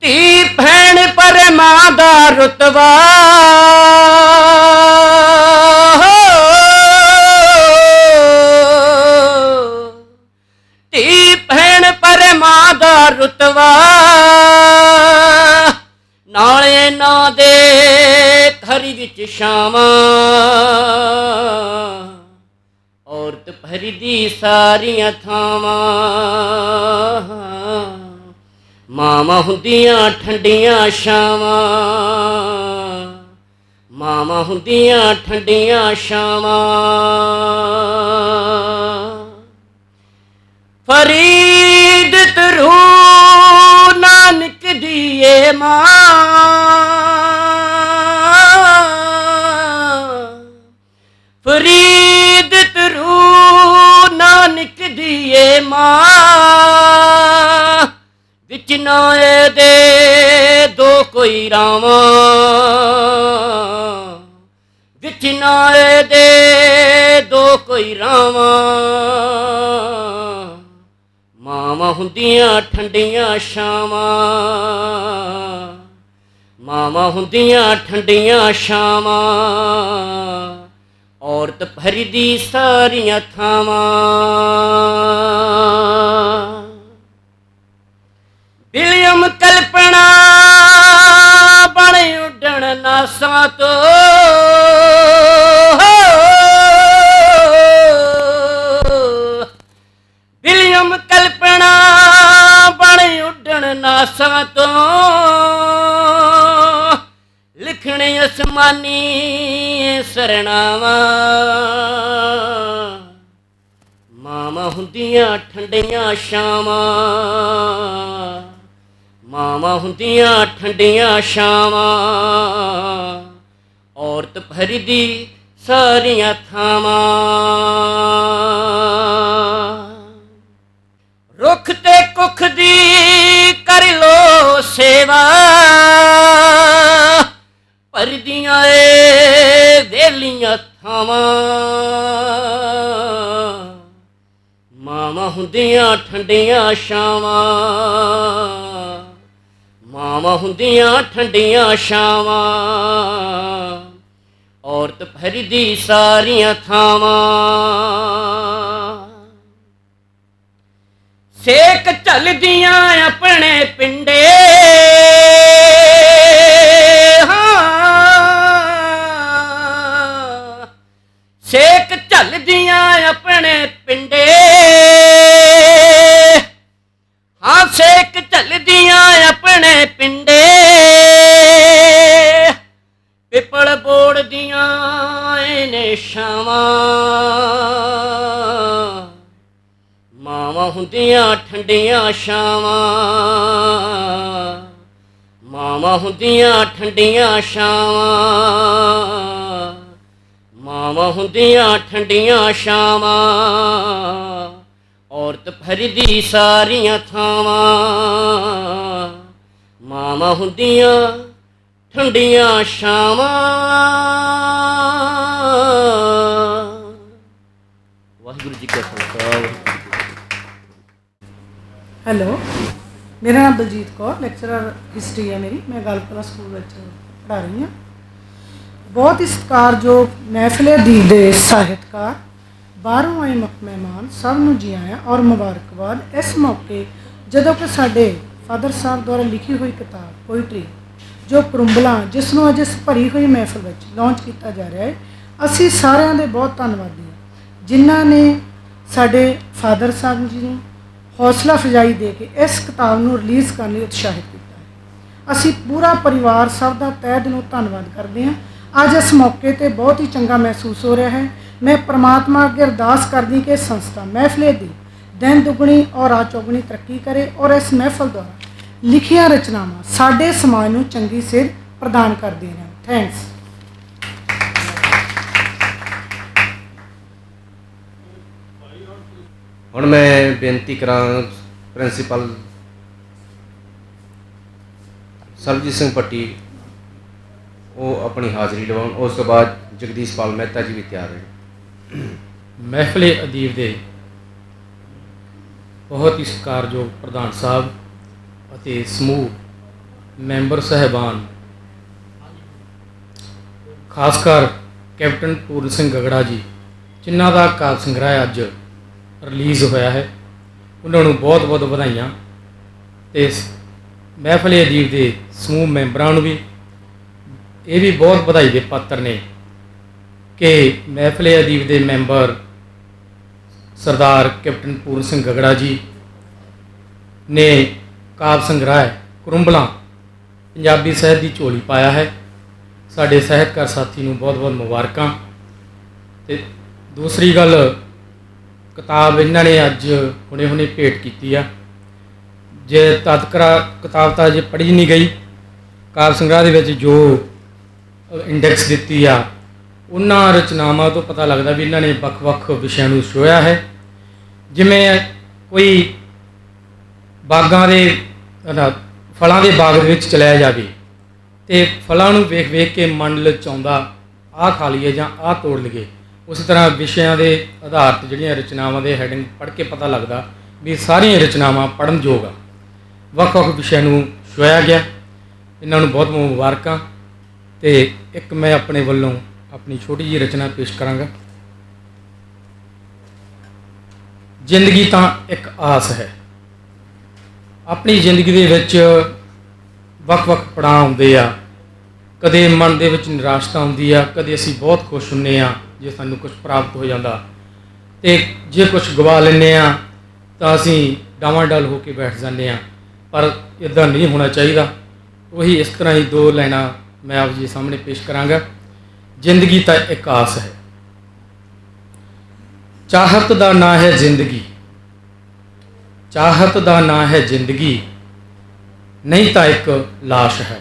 ਧੀ ਭੈਣ ਪਰਮਾਂ ਦਾ ਰੁਤਬਾ ਧੀ ਭੈਣ ਪਰਮਾਂ ਦਾ ਰੁਤਬਾ ਨਾਲੇ ਨਾ ਦੇ ਘਰ ਵਿੱਚ ਛਾਵਾਂ ਔਰਤ ਭਰਦੀ ਸਾਰੀਆਂ ਥਾਵਾਂ ਮਾਵਾਂ ਹੁੰਦੀਆਂ ਠੰਡੀਆਂ ਛਾਵਾਂ ਮਾਵਾਂ ਹੁੰਦੀਆਂ ਠੰਡੀਆਂ ਛਾਵਾਂ ਫਰੀਦ ਤਰੂ ਨਾਨਕ ਦੀਏ ਮਾਂ ਫਰੀਦ ਤਰੂ ਨਾਨਕ ਦੀਏ ਮਾਂ ਵਿੱਚ ਨਾ ਇਹਦੇ ਦੋ ਕੋਈ ਰਾਵਾਂ ਵਿੱਚ ਨਾ ਇਹਦੇ ਦੋ ਕੋਈ ਰਾਵਾਂ ਮਾਵਾਂ ਹੁੰਦੀਆਂ ਠੰਡੀਆਂ ਛਾਵਾਂ ਮਾਵਾਂ ਹੁੰਦੀਆਂ ਠੰਡੀਆਂ ਛਾਵਾਂ, ਔਰਤ ਭਰਦੀ ਸਾਰੀਆਂ ਥਾਵਾਂ। ਵਿਲੀਅਮ ਕਲਪਨਾ ਬਣ ਉੱਡਣ ਨਾਸਾਂ ਤੋਂ, ਵਿਲੀਅਮ ਕਲਪਨਾ ਬਣ ਉੱਡਣ ਨਾਸਾਂ ਤੋਂ, ਲਿਖਣ ਅਸਮਾਨੀ ਸਰਨਾਵਾਂ। ਮਾਵਾਂ ਹੁੰਦੀਆਂ ਠੰਡੀਆਂ ਛਾਵਾਂ, ਮਾਵਾਂ ਹੁੰਦੀਆਂ ਠੰਡੀਆਂ ਛਾਵਾਂ, ਔਰਤ ਭਰਦੀ ਸਾਰੀਆਂ ਥਾਵਾਂ। ਰੁੱਖ ਤੇ ਕੁੱਖ ਦੀ ਕਰ ਲੋ ਸੇਵਾ, ਭਰਦੀਆਂ ਏ ਵੇਲੀਆਂ ਥਾਵਾਂ। ਮਾਵਾਂ ਹੁੰਦੀਆਂ ਠੰਡੀਆਂ ਛਾਵਾਂ, ਮਾਵਾਂ ਹੁੰਦੀਆਂ ਠੰਡੀਆਂ ਛਾਵਾਂ, ਔਰਤ ਭਰਦੀ ਸਾਰੀਆਂ ਥਾਵਾਂ। ਸੇਕ ਝੱਲਦੀਆਂ ਆਪਣੇ ਪਿੰਡੇ, ਸੇਕ ਝੱਲਦੀਆਂ ਆਪਣੇ ਪਿੰਡੇ, ਹਾਂ ਸੇਕ ਝੱਲਦੀਆਂ ਆਪਣੇ ਪਿੰਡੇ। ਪਿੱਪਲ ਬੋੜਦੀਆਂ ਨੇ ਛਾਵਾਂ, ਮਾਵਾਂ ਹੁੰਦੀਆਂ ਠੰਡੀਆਂ ਛਾਵਾਂ, ਮਾਵਾਂ ਹੁੰਦੀਆਂ ਠੰਡੀਆਂ ਛਾਵਾਂ, ਮਾਵਾਂ ਹੁੰਦੀਆਂ ਠੰਡੀਆਂ ਛਾਵਾਂ, ਔਰਤ ਭਰਦੀ ਸਾਰੀਆਂ ਥਾਵਾਂ। ਮਾਵਾਂ ਹੁੰਦੀਆਂ ਠੰਡੀਆਂ ਛਾਵਾਂ। ਵਾਹਿਗੁਰੂ ਜੀ ਕਾ ਖਾਲਸਾ। ਹੈਲੋ, ਮੇਰਾ ਨਾਮ ਬਲਜੀਤ ਕੌਰ, ਲੈਕਚਰਰ ਹਿਸਟਰੀ ਹੈ ਮੇਰੀ। ਮੈਂ ਗਲਪਲਾ ਸਕੂਲ ਵਿੱਚ ਪੜ੍ਹਾ ਰਹੀ ਹਾਂ। ਬਹੁਤ ਹੀ ਸਤਿਕਾਰਯੋਗ ਮਹਿਫਿਲ ਅਦੀਬ ਦੇ ਸਾਹਿਤਕਾਰ, ਬਾਹਰੋਂ ਆਏ ਮਹਿਮਾਨ, ਸਭ ਨੂੰ ਜੀ ਆਇਆਂ ਔਰ ਮੁਬਾਰਕਬਾਦ। ਇਸ ਮੌਕੇ ਜਦੋਂ ਕਿ ਸਾਡੇ ਫਾਦਰ ਸਾਹਿਬ ਦੁਆਰਾ ਲਿਖੀ ਹੋਈ ਕਿਤਾਬ ਪੋਇਟਰੀ ਜੋ ਕਰੁੰਬਲਾਂ, ਜਿਸ ਨੂੰ ਅੱਜ ਇਸ ਭਰੀ ਹੋਈ ਮਹਿਫਿਲ ਵਿੱਚ ਲਾਂਚ ਕੀਤਾ ਜਾ ਰਿਹਾ ਹੈ, ਅਸੀਂ ਸਾਰਿਆਂ ਦੇ ਬਹੁਤ ਧੰਨਵਾਦੀ ਹਾਂ ਜਿਨ੍ਹਾਂ ਨੇ ਸਾਡੇ ਫਾਦਰ ਸਾਹਿਬ ਜੀ ਨੂੰ ਹੌਸਲਾ ਅਫਜ਼ਾਈ ਦੇ ਕੇ ਇਸ ਕਿਤਾਬ ਨੂੰ ਰਿਲੀਜ਼ ਕਰਨ ਲਈ ਉਤਸ਼ਾਹਿਤ ਕੀਤਾ ਹੈ। ਅਸੀਂ ਪੂਰਾ ਪਰਿਵਾਰ ਸਭ ਦਾ ਤਹਿ ਦਿਲੋਂ ਧੰਨਵਾਦ ਕਰਦੇ ਹਾਂ। ਅੱਜ ਇਸ ਮੌਕੇ 'ਤੇ ਬਹੁਤ ਹੀ ਚੰਗਾ ਮਹਿਸੂਸ ਹੋ ਰਿਹਾ ਹੈ। ਮੈਂ ਪ੍ਰਮਾਤਮਾ ਅੱਗੇ ਅਰਦਾਸ ਕਰਦੀ ਕਿ ਸੰਸਥਾ ਮਹਿਫਿਲ ਦੀ ਦਿਨ ਦੁਗਣੀ ਔਰ ਰਾਤ ਚੌਗੁਣੀ ਤਰੱਕੀ ਕਰੇ ਔਰ ਇਸ ਮਹਿਫਿਲ ਦੁਆਰਾ ਲਿਖੀਆਂ ਰਚਨਾਵਾਂ ਸਾਡੇ ਸਮਾਜ ਨੂੰ ਚੰਗੀ ਸੇਧ ਪ੍ਰਦਾਨ ਕਰਦੀਆਂ ਰਹਿਣ। ਥੈਂਕਸ। ਹੁਣ ਮੈਂ ਬੇਨਤੀ ਕਰਾਂ ਪ੍ਰਿੰਸੀਪਲ ਸਰਬਜੀਤ ਸਿੰਘ ਭੱਟੀ ਉਹ ਆਪਣੀ ਹਾਜ਼ਰੀ ਲਵਾਉਣ। ਉਸ ਤੋਂ ਬਾਅਦ ਜਗਦੀਸ਼ਪਾਲ ਮਹਿਤਾ ਜੀ ਵੀ ਤਿਆਰ ਹੈ। ਮਹਿਫਿਲ ਅਦੀਬ ਦੇ ਬਹੁਤ ਹੀ ਸਤਿਕਾਰਯੋਗ ਪ੍ਰਧਾਨ ਸਾਹਿਬ ਅਤੇ ਸਮੂਹ ਮੈਂਬਰ ਸਾਹਿਬਾਨ, ਖਾਸ ਕਰ ਕੈਪਟਨ ਪੂਰਨ ਸਿੰਘ ਗਗੜਾ ਜੀ ਜਿਨ੍ਹਾਂ ਦਾ ਕਾਵਿ ਸੰਗ੍ਰਹਿ ਅੱਜ ਰਿਲੀਜ਼ ਹੋਇਆ ਹੈ, ਉਹਨਾਂ ਨੂੰ ਬਹੁਤ ਬਹੁਤ ਵਧਾਈਆਂ। ਅਤੇ ਮਹਿਫਿਲ ਅਦੀਬ ਦੇ ਸਮੂਹ ਮੈਂਬਰਾਂ ਨੂੰ ਵੀ ਇਹ ਵੀ ਬਹੁਤ ਵਧਾਈ ਦੇ ਪਾਤਰ ਨੇ ਕਿ ਮਹਿਫਿਲ ਅਦੀਬ ਦੇ ਮੈਂਬਰ ਸਰਦਾਰ ਕੈਪਟਨ ਪੂਰਨ ਸਿੰਘ ਗਗੜਾ ਜੀ ਨੇ ਕਾਵਿ ਸੰਗ੍ਰਹਿ ਕਰੁੰਬਲਾਂ ਪੰਜਾਬੀ ਸਾਹਿਤ ਦੀ ਝੋਲੀ ਪਾਇਆ ਹੈ। ਸਾਡੇ ਸਾਹਿਤਕਾਰ ਸਾਥੀ ਨੂੰ ਬਹੁਤ ਬਹੁਤ ਮੁਬਾਰਕਾਂ। ਅਤੇ ਦੂਸਰੀ ਗੱਲ, ਕਿਤਾਬ ਇਹਨਾਂ ਨੇ ਅੱਜ ਹੁਣੇ ਭੇਟ ਕੀਤੀ ਆ। ਜੇ ਤਦਕਰਾ ਕਿਤਾਬ ਤਾਂ ਅਜੇ ਪੜ੍ਹੀ ਨਹੀਂ ਗਈ, ਕਾਵਿ ਸੰਗ੍ਰਹਿ ਦੇ ਵਿੱਚ ਜੋ ਇੰਡੈਕਸ ਦਿੱਤੀ ਆ ਉਹਨਾਂ ਰਚਨਾਵਾਂ ਤੋਂ ਪਤਾ ਲੱਗਦਾ ਵੀ ਇਹਨਾਂ ਨੇ ਵੱਖ-ਵੱਖ ਵਿਸ਼ਿਆਂ ਨੂੰ ਛੋਹਿਆ ਹੈ। ਜਿਵੇਂ ਕੋਈ ਬਾਗਾਂ ਦੇ ਫਲਾਂ ਦੇ ਬਾਗ ਦੇ ਵਿੱਚ ਚਲਾਇਆ ਜਾਵੇ ਅਤੇ ਫਲਾਂ ਨੂੰ ਵੇਖ ਵੇਖ ਕੇ ਮਨ ਲਚਾਉਂਦਾ, ਆਹ ਖਾ ਲਈਏ ਜਾਂ ਆਹ ਤੋੜ ਲਈਏ। ਉਸੇ ਤਰ੍ਹਾਂ ਵਿਸ਼ਿਆਂ ਦੇ ਆਧਾਰ 'ਤੇ ਜਿਹੜੀਆਂ ਰਚਨਾਵਾਂ ਦੇ ਹੈਡਿੰਗ ਪੜ੍ਹ ਕੇ ਪਤਾ ਲੱਗਦਾ ਵੀ ਸਾਰੀਆਂ ਰਚਨਾਵਾਂ ਪੜ੍ਹਨਯੋਗ ਆ। ਵੱਖ ਵੱਖ ਵਿਸ਼ਿਆਂ ਨੂੰ ਛੋਹਿਆ ਗਿਆ। ਇਹਨਾਂ ਨੂੰ ਬਹੁਤ ਮੁਬਾਰਕਾਂ। ਤੇ ਇੱਕ ਮੈਂ ਆਪਣੇ ਵੱਲੋਂ ਆਪਣੀ ਛੋਟੀ ਜਿਹੀ ਰਚਨਾ ਪੇਸ਼ ਕਰਾਂਗਾ। ਜ਼ਿੰਦਗੀ ਤਾਂ ਇੱਕ ਆਸ ਹੈ। ਆਪਣੀ ਜ਼ਿੰਦਗੀ ਦੇ ਵਿੱਚ ਵੱਖ-ਵੱਖ ਪੜਾਅ ਆਉਂਦੇ ਆ। ਕਦੇ ਮਨ ਦੇ ਵਿੱਚ ਨਿਰਾਸ਼ਤਾ ਆਉਂਦੀ ਆ, ਕਦੇ ਅਸੀਂ ਬਹੁਤ ਖੁਸ਼ ਹੁੰਦੇ ਆ ਜੇ ਸਾਨੂੰ ਕੁਝ ਪ੍ਰਾਪਤ ਹੋ ਜਾਂਦਾ, ਤੇ ਜੇ ਕੁਝ ਗਵਾ ਲੈਂਦੇ ਆ ਤਾਂ ਅਸੀਂ ਡਾਵਾਂਡੋਲ ਹੋ ਕੇ ਬੈਠ ਜਾਂਦੇ ਆ। ਪਰ ਇੱਦਾਂ ਨਹੀਂ ਹੋਣਾ ਚਾਹੀਦਾ। ਉਹੀ ਇਸ ਤਰ੍ਹਾਂ ਹੀ ਦੋ ਲਾਈਨਾਂ ਮੈਂ ਆਪ ਜੀ ਸਾਹਮਣੇ ਪੇਸ਼ ਕਰਾਂਗਾ। ਜ਼ਿੰਦਗੀ ਤਾਂ ਇੱਕ ਆਸ ਹੈ। ਚਾਹਤ ਦਾ ਨਾਂ ਹੈ ਜ਼ਿੰਦਗੀ, ਚਾਹਤ ਦਾ ਨਾਂ ਹੈ ਜ਼ਿੰਦਗੀ, ਨਹੀਂ ਤਾਂ ਇੱਕ ਲਾਸ਼ ਹੈ।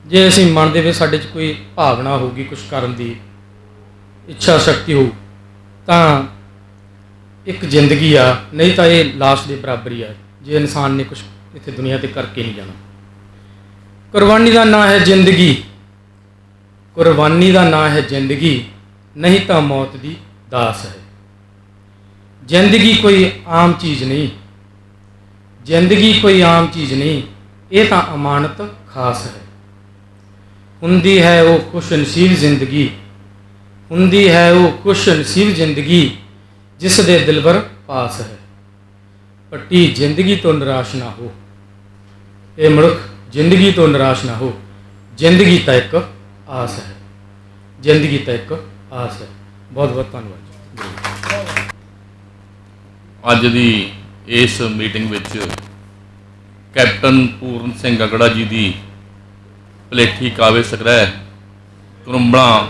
ਜੇ ਅਸੀਂ ਮਨ ਦੇ ਵਿੱਚ ਸਾਡੇ 'ਚ ਕੋਈ ਭਾਵਨਾ ਹੋਊਗੀ ਕੁਝ ਕਰਨ ਦੀ, ਇੱਛਾ ਸ਼ਕਤੀ ਹੋਊ, ਤਾਂ ਇੱਕ ਜ਼ਿੰਦਗੀ ਆ, ਨਹੀਂ ਤਾਂ ਇਹ ਲਾਸ਼ ਦੇ ਬਰਾਬਰ ਹੀ ਆ ਜੇ ਇਨਸਾਨ ਨੇ ਕੁਝ ਇੱਥੇ ਦੁਨੀਆ 'ਤੇ ਕਰਕੇ ਨਹੀਂ ਜਾਣਾ। ਕੁਰਬਾਨੀ ਦਾ ਨਾਂ ਹੈ ਜ਼ਿੰਦਗੀ, ਕੁਰਬਾਨੀ ਦਾ ਨਾਂ ਹੈ ਜ਼ਿੰਦਗੀ, ਨਹੀਂ ਤਾਂ ਮੌਤ ਦੀ ਦਾਸ ਹੈ। ਜ਼ਿੰਦਗੀ ਕੋਈ ਆਮ ਚੀਜ਼ ਨਹੀਂ, ਜ਼ਿੰਦਗੀ ਕੋਈ ਆਮ ਚੀਜ਼ ਨਹੀਂ, ਇਹ ਤਾਂ ਅਮਾਨਤ ਖਾਸ ਹੈ। ਹੁੰਦੀ ਹੈ ਉਹ ਖੁਸ਼ ਨਸੀਬ ਜ਼ਿੰਦਗੀ, ਹੁੰਦੀ ਹੈ ਉਹ ਖੁਸ਼ ਨਸੀਬ ਜ਼ਿੰਦਗੀ, ਜਿਸ ਦੇ ਦਿਲਬਰ ਪਾਸ ਹੈ। ਪੱਟੀ ਜ਼ਿੰਦਗੀ ਤੋਂ ਨਿਰਾਸ਼ ਨਾ ਹੋ, ਇਹ ਮਨੁੱਖ ਜ਼ਿੰਦਗੀ ਤੋਂ ਨਿਰਾਸ਼ ਨਾ ਹੋ। ਜ਼ਿੰਦਗੀ ਤਾਂ ਇੱਕ ਆਸ ਹੈ, ਜ਼ਿੰਦਗੀ ਤਾਂ ਇੱਕ ਆਸ ਹੈ। ਬਹੁਤ ਬਹੁਤ ਧੰਨਵਾਦ ਜੀ। ਅੱਜ ਦੀ ਇਸ ਮੀਟਿੰਗ ਵਿੱਚ ਕੈਪਟਨ ਪੂਰਨ ਸਿੰਘ ਗਗੜਾ ਜੀ ਦੀ ਪਲੇਠੀ ਕਾਵਿ ਸੰਗ੍ਰਹਿ ਕਰੁੰਬਲਾਂ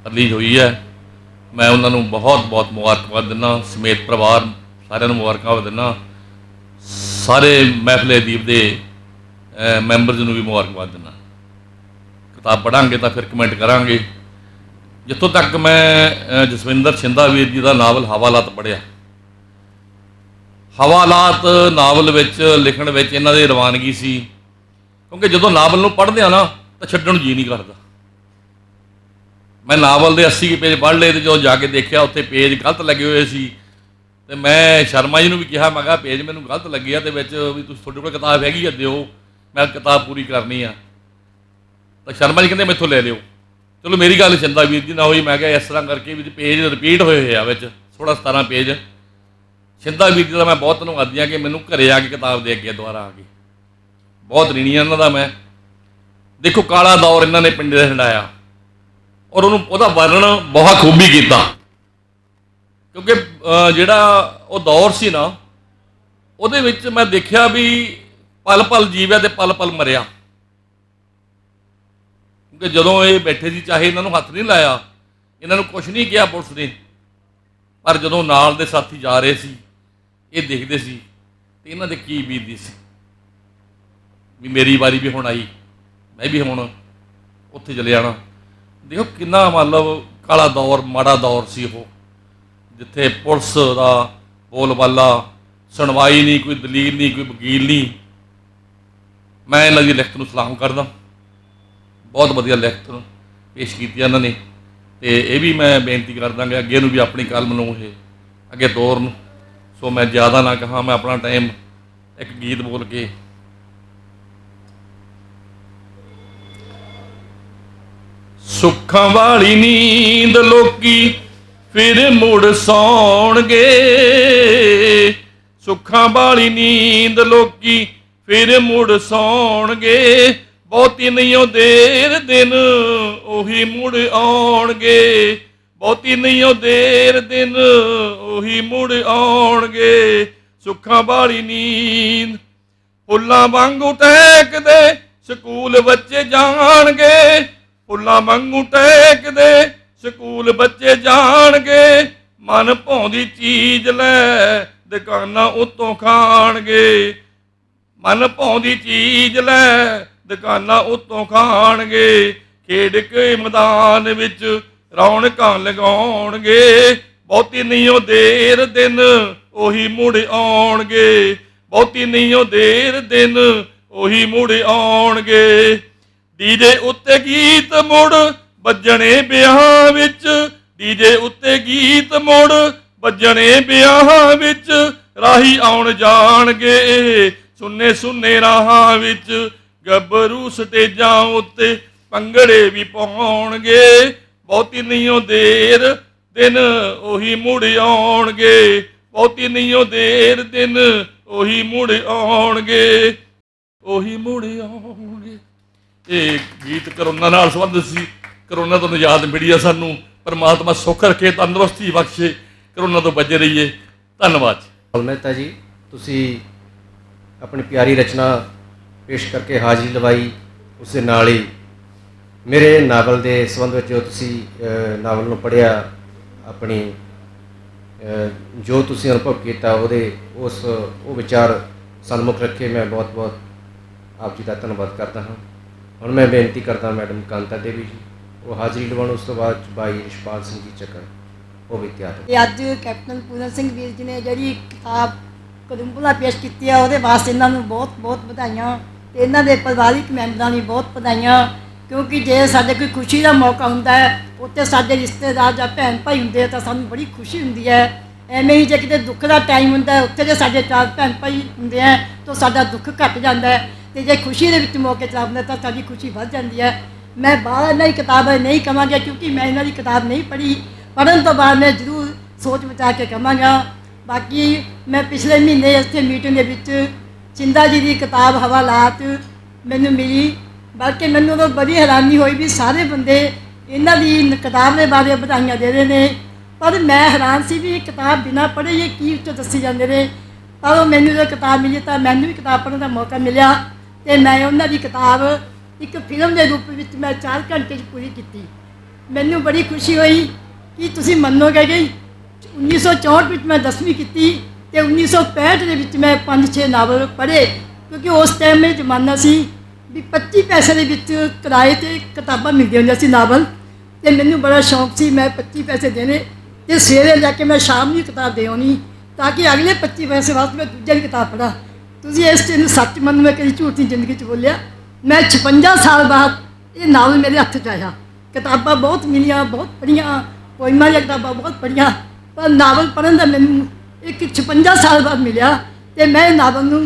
ਰਿਲੀਜ਼ ਹੋਈ ਹੈ। ਮੈਂ ਉਹਨਾਂ ਨੂੰ ਬਹੁਤ ਬਹੁਤ ਮੁਬਾਰਕਬਾਦ ਦਿੰਦਾ, ਸਮੇਤ ਪਰਿਵਾਰ ਸਾਰਿਆਂ ਨੂੰ ਮੁਬਾਰਕਾਂ ਦਿੰਦਾ। ਸਾਰੇ ਮਹਿਫਲੇ ਦੀਪ ਦੇ ਮੈਂਬਰਸ ਨੂੰ ਵੀ ਮੁਬਾਰਕਬਾਦ ਦਿੰਦਾ। ਕਿਤਾਬ ਪੜ੍ਹਾਂਗੇ ਤਾਂ ਫਿਰ ਕਮੈਂਟ ਕਰਾਂਗੇ। ਜਿੱਥੋਂ ਤੱਕ ਮੈਂ ਜਸਵਿੰਦਰ ਛਿੰਦਾ ਵੀਰ ਜੀ ਦਾ ਨਾਵਲ ਹਵਾਲਾਤ ਪੜ੍ਹਿਆ, ਹਵਾਲਾਤ ਨਾਵਲ ਵਿੱਚ ਲਿਖਣ ਵਿੱਚ ਇਹਨਾਂ ਦੀ ਰਵਾਨਗੀ ਸੀ, ਕਿਉਂਕਿ ਜਦੋਂ ਨਾਵਲ ਨੂੰ ਪੜ੍ਹਦੇ ਆ ਨਾ ਤਾਂ ਛੱਡਣ ਨੂੰ ਜੀ ਨਹੀਂ ਕਰਦਾ। ਮੈਂ ਨਾਵਲ ਦੇ 80 ਪੇਜ ਪੜ੍ਹ ਲਏ, ਅਤੇ ਜਦੋਂ ਜਾ ਕੇ ਦੇਖਿਆ ਉੱਥੇ ਪੇਜ ਗਲਤ ਲੱਗੇ ਹੋਏ ਸੀ, ਅਤੇ ਮੈਂ ਸ਼ਰਮਾ ਜੀ ਨੂੰ ਵੀ ਕਿਹਾ, ਮੈਂ ਕਿਹਾ ਪੇਜ ਮੈਨੂੰ ਗਲਤ ਲੱਗੇ ਆ, ਅਤੇ ਵਿੱਚ ਵੀ ਤੁਸੀਂ ਤੁਹਾਡੇ ਕੋਲ ਕਿਤਾਬ ਹੈਗੀ ਆ ਦਿਓ, ਮੈਂ ਕਿਤਾਬ ਪੂਰੀ ਕਰਨੀ ਆ। ਤਾਂ ਸ਼ਰਮਾ ਜੀ ਕਹਿੰਦੇ ਮੈਥੋਂ ਲੈ ਲਿਓ। ਚਲੋ ਮੇਰੀ ਗੱਲ ਛਿੰਦਾ ਵੀਰ ਜੀ ਨਾਲ ਹੋਈ। ਮੈਂ ਕਿਹਾ ਇਸ ਤਰ੍ਹਾਂ ਕਰਕੇ ਵੀ ਪੇਜ ਰਿਪੀਟ ਹੋਏ ਹੋਏ ਆ ਵਿੱਚ 16-17 ਪੇਜ। ਛਿੰਦਾ ਵੀਰ ਜੀ ਦਾ ਮੈਂ ਬਹੁਤ ਧੰਨਵਾਦੀ ਹਾਂ ਕਿ ਮੈਨੂੰ ਘਰੇ ਆ ਕੇ ਕਿਤਾਬ ਦੇ ਕੇ ਦੁਬਾਰਾ ਆ ਗਈ। ਬਹੁਤ ঋਣੀ ਇਹਨਾਂ ਦਾ ਮੈਂ। ਦੇਖੋ ਕਾਲਾ ਦੌਰ ਇਹਨਾਂ ਨੇ ਪਿੰਡ ਦੇ ਹੰਡਾਇਆ, ਔਰ ਉਹਦਾ ਵਰਣਨ ਬਹੁਤ ਖੂਬੀ ਕੀਤਾ, ਕਿਉਂਕਿ ਜਿਹੜਾ ਉਹ ਦੌਰ ਸੀ ਨਾ, ਉਹਦੇ ਵਿੱਚ ਮੈਂ ਦੇਖਿਆ ਵੀ ਪਲ ਪਲ ਜੀਵਿਆ ਅਤੇ ਪਲ ਪਲ ਮਰਿਆ। ਕਿਉਂਕਿ ਜਦੋਂ ਇਹ ਬੈਠੇ ਸੀ, ਚਾਹੇ ਇਹਨਾਂ ਨੂੰ ਹੱਥ ਨਹੀਂ ਲਾਇਆ, ਇਹਨਾਂ ਨੂੰ ਕੁਛ ਨਹੀਂ ਕਿਹਾ ਪੁਲਿਸ ਨੇ, ਪਰ ਜਦੋਂ ਨਾਲ ਦੇ ਸਾਥੀ ਜਾ ਰਹੇ ਸੀ, ਇਹ ਦੇਖਦੇ ਸੀ ਅਤੇ ਇਹਨਾਂ ਦੇ ਕੀ ਬੀਤਦੀ ਸੀ ਵੀ ਮੇਰੀ ਵਾਰੀ ਵੀ ਹੁਣ ਆਈ, ਮੈਂ ਵੀ ਹੁਣ ਉੱਥੇ ਚਲੇ ਜਾਣਾ। ਦੇਖੋ ਕਿੰਨਾ ਮਤਲਬ ਕਾਲਾ ਦੌਰ, ਮਾੜਾ ਦੌਰ ਸੀ ਉਹ, ਜਿੱਥੇ ਪੁਲਿਸ ਦਾ ਬੋਲਬਾਲਾ, ਸੁਣਵਾਈ ਨਹੀਂ, ਕੋਈ ਦਲੀਲ ਨਹੀਂ, ਕੋਈ ਵਕੀਲ ਨਹੀਂ। ਮੈਂ ਇਹਨਾਂ ਦੀ ਲਿਖਤ ਨੂੰ ਸਲਾਮ ਕਰਦਾ। ਬਹੁਤ ਵਧੀਆ ਲਿਖਤ ਪੇਸ਼ ਕੀਤੀ ਇਹਨਾਂ ਨੇ, ਅਤੇ ਇਹ ਵੀ ਮੈਂ ਬੇਨਤੀ ਕਰਦਾ ਕਿ ਅੱਗੇ ਨੂੰ ਵੀ ਆਪਣੀ ਕਲਮ ਨੂੰ ਇਹ ਅੱਗੇ ਤੋਰਨ। ਸੋ ਮੈਂ ਜ਼ਿਆਦਾ ਨਾ ਕਹਾਂ, ਮੈਂ ਆਪਣਾ ਟਾਈਮ ਇੱਕ ਗੀਤ ਬੋਲ ਕੇ ਸੁੱਖਾਂ ਵਾਲੀ ਨੀਂਦ ਲੋਕੀ ਫਿਰ ਮੁੜ ਸੌਣਗੇ, ਸੁੱਖਾਂ ਵਾਲੀ ਨੀਂਦ ਲੋਕੀ ਫਿਰ ਮੁੜ ਸੌਣਗੇ, ਬਹੁਤੀ ਨਹੀਂ ਉਹ ਦੇਰ ਦਿਨ ਉਹੀ ਮੁੜ ਆਉਣਗੇ, ਬਹੁਤੀ ਨਹੀਂ ਉਹ ਦੇਰ ਦਿਨ ਉਹੀ ਮੁੜ ਆਉਣਗੇ। ਸੁੱਖਾਂ ਵਾਲੀ ਨੀਂਦ ਫੁੱਲਾਂ ਵਾਂਗੂ ਟਹਿਕਦੇ ਸਕੂਲ ਬੱਚੇ ਜਾਣਗੇ, ਫੁੱਲਾਂ ਵਾਂਗੂ ਟਹਿਕਦੇ ਸਕੂਲ ਬੱਚੇ ਜਾਣਗੇ, ਮਨ ਭਾਉਂਦੀ ਚੀਜ਼ ਲੈ ਦੁਕਾਨਾਂ ਉੱਤੋਂ ਖਾਣਗੇ, ਮਨ ਭਾਉਂਦੀ ਚੀਜ਼ ਲੈ ਦੁਕਾਨਾਂ ਉੱਤੋਂ ਖਾਣਗੇ, ਖੇਡ ਕੇ ਮੈਦਾਨ ਵਿੱਚ ਰੌਣਕਾਂ ਲਗਾਉਣਗੇ, ਬਹੁਤੀ ਨਹੀਂ ਉਹ ਦੇਰ ਦਿਨ ਉਹੀ ਮੁੜ ਆਉਣਗੇ, ਬਹੁਤੀ ਨਹੀਂ ਉਹ ਦੇਰ ਦਿਨ ਉਹੀ ਮੁੜ ਆਉਣਗੇ। ਡੀਜੇ ਉੱਤੇ ਗੀਤ ਮੁੜ ਵੱਜਣੇ ਵਿਆਹਾਂ ਵਿੱਚ, ਡੀਜੇ ਉੱਤੇ ਗੀਤ ਮੁੜ ਵੱਜਣੇ ਵਿਆਹਾਂ ਵਿੱਚ, ਰਾਹੀ ਆਉਣ ਜਾਣਗੇ ਸੁੰਨੇ ਸੁੰਨੇ ਰਾਹਾਂ ਵਿੱਚ, ਗੱਭਰੂ ਸਟੇਜਾਂ ਉੱਤੇ ਭੰਗੜੇ ਵੀ ਪਾਉਣਗੇ, ਬਹੁਤੀ ਨਹੀਂ ਦੇਰ ਦਿਨ ਉਹੀ ਮੁੜ ਆਉਣਗੇ, ਬਹੁਤੀ ਨਹੀਂ ਦੇਰ ਦਿਨ ਉਹੀ ਮੁੜ ਆਉਣਗੇ, ਉਹੀ ਮੁੜ ਆਉਣਗੇ। ਇਹ ਗੀਤ ਕਰੋਨਾ ਨਾਲ ਸੰਬੰਧਿਤ ਸੀ। ਕਰੋਨਾ ਤੋਂ ਨਿਜਾਤ ਮਿਲੀ ਆ ਸਾਨੂੰ, ਪਰਮਾਤਮਾ ਸੁੱਖ ਰੱਖੇ, ਤੰਦਰੁਸਤੀ ਬਖਸ਼ੇ, ਕਰੋਨਾ ਤੋਂ ਬਚੇ ਰਹੀਏ। ਧੰਨਵਾਦ। ਮਹਿਤਾ ਜੀ, ਤੁਸੀਂ ਆਪਣੀ ਪਿਆਰੀ ਰਚਨਾ ਪੇਸ਼ ਕਰਕੇ ਹਾਜ਼ਰੀ ਲਵਾਈ। ਉਸ ਦੇ ਨਾਲ ਹੀ ਮੇਰੇ ਨਾਵਲ ਦੇ ਸੰਬੰਧ ਵਿੱਚ ਜੋ ਤੁਸੀਂ ਨਾਵਲ ਨੂੰ ਪੜ੍ਹਿਆ, ਆਪਣੀ ਜੋ ਤੁਸੀਂ ਅਨੁਭਵ ਕੀਤਾ ਉਹ ਵਿਚਾਰ ਸਨਮੁਖ ਰੱਖੇ। ਮੈਂ ਬਹੁਤ ਬਹੁਤ ਆਪ ਜੀ ਦਾ ਧੰਨਵਾਦ ਕਰਦਾ ਹਾਂ। ਹੁਣ ਮੈਂ ਬੇਨਤੀ ਕਰਦਾ ਮੈਡਮ ਕਾਂਤਾ ਦੇਵੀ ਜੀ, ਉਹ ਹਾਜ਼ਰੀ ਲਵਾਉਣ। ਉਸ ਤੋਂ ਬਾਅਦ ਭਾਈ ਰਿਸ਼ਪਾਲ ਸਿੰਘ ਜੀ ਚੱਕਰ ਉਹ ਵੀ ਤਿਆਰ ਹੈ। ਤੇ ਅੱਜ ਕੈਪਟਨ ਪੂਰਨ ਸਿੰਘ ਵੀਰ ਜੀ ਨੇ ਜਿਹੜੀ ਕਿਤਾਬ ਕਰੂੰਬਲਾ ਪੇਸ਼ ਕੀਤੀ ਆ, ਉਹਦੇ ਵਾਸਤੇ ਇਹਨਾਂ ਨੂੰ ਬਹੁਤ ਬਹੁਤ ਵਧਾਈਆਂ, ਤੇ ਇਹਨਾਂ ਦੇ ਪਰਿਵਾਰਿਕ ਮੈਂਬਰਾਂ ਨੂੰ ਬਹੁਤ ਵਧਾਈਆਂ। ਕਿਉਂਕਿ ਜੇ ਸਾਡੇ ਕੋਈ ਖੁਸ਼ੀ ਦਾ ਮੌਕਾ ਹੁੰਦਾ ਹੈ, ਉੱਥੇ ਸਾਡੇ ਰਿਸ਼ਤੇਦਾਰ ਜਾਂ ਭੈਣ ਭਾਈ ਹੁੰਦੇ ਆ ਤਾਂ ਸਾਨੂੰ ਬੜੀ ਖੁਸ਼ੀ ਹੁੰਦੀ ਹੈ। ਐਵੇਂ ਹੀ ਜੇ ਕਿਤੇ ਦੁੱਖ ਦਾ ਟਾਈਮ ਹੁੰਦਾ, ਉੱਥੇ ਜੇ ਸਾਡੇ ਚਾਰ ਭੈਣ ਭਾਈ ਹੁੰਦੇ ਆ ਤਾਂ ਸਾਡਾ ਦੁੱਖ ਘੱਟ ਜਾਂਦਾ ਹੈ, ਤੇ ਜੇ ਖੁਸ਼ੀ ਦੇ ਵਿੱਚ ਮੌਕੇ ਚਲਾਉਂਦੇ ਤਾਂ ਸਾਡੀ ਖੁਸ਼ੀ ਵੱਧ ਜਾਂਦੀ ਹੈ। ਮੈਂ ਬਾਹਰ ਇਹਨਾਂ ਦੀ ਕਿਤਾਬ ਨਹੀਂ ਕਹਾਂਗਾ, ਕਿਉਂਕਿ ਮੈਂ ਇਹਨਾਂ ਦੀ ਕਿਤਾਬ ਨਹੀਂ ਪੜ੍ਹੀ। ਪੜ੍ਹਨ ਤੋਂ ਬਾਅਦ ਮੈਂ ਜ਼ਰੂਰ ਸੋਚ ਵਿਚਾਰ ਕੇ ਕਹਾਂਗਾ। ਬਾਕੀ ਮੈਂ ਪਿਛਲੇ ਮਹੀਨੇ ਇੱਥੇ ਮੀਟਿੰਗ ਦੇ ਵਿੱਚ ਚਿੰਦਾ ਜੀ ਦੀ ਕਿਤਾਬ ਹਵਾਲਾਤ ਮੈਨੂੰ ਮਿਲੀ, ਬਲਕਿ ਮੈਨੂੰ ਤਾਂ ਬੜੀ ਹੈਰਾਨੀ ਹੋਈ ਵੀ ਸਾਰੇ ਬੰਦੇ ਇਹਨਾਂ ਦੀ ਕਿਤਾਬ ਦੇ ਬਾਰੇ ਵਧਾਈਆਂ ਦੇ ਰਹੇ ਨੇ, ਪਰ ਮੈਂ ਹੈਰਾਨ ਸੀ ਵੀ ਇਹ ਕਿਤਾਬ ਬਿਨਾਂ ਪੜ੍ਹੇ ਇਹ ਕੀ ਉੱਚੋਂ ਦੱਸੀ ਜਾਂਦੇ ਨੇ। ਪਰ ਉਹ ਮੈਨੂੰ ਜਦੋਂ ਕਿਤਾਬ ਮਿਲੀ ਤਾਂ ਮੈਨੂੰ ਵੀ ਕਿਤਾਬ ਪੜ੍ਹਨ ਦਾ ਮੌਕਾ ਮਿਲਿਆ, ਤੇ ਮੈਂ ਉਹਨਾਂ ਦੀ ਕਿਤਾਬ ਇੱਕ ਫਿਲਮ ਦੇ ਰੂਪ ਵਿੱਚ ਮੈਂ 4 ਘੰਟੇ 'ਚ ਪੂਰੀ ਕੀਤੀ। ਮੈਨੂੰ ਬੜੀ ਖੁਸ਼ੀ ਹੋਈ ਕਿ ਤੁਸੀਂ ਮੰਨੋਗੇ ਕਿ 1964 ਵਿੱਚ ਮੈਂ 10ਵੀਂ ਕੀਤੀ, ਤੇ 1965 ਦੇ ਵਿੱਚ ਮੈਂ 5-6 ਨਾਵਲ ਪੜ੍ਹੇ, ਕਿਉਂਕਿ ਉਸ ਟਾਈਮ ਇਹ ਜ਼ਮਾਨਾ ਸੀ ਵੀ 25 ਪੈਸੇ ਦੇ ਵਿੱਚ ਕਿਰਾਏ 'ਤੇ ਕਿਤਾਬਾਂ ਮਿਲਦੀਆਂ ਹੁੰਦੀਆਂ ਸੀ ਨਾਵਲ, ਤੇ ਮੈਨੂੰ ਬੜਾ ਸ਼ੌਂਕ ਸੀ ਮੈਂ 25 ਪੈਸੇ ਦੇਣੇ ਤੇ ਸਵੇਰੇ ਜਾ ਕੇ ਮੈਂ ਸ਼ਾਮ ਨੂੰ ਕਿਤਾਬ ਦੇ ਆਉਣੀ, ਤਾਂ ਕਿ ਅਗਲੇ 25 ਪੈਸੇ ਵਾਸਤੇ ਮੈਂ ਦੂਜੇ ਦੀ ਕਿਤਾਬ ਪੜ੍ਹਾਂ। ਤੁਸੀਂ ਇਸ ਚੀਜ਼ ਨੂੰ ਸੱਚ ਮੰਨੋ, ਮੈਂ ਕਦੀ ਝੂਠ ਨਹੀਂ ਜ਼ਿੰਦਗੀ 'ਚ ਬੋਲਿਆ। ਮੈਂ 56 ਸਾਲ ਬਾਅਦ ਇਹ ਨਾਵਲ ਮੇਰੇ ਹੱਥ 'ਚ ਆਇਆ। ਕਿਤਾਬਾਂ ਬਹੁਤ ਮਿਲੀਆਂ, ਬਹੁਤ ਪੜ੍ਹੀਆਂ, ਪੋਇਮਾਂ ਦੀਆਂ ਕਿਤਾਬਾਂ ਬਹੁਤ ਪੜ੍ਹੀਆਂ, ਪਰ ਨਾਵਲ ਪੜ੍ਹਨ ਦਾ ਮੈਨੂੰ ਇੱਕ 56 ਸਾਲ ਬਾਅਦ ਮਿਲਿਆ। ਤੇ ਮੈਂ ਨਾਵਲ ਨੂੰ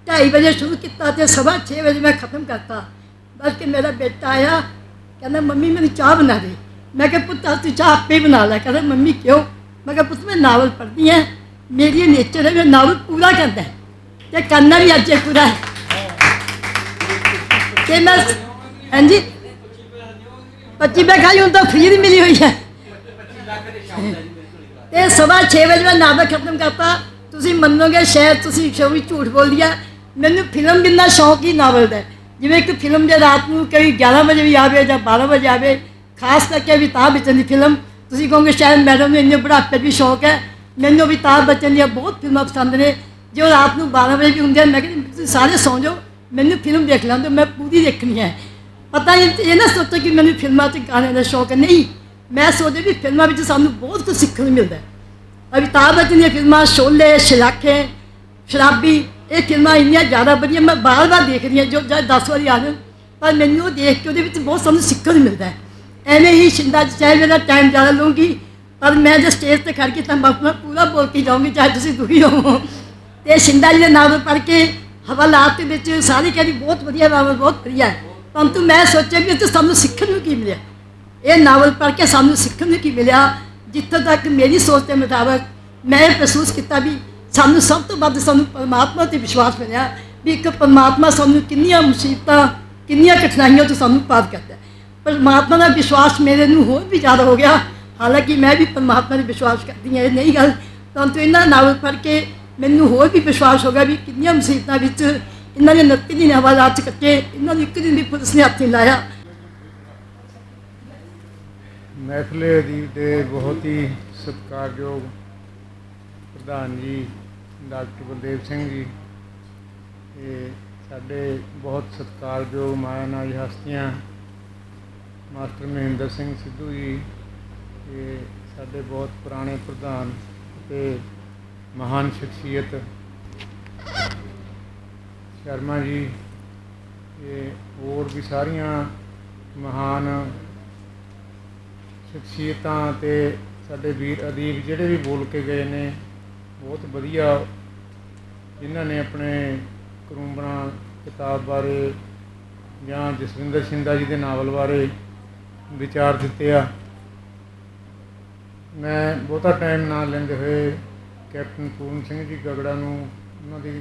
2:30 ਵਜੇ ਸ਼ੁਰੂ ਕੀਤਾ ਤੇ 6:30 ਵਜੇ ਮੈਂ ਖ਼ਤਮ ਕਰਤਾ। ਬਲਕਿ ਮੇਰਾ ਬੇਟਾ ਆਇਆ, ਕਹਿੰਦਾ ਮੰਮੀ ਮੈਨੂੰ ਚਾਹ ਬਣਾ ਦੇ। ਮੈਂ ਕਿਹਾ ਪੁੱਤ ਤੂੰ ਚਾਹ ਆਪੇ ਹੀ ਬਣਾ ਲੈ। ਕਹਿੰਦਾ ਮੰਮੀ ਕਿਉਂ? ਮੈਂ ਕਿਹਾ ਪੁੱਤ ਮੈਂ ਨਾਵਲ ਪੜ੍ਹਦੀ ਹਾਂ, ਮੇਰੀ ਨੇਚਰ ਹੈ ਮੈਂ ਨਾਵਲ ਪੂਰਾ ਕਰਦਾ ਤੇ ਕਰਨਾ ਵੀ ਅੱਜ ਪੂਰਾ ਹੈ। ਤੇ ਮੈਂ ਹਾਂਜੀ 25 ਰੁਪਏ ਖਾਈ, ਹੁਣ ਤਾਂ ਫ੍ਰੀ ਦੀ ਮਿਲੀ ਹੋਈ ਹੈ। ਤੇ 6:30 ਵਜੇ ਮੈਂ ਨਾਵਲ ਖਤਮ ਕਰਤਾ। ਤੁਸੀਂ ਮੰਨੋਗੇ ਸ਼ਾਇਦ ਤੁਸੀਂ ਵੀ ਝੂਠ ਬੋਲਦੀ ਆ, ਮੈਨੂੰ ਫਿਲਮ ਕਿੰਨਾ ਸ਼ੌਂਕ ਹੀ ਨਾਵਲ ਦਾ। ਜਿਵੇਂ ਇੱਕ ਫਿਲਮ ਜੇ ਰਾਤ ਨੂੰ ਕਈ 11 ਵਜੇ ਵੀ ਆਵੇ ਜਾਂ 12 ਵਜੇ ਆਵੇ, ਖਾਸ ਕਰਕੇ ਅਮਿਤਾਭ ਬੱਚਨ ਦੀ ਫਿਲਮ, ਤੁਸੀਂ ਕਹੋਗੇ ਸ਼ਾਇਦ ਮੈਡਮ ਨੂੰ ਇੰਨੇ ਬੁਢਾਪੇ ਵੀ ਸ਼ੌਂਕ ਹੈ। ਮੈਨੂੰ ਅਮਿਤਾਭ ਬੱਚਨ ਦੀਆਂ ਬਹੁਤ ਫਿਲਮਾਂ ਪਸੰਦ ਨੇ, ਜੋ ਰਾਤ ਨੂੰ 12 ਵਜੇ ਵੀ ਹੁੰਦੀਆਂ। ਮੈਂ ਕਹਿੰਦੀ ਤੁਸੀਂ ਸਾਰੇ ਸੌਂ ਜਾਓ, ਮੈਨੂੰ ਫਿਲਮ ਦੇਖ ਲੈਂਦੇ, ਮੈਂ ਪੂਰੀ ਦੇਖਣੀ ਹੈ। ਪਤਾ ਇਹ ਨਾ ਸੋਚੋ ਕਿ ਮੈਨੂੰ ਫਿਲਮਾਂ 'ਚ ਗਾਣੇ ਦਾ ਸ਼ੌਂਕ ਨਹੀਂ, ਮੈਂ ਸੋਚਦੀ ਵੀ ਫਿਲਮਾਂ ਵਿੱਚ ਸਾਨੂੰ ਬਹੁਤ ਕੁਝ ਸਿੱਖਣ ਨੂੰ ਮਿਲਦਾ। ਅਮਿਤਾਭ ਬੱਚਨ ਦੀਆਂ ਫਿਲਮਾਂ ਸ਼ੋਲੇ, ਸ਼ਲਾਖੇ, ਸ਼ਰਾਬੀ, ਇਹ ਫਿਲਮਾਂ ਇੰਨੀਆਂ ਜ਼ਿਆਦਾ ਵਧੀਆ, ਮੈਂ ਬਾਰ-ਬਾਰ ਦੇਖਦੀ ਹਾਂ, ਜੋ ਚਾਹੇ 10 ਵਾਰੀ ਆ ਜਾਣ, ਪਰ ਮੈਨੂੰ ਉਹ ਦੇਖ ਕੇ ਉਹਦੇ ਵਿੱਚ ਬਹੁਤ ਸਾਨੂੰ ਸਿੱਖਣ ਨੂੰ ਮਿਲਦਾ ਹੈ। ਐਵੇਂ ਹੀ ਸ਼ਿੰਦਾ ਚਾਹੇ ਮੇਰਾ ਟਾਈਮ ਜ਼ਿਆਦਾ ਲਊਂਗੀ, ਪਰ ਮੈਂ ਜੇ ਸਟੇਜ 'ਤੇ ਖੜ੍ਹ ਕੇ ਤਾਂ ਮੈਂ ਆਪਣਾ ਪੂਰਾ ਬੋਲ ਕੇ ਜਾਊਂਗੀ, ਚਾਹੇ ਤੁਸੀਂ ਦੁਖੀ ਹੋਵੋ। ਅਤੇ ਸ਼ਿੰਦਾ ਜੀ ਦੇ ਨਾਵਲ ਪੜ੍ਹ ਕੇ ਹਵਾਲਾਤ ਦੇ ਵਿੱਚ ਸਾਰੇ ਕਹਿੰਦੀ ਬਹੁਤ ਵਧੀਆ ਨਾਵਲ, ਬਹੁਤ ਵਧੀਆ ਹੈ, ਪਰੰਤੂ ਮੈਂ ਸੋਚਿਆ ਵੀ ਇੱਥੇ ਸਾਨੂੰ ਸਿੱਖਣ ਨੂੰ ਕੀ ਮਿਲਿਆ। ਇਹ ਨਾਵਲ ਪੜ੍ਹ ਕੇ ਸਾਨੂੰ ਸਿੱਖਣ ਨੂੰ ਕੀ ਮਿਲਿਆ, ਜਿੱਥੋਂ ਤੱਕ ਮੇਰੀ ਸੋਚ ਦੇ ਮੁਤਾਬਕ ਮੈਂ ਇਹ ਮਹਿਸੂਸ ਕੀਤਾ ਵੀ ਸਾਨੂੰ ਸਭ ਤੋਂ ਵੱਧ ਸਾਨੂੰ ਪਰਮਾਤਮਾ 'ਤੇ ਵਿਸ਼ਵਾਸ ਮਿਲਿਆ ਵੀ ਇੱਕ ਪਰਮਾਤਮਾ ਸਾਨੂੰ ਕਿੰਨੀਆਂ ਮੁਸੀਬਤਾਂ, ਕਿੰਨੀਆਂ ਕਠਿਨਾਈਆਂ ਤੋਂ ਸਾਨੂੰ ਪਾਰ ਕਰਦਾ। ਪਰਮਾਤਮਾ ਦਾ ਵਿਸ਼ਵਾਸ ਮੇਰੇ ਨੂੰ ਹੋਰ ਵੀ ਜ਼ਿਆਦਾ ਹੋ ਗਿਆ। ਹਾਲਾਂਕਿ ਮੈਂ ਵੀ ਪਰਮਾਤਮਾ 'ਤੇ ਵਿਸ਼ਵਾਸ ਕਰਦੀ ਹਾਂ, ਇਹ ਨਹੀਂ ਗੱਲ, ਪਰੰਤੂ ਇਹਨਾਂ ਨਾਵਲ ਪੜ੍ਹ ਕੇ ਮੈਨੂੰ ਹੋਰ ਵੀ ਵਿਸ਼ਵਾਸ ਹੋ ਗਿਆ ਵੀ ਕਿੰਨੀਆਂ ਮੁਸੀਬਤਾਂ ਵਿੱਚ ਇਹਨਾਂ ਨੇ 29 ਦਿਨ ਹਵਾਲਾਤ 'ਚ ਕੱਟੇ, ਇਹਨਾਂ ਨੂੰ ਇੱਕ ਦਿਨ ਵੀ ਪੁਲਿਸ ਨੇ ਹੱਥ ਨਹੀਂ ਲਾਇਆ। ਮਹਿਫਲੇ ਅਦੀਬ ਦੇ ਬਹੁਤ ਹੀ ਸਤਿਕਾਰਯੋਗ ਪ੍ਰਧਾਨ ਜੀ ਡਾਕਟਰ ਬਲਦੇਵ ਸਿੰਘ ਜੀ, ਤੇ ਸਾਡੇ ਬਹੁਤ ਸਤਿਕਾਰਯੋਗ ਮਾਇਆਨਾਈ ਹਸਤੀਆਂ ਮਾਸਟਰ ਮਹਿੰਦਰ ਸਿੰਘ ਸਿੱਧੂ ਜੀ, ਤੇ ਸਾਡੇ ਬਹੁਤ ਪੁਰਾਣੇ ਪ੍ਰਧਾਨ ਅਤੇ ਮਹਾਨ ਸ਼ਖਸੀਅਤ ਸ਼ਰਮਾ ਜੀ, ਤੇ ਹੋਰ ਵੀ ਸਾਰੀਆਂ ਮਹਾਨ ਸ਼ਖਸੀਅਤਾਂ, ਤੇ ਸਾਡੇ ਵੀਰ ਅਦੀਬ ਜਿਹੜੇ ਵੀ ਬੋਲ ਕੇ ਗਏ ਨੇ ਬਹੁਤ ਵਧੀਆ, ਜਿਨ੍ਹਾਂ ਨੇ ਆਪਣੇ ਕਰੂੰਬਣਾ ਕਿਤਾਬ ਬਾਰੇ ਜਾਂ ਜਸਵਿੰਦਰ ਸ਼ਿੰਦਾ ਜੀ ਦੇ ਨਾਵਲ ਬਾਰੇ ਵਿਚਾਰ ਦਿੱਤੇ ਆ। ਮੈਂ ਬਹੁਤਾ ਟਾਈਮ ਨਾ ਲੈਂਦੇ ਹੋਏ ਕੈਪਟਨ ਪੂਰਨ ਸਿੰਘ ਜੀ ਗਗੜਾ ਨੂੰ ਉਹਨਾਂ ਦੀ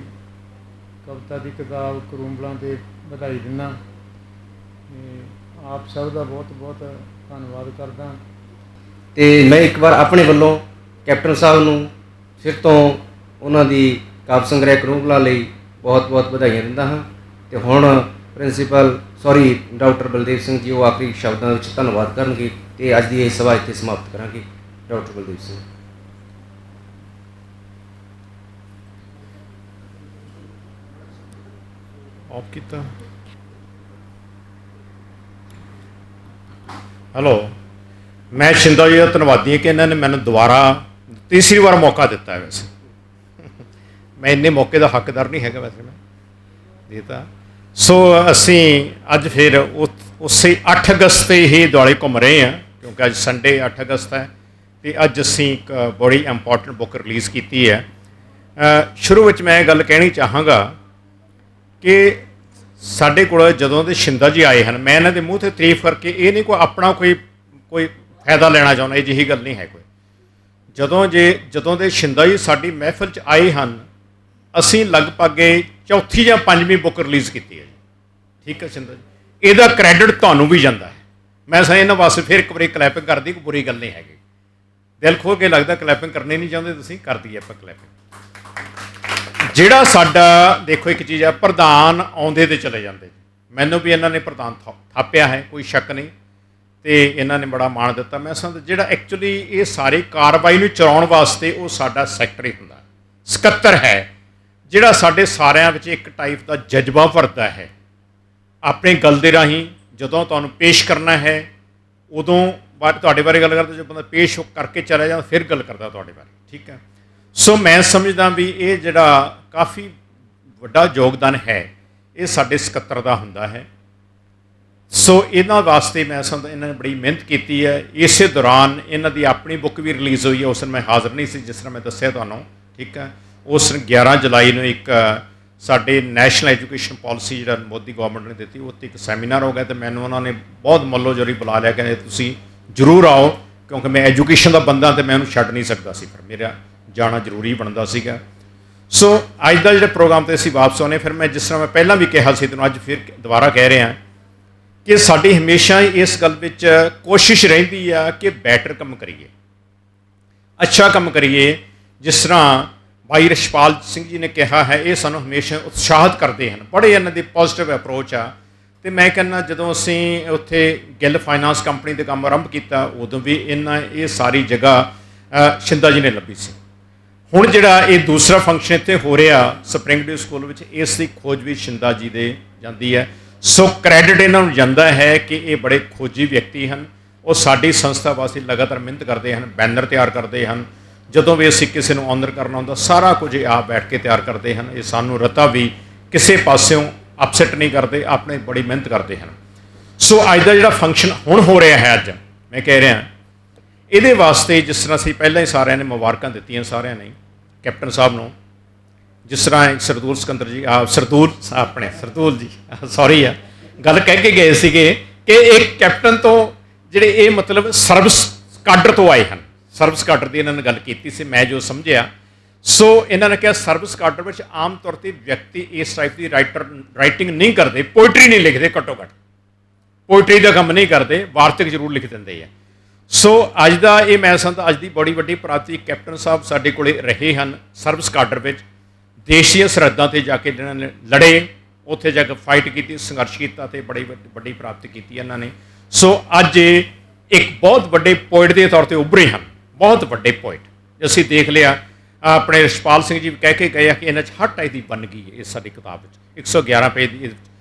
ਕਵਿਤਾ ਦੀ ਕਿਤਾਬ ਕਰੂੰਬਲਾਂ 'ਤੇ ਵਧਾਈ ਦਿੰਦਾ। ਆਪ ਸਭ ਦਾ ਬਹੁਤ ਬਹੁਤ ਧੰਨਵਾਦ ਕਰਦਾ। ਤੇ ਮੈਂ ਇੱਕ ਵਾਰ ਆਪਣੇ ਵੱਲੋਂ ਕੈਪਟਨ ਸਾਹਿਬ ਨੂੰ ਫਿਰ ਤੋਂ ਉਹਨਾਂ ਦੀ ਕਾਵਿ ਸੰਗ੍ਰਹਿ ਕਰੂੰਬਲਾਂ ਲਈ ਬਹੁਤ ਬਹੁਤ ਵਧਾਈਆਂ ਦਿੰਦਾ ਹਾਂ। ਤੇ ਹੁਣ ਡਾਕਟਰ ਬਲਦੇਵ ਸਿੰਘ ਜੀ ਉਹ ਆਖਰੀ ਸ਼ਬਦਾਂ ਵਿੱਚ ਧੰਨਵਾਦ ਕਰਨਗੇ ਤੇ ਅੱਜ ਦੀ ਇਹ ਸਭਾ ਇੱਥੇ ਸਮਾਪਤ ਕਰਾਂਗੇ। ਡਾਕਟਰ ਬਲਦੇਵ ਸਿੰਘ। ਆਫ ਕੀਤਾ। ਹੈਲੋ, ਮੈਂ ਸ਼ਿੰਦਾ ਜੀ ਦਾ ਧੰਨਵਾਦੀ ਹਾਂ ਕਿ ਇਹਨਾਂ ਨੇ ਮੈਨੂੰ ਦੁਬਾਰਾ ਤੀਸਰੀ ਵਾਰ ਮੌਕਾ ਦਿੱਤਾ ਹੈ। ਵੈਸੇ ਮੈਂ ਇੰਨੇ ਮੌਕੇ ਦਾ ਹੱਕਦਾਰ ਨਹੀਂ ਹੈਗਾ, ਵੈਸੇ ਮੈਂ ਦੇਤਾ। ਸੋ ਅਸੀਂ ਅੱਜ ਫਿਰ ਉਸੇ 8 ਅਗਸਤ 'ਤੇ ਹੀ ਦੁਆਲੇ ਘੁੰਮ ਰਹੇ ਹਾਂ, ਕਿਉਂਕਿ ਅੱਜ ਸੰਡੇ 8 ਅਗਸਤ ਹੈ ਅਤੇ ਅੱਜ ਅਸੀਂ ਇੱਕ ਬੜੀ ਇੰਪੋਰਟੈਂਟ ਬੁੱਕ ਰਿਲੀਜ਼ ਕੀਤੀ ਹੈ। ਸ਼ੁਰੂ ਵਿੱਚ ਮੈਂ ਇਹ ਗੱਲ ਕਹਿਣੀ ਚਾਹਾਂਗਾ ਕਿ ਸਾਡੇ ਕੋਲ ਜਦੋਂ ਦੇ ਸ਼ਿੰਦਾ ਜੀ ਆਏ ਹਨ, ਮੈਂ ਇਹਨਾਂ ਦੇ ਮੂੰਹ 'ਤੇ ਤਾਰੀਫ ਕਰਕੇ ਇਹ ਨਹੀਂ ਕੋਈ ਆਪਣਾ ਕੋਈ ਫਾਇਦਾ ਲੈਣਾ ਚਾਹੁੰਦਾ, ਇਹ ਜਿਹੀ ਗੱਲ ਨਹੀਂ ਹੈ ਕੋਈ। ਜਦੋਂ ਦੇ ਸ਼ਿੰਦਾ ਜੀ ਸਾਡੀ ਮਹਿਫਿਲ 'ਚ ਆਏ ਹਨ, ਅਸੀਂ ਲਗਭਗ ਚੌਥੀ ਜਾਂ ਪੰਜਵੀਂ ਬੁੱਕ ਰਿਲੀਜ਼ ਕੀਤੀ ਹੈ ਜੀ। ਠੀਕ ਹੈ ਸ਼ਿੰਦਾ ਜੀ, ਇਹਦਾ ਕ੍ਰੈਡਿਟ ਤੁਹਾਨੂੰ ਵੀ ਜਾਂਦਾ ਹੈ। ਮੈਂ ਇਹਨਾਂ ਵਾਸਤੇ ਫਿਰ ਇੱਕ ਵਾਰੀ ਕਲੈਪਿੰਗ ਕਰਦੀ, ਕੋਈ ਬੁਰੀ ਗੱਲ ਨਹੀਂ ਹੈਗੀ। ਦਿਲ ਖੋਲ੍ਹ ਕੇ ਲੱਗਦਾ ਕਲੈਪਿੰਗ ਕਰਨੀ ਨਹੀਂ ਚਾਹੁੰਦੇ ਤੁਸੀਂ, ਕਰ ਦਈਏ ਆਪਾਂ ਕਲੈਪਿੰਗ। ਜਿਹੜਾ ਸਾਡਾ ਦੇਖੋ ਇੱਕ ਚੀਜ਼ ਹੈ, ਪ੍ਰਧਾਨ ਆਉਂਦੇ ਤੇ ਚਲੇ ਜਾਂਦੇ। ਮੈਨੂੰ ਵੀ ਇਹਨਾਂ ਨੇ ਪ੍ਰਧਾਨ ਥਾਪਿਆ ਹੈ, ਕੋਈ ਸ਼ੱਕ ਨਹੀਂ, ਅਤੇ ਇਹਨਾਂ ਨੇ ਬੜਾ ਮਾਣ ਦਿੱਤਾ। ਮੈਂ ਸਮਝਦਾ ਜਿਹੜਾ ਐਕਚੁਅਲੀ ਇਹ ਸਾਰੀ ਕਾਰਵਾਈ ਨੂੰ ਚਲਾਉਣ ਵਾਸਤੇ ਉਹ ਸਾਡਾ ਸੈਕਟਰੀ ਹੁੰਦਾ, ਸਕੱਤਰ ਹੈ, ਜਿਹੜਾ ਸਾਡੇ ਸਾਰਿਆਂ ਵਿੱਚ ਇੱਕ ਟਾਈਪ ਦਾ ਜਜ਼ਬਾ ਭਰਦਾ ਹੈ। ਆਪਣੀ ਗੱਲ ਦੇ ਰਾਹੀਂ ਜਦੋਂ ਤੁਹਾਨੂੰ ਪੇਸ਼ ਕਰਨਾ ਹੈ ਉਦੋਂ ਤੁਹਾਡੇ ਬਾਰੇ ਗੱਲ ਕਰਦਾ, ਜਦੋਂ ਬੰਦਾ ਪੇਸ਼ ਕਰਕੇ ਚਲਾ ਜਾਂਦਾ ਫਿਰ ਗੱਲ ਕਰਦਾ ਤੁਹਾਡੇ ਬਾਰੇ। ਠੀਕ ਹੈ, ਸੋ ਮੈਂ ਸਮਝਦਾ ਵੀ ਇਹ ਜਿਹੜਾ ਕਾਫੀ ਵੱਡਾ ਯੋਗਦਾਨ ਹੈ ਇਹ ਸਾਡੇ ਸਕੱਤਰ ਦਾ ਹੁੰਦਾ ਹੈ। ਸੋ ਇਹਨਾਂ ਵਾਸਤੇ ਮੈਂ ਸਮਝਦਾ ਇਹਨਾਂ ਨੇ ਬੜੀ ਮਿਹਨਤ ਕੀਤੀ ਹੈ। ਇਸੇ ਦੌਰਾਨ ਇਹਨਾਂ ਦੀ ਆਪਣੀ ਬੁੱਕ ਵੀ ਰਿਲੀਜ਼ ਹੋਈ ਹੈ। ਉਸ ਦਿਨ ਮੈਂ ਹਾਜ਼ਰ ਨਹੀਂ ਸੀ, ਜਿਸ ਤਰ੍ਹਾਂ ਮੈਂ ਦੱਸਿਆ ਤੁਹਾਨੂੰ। ਠੀਕ ਹੈ, ਉਸ 11 ਜੁਲਾਈ ਨੂੰ ਇੱਕ ਸਾਡੇ ਨੈਸ਼ਨਲ ਐਜੂਕੇਸ਼ਨ ਪਾਲਿਸੀ ਜਿਹੜਾ ਮੋਦੀ ਗਵਰਨਮੈਂਟ ਨੇ ਦਿੱਤੀ, ਉਹ 'ਤੇ ਇੱਕ ਸੈਮੀਨਾਰ ਹੋ ਗਿਆ ਅਤੇ ਮੈਨੂੰ ਉਹਨਾਂ ਨੇ ਬਹੁਤ ਮੱਲੋ ਜੋਰੀ ਬੁਲਾ ਲਿਆ, ਕਹਿੰਦੇ ਤੁਸੀਂ ਜ਼ਰੂਰ ਆਓ, ਕਿਉਂਕਿ ਮੈਂ ਐਜੂਕੇਸ਼ਨ ਦਾ ਬੰਦਾ ਅਤੇ ਮੈਂ ਉਹਨੂੰ ਛੱਡ ਨਹੀਂ ਸਕਦਾ ਸੀ, ਫਿਰ ਮੇਰਾ ਜਾਣਾ ਜ਼ਰੂਰੀ ਬਣਦਾ ਸੀਗਾ। ਸੋ ਅੱਜ ਦਾ ਜਿਹੜਾ ਪ੍ਰੋਗਰਾਮ 'ਤੇ ਅਸੀਂ ਵਾਪਸ ਆਉਣੇ, ਫਿਰ ਮੈਂ ਜਿਸ ਤਰ੍ਹਾਂ ਮੈਂ ਪਹਿਲਾਂ ਵੀ ਕਿਹਾ ਸੀ ਤੁਹਾਨੂੰ ਅੱਜ ਫਿਰ ਦੁਬਾਰਾ ਕਹਿ ਰਿਹਾ ਕਿ ਸਾਡੀ ਹਮੇਸ਼ਾ ਇਸ ਗੱਲ ਵਿੱਚ ਕੋਸ਼ਿਸ਼ ਰਹਿੰਦੀ ਆ ਕਿ ਬੈਟਰ ਕੰਮ ਕਰੀਏ, ਅੱਛਾ ਕੰਮ ਕਰੀਏ। ਜਿਸ ਤਰ੍ਹਾਂ ਭਾਈ ਰਸ਼ਪਾਲ ਸਿੰਘ ਜੀ ਨੇ ਕਿਹਾ ਹੈ, ਇਹ ਸਾਨੂੰ ਹਮੇਸ਼ਾ ਉਤਸ਼ਾਹਿਤ ਕਰਦੇ ਹਨ, ਬੜੇ ਇਹਨਾਂ ਦੀ ਪੋਜ਼ੀਟਿਵ ਅਪਰੋਚ ਆ। ਅਤੇ ਮੈਂ ਕਹਿੰਦਾ ਜਦੋਂ ਅਸੀਂ ਉੱਥੇ ਗਿੱਲ ਫਾਈਨਾਂਸ ਕੰਪਨੀ 'ਤੇ ਕੰਮ ਆਰੰਭ ਕੀਤਾ, ਉਦੋਂ ਵੀ ਇਹ ਸਾਰੀ ਜਗ੍ਹਾ ਸ਼ਿੰਦਾ ਜੀ ਨੇ ਲੱਭੀ ਸੀ। ਹੁਣ ਜਿਹੜਾ ਇਹ ਦੂਸਰਾ ਫੰਕਸ਼ਨ ਇੱਥੇ ਹੋ ਰਿਹਾ ਸਪਰਿੰਗ ਡਿਊ ਸਕੂਲ ਵਿੱਚ, ਇਸ ਦੀ ਖੋਜ ਵੀ ਸ਼ਿੰਦਾ ਜੀ ਦੇ ਜਾਂਦੀ ਹੈ। ਸੋ ਕ੍ਰੈਡਿਟ ਇਹਨਾਂ ਨੂੰ ਜਾਂਦਾ ਹੈ ਕਿ ਇਹ ਬੜੇ ਖੋਜੀ ਵਿਅਕਤੀ ਹਨ। ਉਹ ਸਾਡੀ ਸੰਸਥਾ ਵਾਸਤੇ ਲਗਾਤਾਰ ਮਿਹਨਤ ਕਰਦੇ ਹਨ, ਬੈਨਰ ਤਿਆਰ ਕਰਦੇ ਹਨ। ਜਦੋਂ ਵੀ ਅਸੀਂ ਕਿਸੇ ਨੂੰ ਆਨਰ ਕਰਨਾ ਹੁੰਦਾ, ਸਾਰਾ ਕੁਝ ਇਹ ਆਪ ਬੈਠ ਕੇ ਤਿਆਰ ਕਰਦੇ ਹਨ। ਇਹ ਸਾਨੂੰ ਰਤਾ ਵੀ ਕਿਸੇ ਪਾਸਿਓਂ ਅਪਸੈਟ ਨਹੀਂ ਕਰਦੇ, ਆਪਣੇ ਬੜੀ ਮਿਹਨਤ ਕਰਦੇ ਹਨ। ਸੋ ਅੱਜ ਦਾ ਜਿਹੜਾ ਫੰਕਸ਼ਨ ਹੁਣ ਹੋ ਰਿਹਾ ਹੈ, ਅੱਜ ਮੈਂ ਕਹਿ ਰਿਹਾ, ਇਹਦੇ ਵਾਸਤੇ ਜਿਸ ਤਰ੍ਹਾਂ ਅਸੀਂ ਪਹਿਲਾਂ ਹੀ ਸਾਰਿਆਂ ਨੇ ਮੁਬਾਰਕਾਂ ਦਿੱਤੀਆਂ, ਸਾਰਿਆਂ ਨੇ ਕੈਪਟਨ ਸਾਹਿਬ ਨੂੰ, ਜਿਸ ਤਰ੍ਹਾਂ ਸਰਦੂਲ ਸਿਕੰਦਰ ਜੀ ਸਰਦੂਲ ਜੀ ਸੌਰੀ ਆ ਗੱਲ ਕਹਿ ਕੇ ਗਏ ਸੀਗੇ ਕਿ ਇੱਕ ਕੈਪਟਨ ਤੋਂ ਜਿਹੜੇ ਇਹ ਮਤਲਬ ਸਰਵਿਸ ਕਾਡਰ ਤੋਂ ਆਏ ਹਨ, ਸਰਵਿਸ ਕਾਡਰ ਦੀ ਇਹਨਾਂ ਨੇ ਗੱਲ ਕੀਤੀ ਸੀ, ਮੈਂ ਜੋ ਸਮਝਿਆ। ਸੋ ਇਹਨਾਂ ਨੇ ਕਿਹਾ ਸਰਵਿਸ ਕਾਡਰ ਵਿੱਚ ਆਮ ਤੌਰ 'ਤੇ ਵਿਅਕਤੀ ਇਸ ਟਾਈਪ ਦੀ ਰਾਈਟਿੰਗ ਨਹੀਂ ਕਰਦੇ, ਪੋਇਟਰੀ ਨਹੀਂ ਲਿਖਦੇ, ਘੱਟੋ ਘੱਟ ਪੋਇਟਰੀ ਦਾ ਕੰਮ ਨਹੀਂ ਕਰਦੇ, ਵਾਰਤਕ ਜ਼ਰੂਰ ਲਿਖ ਦਿੰਦੇ ਆ। ਸੋ ਅੱਜ ਦਾ ਇਹ ਮੈਂ ਸਮਝਦਾ ਅੱਜ ਦੀ ਬੜੀ ਵੱਡੀ ਪ੍ਰਾਪਤੀ, ਕੈਪਟਨ ਸਾਹਿਬ ਸਾਡੇ ਕੋਲੇ ਰਹੇ ਹਨ ਸਰਵਿਸ ਕਾਡਰ ਵਿੱਚ, ਦੇਸ਼ ਦੀਆਂ ਸਰਹੱਦਾਂ 'ਤੇ ਜਾ ਕੇ ਜਿਹਨਾਂ ਨੇ ਲੜੇ, ਉੱਥੇ ਜਾ ਕੇ ਫਾਈਟ ਕੀਤੀ, ਸੰਘਰਸ਼ ਕੀਤਾ ਅਤੇ ਬੜੀ ਵੱਡੀ ਪ੍ਰਾਪਤੀ ਕੀਤੀ ਇਹਨਾਂ ਨੇ। ਸੋ ਅੱਜ ਇਹ ਇੱਕ ਬਹੁਤ ਵੱਡੇ ਪੋਇਟ ਦੇ ਤੌਰ 'ਤੇ ਉੱਭਰੇ ਹਨ, ਬਹੁਤ ਵੱਡੇ ਪੋਇਟ। ਅਸੀਂ ਦੇਖ ਲਿਆ ਆਪਣੇ ਰਸ਼ਪਾਲ ਸਿੰਘ ਜੀ ਕਹਿ ਕੇ ਗਏ ਆ ਕਿ ਇਹਨਾਂ 'ਚ ਹਰ ਟਾਈਪ ਦੀ ਬਣ ਗਈ ਹੈ ਇਸ ਸਾਡੀ ਕਿਤਾਬ ਵਿੱਚ, 111 ਪੇਜ ਦੀ,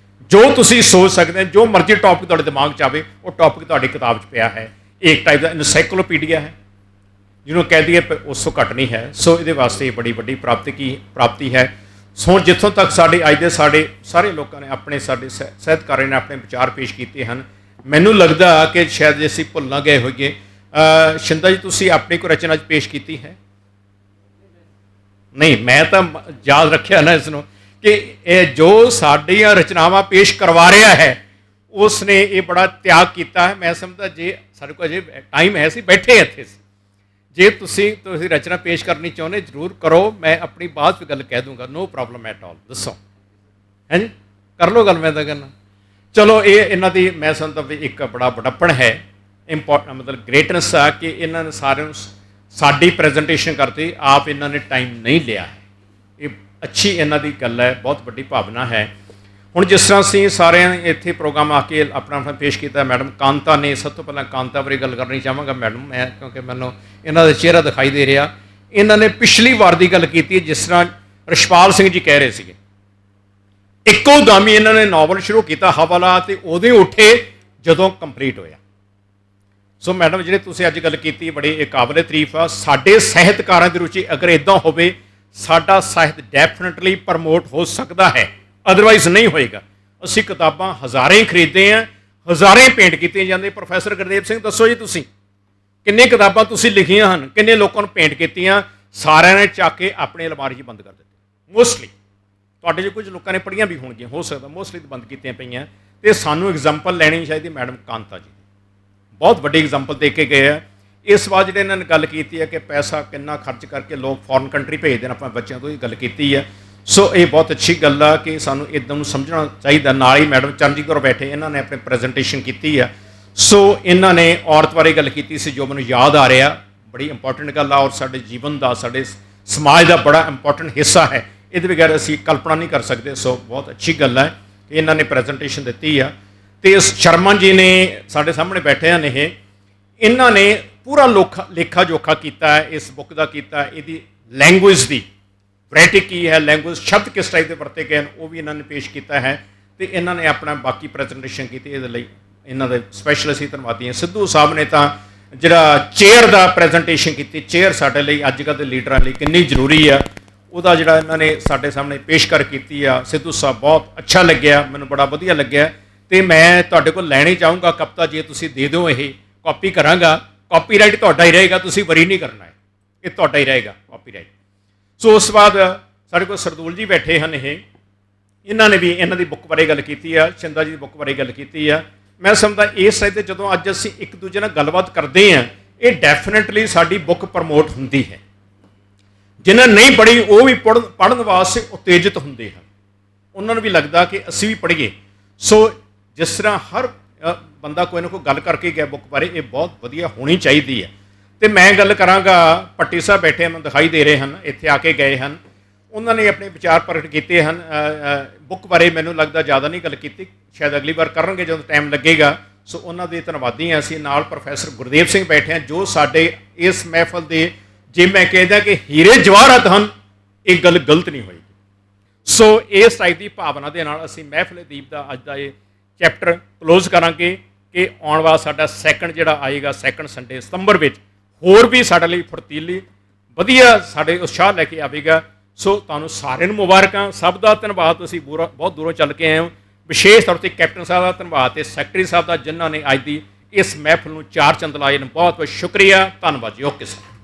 ਜੋ ਤੁਸੀਂ ਸੋਚ ਸਕਦੇ ਹੋ, ਜੋ ਮਰਜ਼ੀ ਟੌਪਿਕ ਤੁਹਾਡੇ ਦਿਮਾਗ 'ਚ ਆਵੇ ਉਹ ਟੌਪਿਕ ਤੁਹਾਡੀ ਕਿਤਾਬ 'ਚ ਪਿਆ ਹੈ। ਇਹ ਇੱਕ ਟਾਈਪ ਦਾ ਇਨਸਾਈਕਲੋਪੀਡੀਆ ਹੈ, ਜਿਹਨੂੰ ਕਹਿ ਦਈਏ ਉਸ ਤੋਂ ਘੱਟ ਨਹੀਂ ਹੈ। ਸੋ ਇਹਦੇ ਵਾਸਤੇ ਬੜੀ ਵੱਡੀ ਪ੍ਰਾਪਤੀ ਹੈ। ਸੋ ਜਿੱਥੋਂ ਤੱਕ ਸਾਡੇ ਅੱਜ ਦੇ ਸਾਰੇ ਲੋਕਾਂ ਨੇ ਆਪਣੇ ਸਾਡੇ ਸਾਹਿਤਕਾਰਾਂ ਨੇ ਆਪਣੇ ਵਿਚਾਰ ਪੇਸ਼ ਕੀਤੇ ਹਨ, ਮੈਨੂੰ ਲੱਗਦਾ ਕਿ ਸ਼ਾਇਦ ਜੇ ਅਸੀਂ ਭੁੱਲ ਨਾ ਗਏ ਹੋਈਏ। ਸ਼ਿੰਦਾ ਜੀ ਤੁਸੀਂ ਆਪਣੀ ਕੋਈ ਰਚਨਾ 'ਚ ਪੇਸ਼ ਕੀਤੀ ਹੈ? ਨਹੀਂ, ਮੈਂ ਤਾਂ ਯਾਦ ਰੱਖਿਆ ਨਾ ਇਸ ਨੂੰ ਕਿ ਇਹ ਜੋ ਸਾਡੀਆਂ ਰਚਨਾਵਾਂ ਪੇਸ਼ ਕਰਵਾ ਰਿਹਾ ਹੈ, ਉਸ ਨੇ ਇਹ ਬੜਾ ਤਿਆਗ ਕੀਤਾ ਹੈ। ਮੈਂ ਸਮਝਦਾ ਜੇ ਸਾਡੇ ਕੋਲ ਅਜੇ ਟਾਈਮ ਹੈ, ਅਸੀਂ ਬੈਠੇ ਇੱਥੇ ਸੀ, ਜੇ ਤੁਸੀਂ ਰਚਨਾ ਪੇਸ਼ ਕਰਨੀ ਚਾਹੁੰਦੇ ਜ਼ਰੂਰ ਕਰੋ, ਮੈਂ ਆਪਣੀ ਬਾਅਦ 'ਚ ਗੱਲ ਕਹਿ ਦੂੰਗਾ, ਨੋ ਪ੍ਰੋਬਲਮ ਐਟ ਆਲ। ਦੱਸੋ ਹੈਂ ਜੀ, ਕਰ ਲਓ ਗੱਲ, ਮੈਂ ਤਾਂ ਕਹਿੰਦਾ। ਚਲੋ ਇਹ ਇਹਨਾਂ ਦੀ ਮੈਂ ਸਮਝਦਾ ਵੀ ਇੱਕ ਬੜਾ ਬੜੱਪਣ ਹੈ, ਮਤਲਬ ਗ੍ਰੇਟਨੈਸ ਆ ਕਿ ਇਹਨਾਂ ਨੇ ਸਾਰਿਆਂ ਨੂੰ ਸਾਡੀ ਪ੍ਰੈਜੈਂਟੇਸ਼ਨ ਕਰਤੀ, ਆਪ ਇਹਨਾਂ ਨੇ ਟਾਈਮ ਨਹੀਂ ਲਿਆ ਹੈ। ਇਹ ਅੱਛੀ ਇਹਨਾਂ ਦੀ ਗੱਲ ਹੈ, ਬਹੁਤ ਵੱਡੀ ਭਾਵਨਾ ਹੈ। ਹੁਣ ਜਿਸ ਤਰ੍ਹਾਂ ਅਸੀਂ ਸਾਰਿਆਂ ਨੇ ਇੱਥੇ ਪ੍ਰੋਗਰਾਮ ਆ ਕੇ ਆਪਣਾ ਪੇਸ਼ ਕੀਤਾ, ਮੈਡਮ ਕਾਂਤਾ ਨੇ, ਸਭ ਤੋਂ ਪਹਿਲਾਂ ਕਾਂਤਾ ਬਾਰੇ ਗੱਲ ਕਰਨੀ ਚਾਹਾਂਗਾ ਮੈਡਮ ਮੈਂ, ਕਿਉਂਕਿ ਮੈਨੂੰ ਇਹਨਾਂ ਦਾ ਚਿਹਰਾ ਦਿਖਾਈ ਦੇ ਰਿਹਾ। ਇਹਨਾਂ ਨੇ ਪਿਛਲੀ ਵਾਰ ਦੀ ਗੱਲ ਕੀਤੀ, ਜਿਸ ਤਰ੍ਹਾਂ ਰਛਪਾਲ ਸਿੰਘ ਜੀ ਕਹਿ ਰਹੇ ਸੀਗੇ, ਇੱਕੋ ਦਮ ਹੀ ਇਹਨਾਂ ਨੇ ਨਾਵਲ ਸ਼ੁਰੂ ਕੀਤਾ ਹਵਾਲਾ, ਤੇ ਉਹਦੇ ਉੱਠੇ ਜਦੋਂ ਕੰਪਲੀਟ ਹੋਇਆ। ਸੋ ਮੈਡਮ ਜਿਹੜੇ ਤੁਸੀਂ ਅੱਜ ਗੱਲ ਕੀਤੀ ਬੜੀ ਇਹ ਕਾਬਲੇ ਤਾਰੀਫ ਆ। ਸਾਡੇ ਸਾਹਿਤਕਾਰਾਂ ਦੀ ਰੁਚੀ ਅਗਰ ਇੱਦਾਂ ਹੋਵੇ, ਸਾਡਾ ਸਾਹਿਤ ਡੈਫੀਨਿਟਲੀ ਪ੍ਰਮੋਟ ਹੋ ਸਕਦਾ ਹੈ, ਅਦਰਵਾਈਜ਼ ਨਹੀਂ ਹੋਏਗਾ। ਅਸੀਂ ਕਿਤਾਬਾਂ ਹਜ਼ਾਰਾਂ ਹੀ ਖਰੀਦਦੇ ਹਾਂ, ਹਜ਼ਾਰਾਂ ਹੀ ਪੇਂਟ ਕੀਤੀਆਂ ਜਾਂਦੀਆਂ। ਪ੍ਰੋਫੈਸਰ ਗੁਰਦੇਵ ਸਿੰਘ ਦੱਸੋ ਜੀ, ਤੁਸੀਂ ਕਿੰਨੇ ਕਿਤਾਬਾਂ ਤੁਸੀਂ ਲਿਖੀਆਂ ਹਨ, ਕਿੰਨੇ ਲੋਕਾਂ ਨੂੰ ਪੇਂਟ ਕੀਤੀਆਂ? ਸਾਰਿਆਂ ਨੇ ਚੱਕ ਕੇ ਆਪਣੇ ਅਲਮਾਰੀ 'ਚ ਬੰਦ ਕਰ ਦਿੱਤੇ। ਮੋਸਟਲੀ ਤੁਹਾਡੇ 'ਚ ਕੁਝ ਲੋਕਾਂ ਨੇ ਪੜ੍ਹੀਆਂ ਵੀ ਹੋਣਗੀਆਂ, ਹੋ ਸਕਦਾ, ਮੋਸਟਲੀ ਬੰਦ ਕੀਤੀਆਂ ਪਈਆਂ। ਤੇ ਸਾਨੂੰ ਐਗਜ਼ਾਮਪਲ ਲੈਣੀ ਚਾਹੀਦੀ ਮੈਡਮ ਕਾਂਤਾ ਜੀ, ਬਹੁਤ ਵੱਡੀ ਐਗਜ਼ਾਮਪਲ ਦੇ ਕੇ ਗਏ ਆ। ਇਸ ਵਾਰ ਜਿਹੜੇ ਇਹਨਾਂ ਨੇ ਗੱਲ ਕੀਤੀ ਹੈ ਕਿ ਪੈਸਾ ਕਿੰਨਾ ਖਰਚ ਕਰਕੇ ਲੋਕ ਫੋਰਨ ਕੰਟਰੀ ਭੇਜਦੇ ਨੇ ਆਪਣੇ ਬੱਚਿਆਂ ਤੋਂ, ਇਹ ਗੱਲ ਕੀਤੀ ਹੈ। ਸੋ ਇਹ ਬਹੁਤ ਅੱਛੀ ਗੱਲ ਆ ਕਿ ਸਾਨੂੰ ਇੱਦਾਂ ਨੂੰ ਸਮਝਣਾ ਚਾਹੀਦਾ। ਨਾਲ ਹੀ ਮੈਡਮ ਚਰਨਜੀਤ ਕੌਰ ਬੈਠੇ, ਇਹਨਾਂ ਨੇ ਆਪਣੀ ਪ੍ਰੈਜੈਂਟੇਸ਼ਨ ਕੀਤੀ ਆ। ਸੋ ਇਹਨਾਂ ਨੇ ਔਰਤ ਬਾਰੇ ਗੱਲ ਕੀਤੀ ਸੀ, ਜੋ ਮੈਨੂੰ ਯਾਦ ਆ ਰਿਹਾ, ਬੜੀ ਇੰਪੋਰਟੈਂਟ ਗੱਲ ਆ ਔਰ ਸਾਡੇ ਜੀਵਨ ਦਾ, ਸਾਡੇ ਸਮਾਜ ਦਾ ਬੜਾ ਇੰਪੋਰਟੈਂਟ ਹਿੱਸਾ ਹੈ। ਇਹਦੇ ਬਗੈਰ ਅਸੀਂ ਕਲਪਨਾ ਨਹੀਂ ਕਰ ਸਕਦੇ। ਸੋ ਬਹੁਤ ਅੱਛੀ ਗੱਲ ਹੈ ਕਿ ਇਹਨਾਂ ਨੇ ਪ੍ਰੈਜੈਂਟੇਸ਼ਨ ਦਿੱਤੀ ਆ। ਤੇ ਸ਼ਰਮਨ ਜੀ ਨੇ ਸਾਡੇ ਸਾਹਮਣੇ ਬੈਠੇ ਹਨ, ਇਹਨਾਂ ਨੇ ਪੂਰਾ ਲੇਖਾ ਜੋਖਾ ਕੀਤਾ ਹੈ ਇਸ ਬੁੱਕ ਦਾ ਕੀਤਾ, ਇਹਦੀ ਲੈਂਗੁਏਜ ਦੀ ਵੈਰਾਈਟੀ ਕੀ ਹੈ, ਲੈਂਗੁਏਜ ਸ਼ਬਦ ਕਿਸ ਟਾਈਪ ਦੇ ਵਰਤੇ ਗਏ ਹਨ, ਉਹ ਵੀ ਇਹਨਾਂ ਨੇ ਪੇਸ਼ ਕੀਤਾ ਹੈ। ਤੇ ਇਹਨਾਂ ਨੇ ਆਪਣਾ ਬਾਕੀ ਪ੍ਰੈਜੈਂਟੇਸ਼ਨ ਕੀਤੀ, ਇਹਦੇ ਲਈ ਇਹਨਾਂ ਦੇ ਸਪੈਸ਼ਲ ਅਸੀਂ ਧੰਨਵਾਦੀ ਹਾਂ। ਸਿੱਧੂ ਸਾਹਿਬ ਨੇ ਤਾਂ ਜਿਹੜਾ ਚੇਅਰ ਦਾ ਪ੍ਰੈਜੈਂਟੇਸ਼ਨ ਕੀਤੀ, ਚੇਅਰ ਸਾਡੇ ਲਈ ਅੱਜ ਕੱਲ੍ਹ ਦੇ ਲੀਡਰਾਂ ਲਈ ਕਿੰਨੀ ਜ਼ਰੂਰੀ ਆ, ਉਹਦਾ ਜਿਹੜਾ ਇਹਨਾਂ ਨੇ ਸਾਡੇ ਸਾਹਮਣੇ ਪੇਸ਼ਕਰ ਕੀਤੀ ਆ। ਸਿੱਧੂ ਸਾਹਿਬ ਬਹੁਤ ਅੱਛਾ ਲੱਗਿਆ, ਮੈਨੂੰ ਬੜਾ ਵਧੀਆ ਲੱਗਿਆ। ਤੇ ਮੈਂ ਤੁਹਾਡੇ ਕੋਲ ਲੈਣੀ ਚਾਹੂੰਗਾ ਕਵਿਤਾ, ਜੇ ਤੁਸੀਂ ਦੇ ਦਿਓ ਇਹ ਕਾਪੀ ਕਰਾਂਗਾ। ਕਾਪੀਰਾਈਟ ਤੁਹਾਡਾ ਹੀ ਰਹੇਗਾ, ਤੁਸੀਂ ਵਰੀ ਨਹੀਂ ਕਰਨਾ ਹੈ, ਇਹ ਤੁਹਾਡਾ ਹੀ ਰਹੇਗਾ ਕਾਪੀਰਾਈਟ। ਸੋ ਉਸ ਤੋਂ ਬਾਅਦ ਸਾਡੇ ਕੋਲ ਸਰਦੂਲ ਜੀ ਬੈਠੇ ਹਨ, ਇਹਨਾਂ ਨੇ ਵੀ ਇਹਨਾਂ ਦੀ ਬੁੱਕ ਬਾਰੇ ਗੱਲ ਕੀਤੀ ਆ, ਚੰਦਾ ਜੀ ਦੀ ਬੁੱਕ ਬਾਰੇ ਗੱਲ ਕੀਤੀ ਆ। ਮੈਂ ਸਮਝਦਾ ਇਸ ਸਾਈਡ 'ਤੇ ਜਦੋਂ ਅੱਜ ਅਸੀਂ ਇੱਕ ਦੂਜੇ ਨਾਲ ਗੱਲਬਾਤ ਕਰਦੇ ਹਾਂ, ਇਹ ਡੈਫੀਨਿਟਲੀ ਸਾਡੀ ਬੁੱਕ ਪ੍ਰਮੋਟ ਹੁੰਦੀ ਹੈ। ਜਿਨ੍ਹਾਂ ਨਹੀਂ ਪੜ੍ਹੀ ਉਹ ਵੀ ਪੜ੍ਹਨ ਵਾਸਤੇ ਉਤੇਜਿਤ ਹੁੰਦੇ ਹਨ, ਉਹਨਾਂ ਨੂੰ ਵੀ ਲੱਗਦਾ ਕਿ ਅਸੀਂ ਵੀ ਪੜ੍ਹੀਏ। ਸੋ ਜਿਸ ਤਰ੍ਹਾਂ ਹਰ ਬੰਦਾ ਕੋਈ ਨਾ ਕੋਈ ਗੱਲ ਕਰਕੇ ਗਿਆ ਬੁੱਕ ਬਾਰੇ, ਇਹ ਬਹੁਤ ਵਧੀਆ ਹੋਣੀ ਚਾਹੀਦੀ ਹੈ। ਤੇ ਮੈਂ ਗੱਲ ਕਰਾਂਗਾ, ਪੱਟੀ ਸਾਹਿਬ ਬੈਠੇ ਮੈਨੂੰ ਦਿਖਾਈ ਦੇ ਰਹੇ ਹਨ, ਇੱਥੇ ਆ ਕੇ ਗਏ ਹਨ, ਉਹਨਾਂ ਨੇ ਆਪਣੇ ਵਿਚਾਰ ਪ੍ਰਗਟ ਕੀਤੇ ਹਨ ਬੁੱਕ ਬਾਰੇ। ਮੈਨੂੰ ਲੱਗਦਾ ਜ਼ਿਆਦਾ ਨਹੀਂ ਗੱਲ ਕੀਤੀ, ਸ਼ਾਇਦ ਅਗਲੀ ਵਾਰ ਕਰਨਗੇ ਜਦੋਂ ਟਾਈਮ ਲੱਗੇਗਾ। ਸੋ ਉਹਨਾਂ ਦੇ ਧੰਨਵਾਦੀ ਹਾਂ ਅਸੀਂ। ਨਾਲ ਪ੍ਰੋਫੈਸਰ ਗੁਰਦੇਵ ਸਿੰਘ ਬੈਠੇ ਹਨ, ਜੋ ਸਾਡੇ ਇਸ ਮਹਿਫਲ ਦੇ, ਜੇ ਮੈਂ ਕਹਿੰਦਾ ਕਿ ਹੀਰੇ ਜਵਾਹਰਾਤ ਹਨ, ਇਹ ਗੱਲ ਗਲਤ ਨਹੀਂ ਹੋਏਗੀ। ਸੋ ਇਸ ਟਾਈਪ ਦੀ ਭਾਵਨਾ ਦੇ ਨਾਲ ਅਸੀਂ ਮਹਿਫਲ ਦੀਪ ਦਾ ਅੱਜ ਦਾ ਇਹ ਚੈਪਟਰ ਕਲੋਜ਼ ਕਰਾਂਗੇ ਕਿ ਆਉਣ ਵਾਲਾ ਸਾਡਾ ਸੈਕੰਡ ਜਿਹੜਾ ਆਏਗਾ, ਸੈਕੰਡ ਸੰਡੇ ਸਤੰਬਰ ਵਿੱਚ, ਹੋਰ ਵੀ ਸਾਡੇ ਲਈ ਫੁਰਤੀਲੀ ਵਧੀਆ ਸਾਡੇ ਉਤਸ਼ਾਹ ਲੈ ਕੇ ਆਵੇਗਾ। ਸੋ ਤੁਹਾਨੂੰ ਸਾਰਿਆਂ ਨੂੰ ਮੁਬਾਰਕਾਂ, ਸਭ ਦਾ ਧੰਨਵਾਦ। ਤੁਸੀਂ ਬਹੁਤ ਦੂਰੋਂ ਚੱਲ ਕੇ ਆਏ ਹੋ। ਵਿਸ਼ੇਸ਼ ਤੌਰ 'ਤੇ ਕੈਪਟਨ ਸਾਹਿਬ ਦਾ ਧੰਨਵਾਦ ਤੇ ਸੈਕਟਰੀ ਸਾਹਿਬ ਦਾ, ਜਿਨ੍ਹਾਂ ਨੇ ਅੱਜ ਦੀ ਇਸ ਮਹਿਫਲ ਨੂੰ ਚਾਰ ਚੰਦ ਲਾਏ ਨੇ। ਬਹੁਤ ਬਹੁਤ ਸ਼ੁਕਰੀਆ, ਧੰਨਵਾਦ ਜੀ। Okay sir.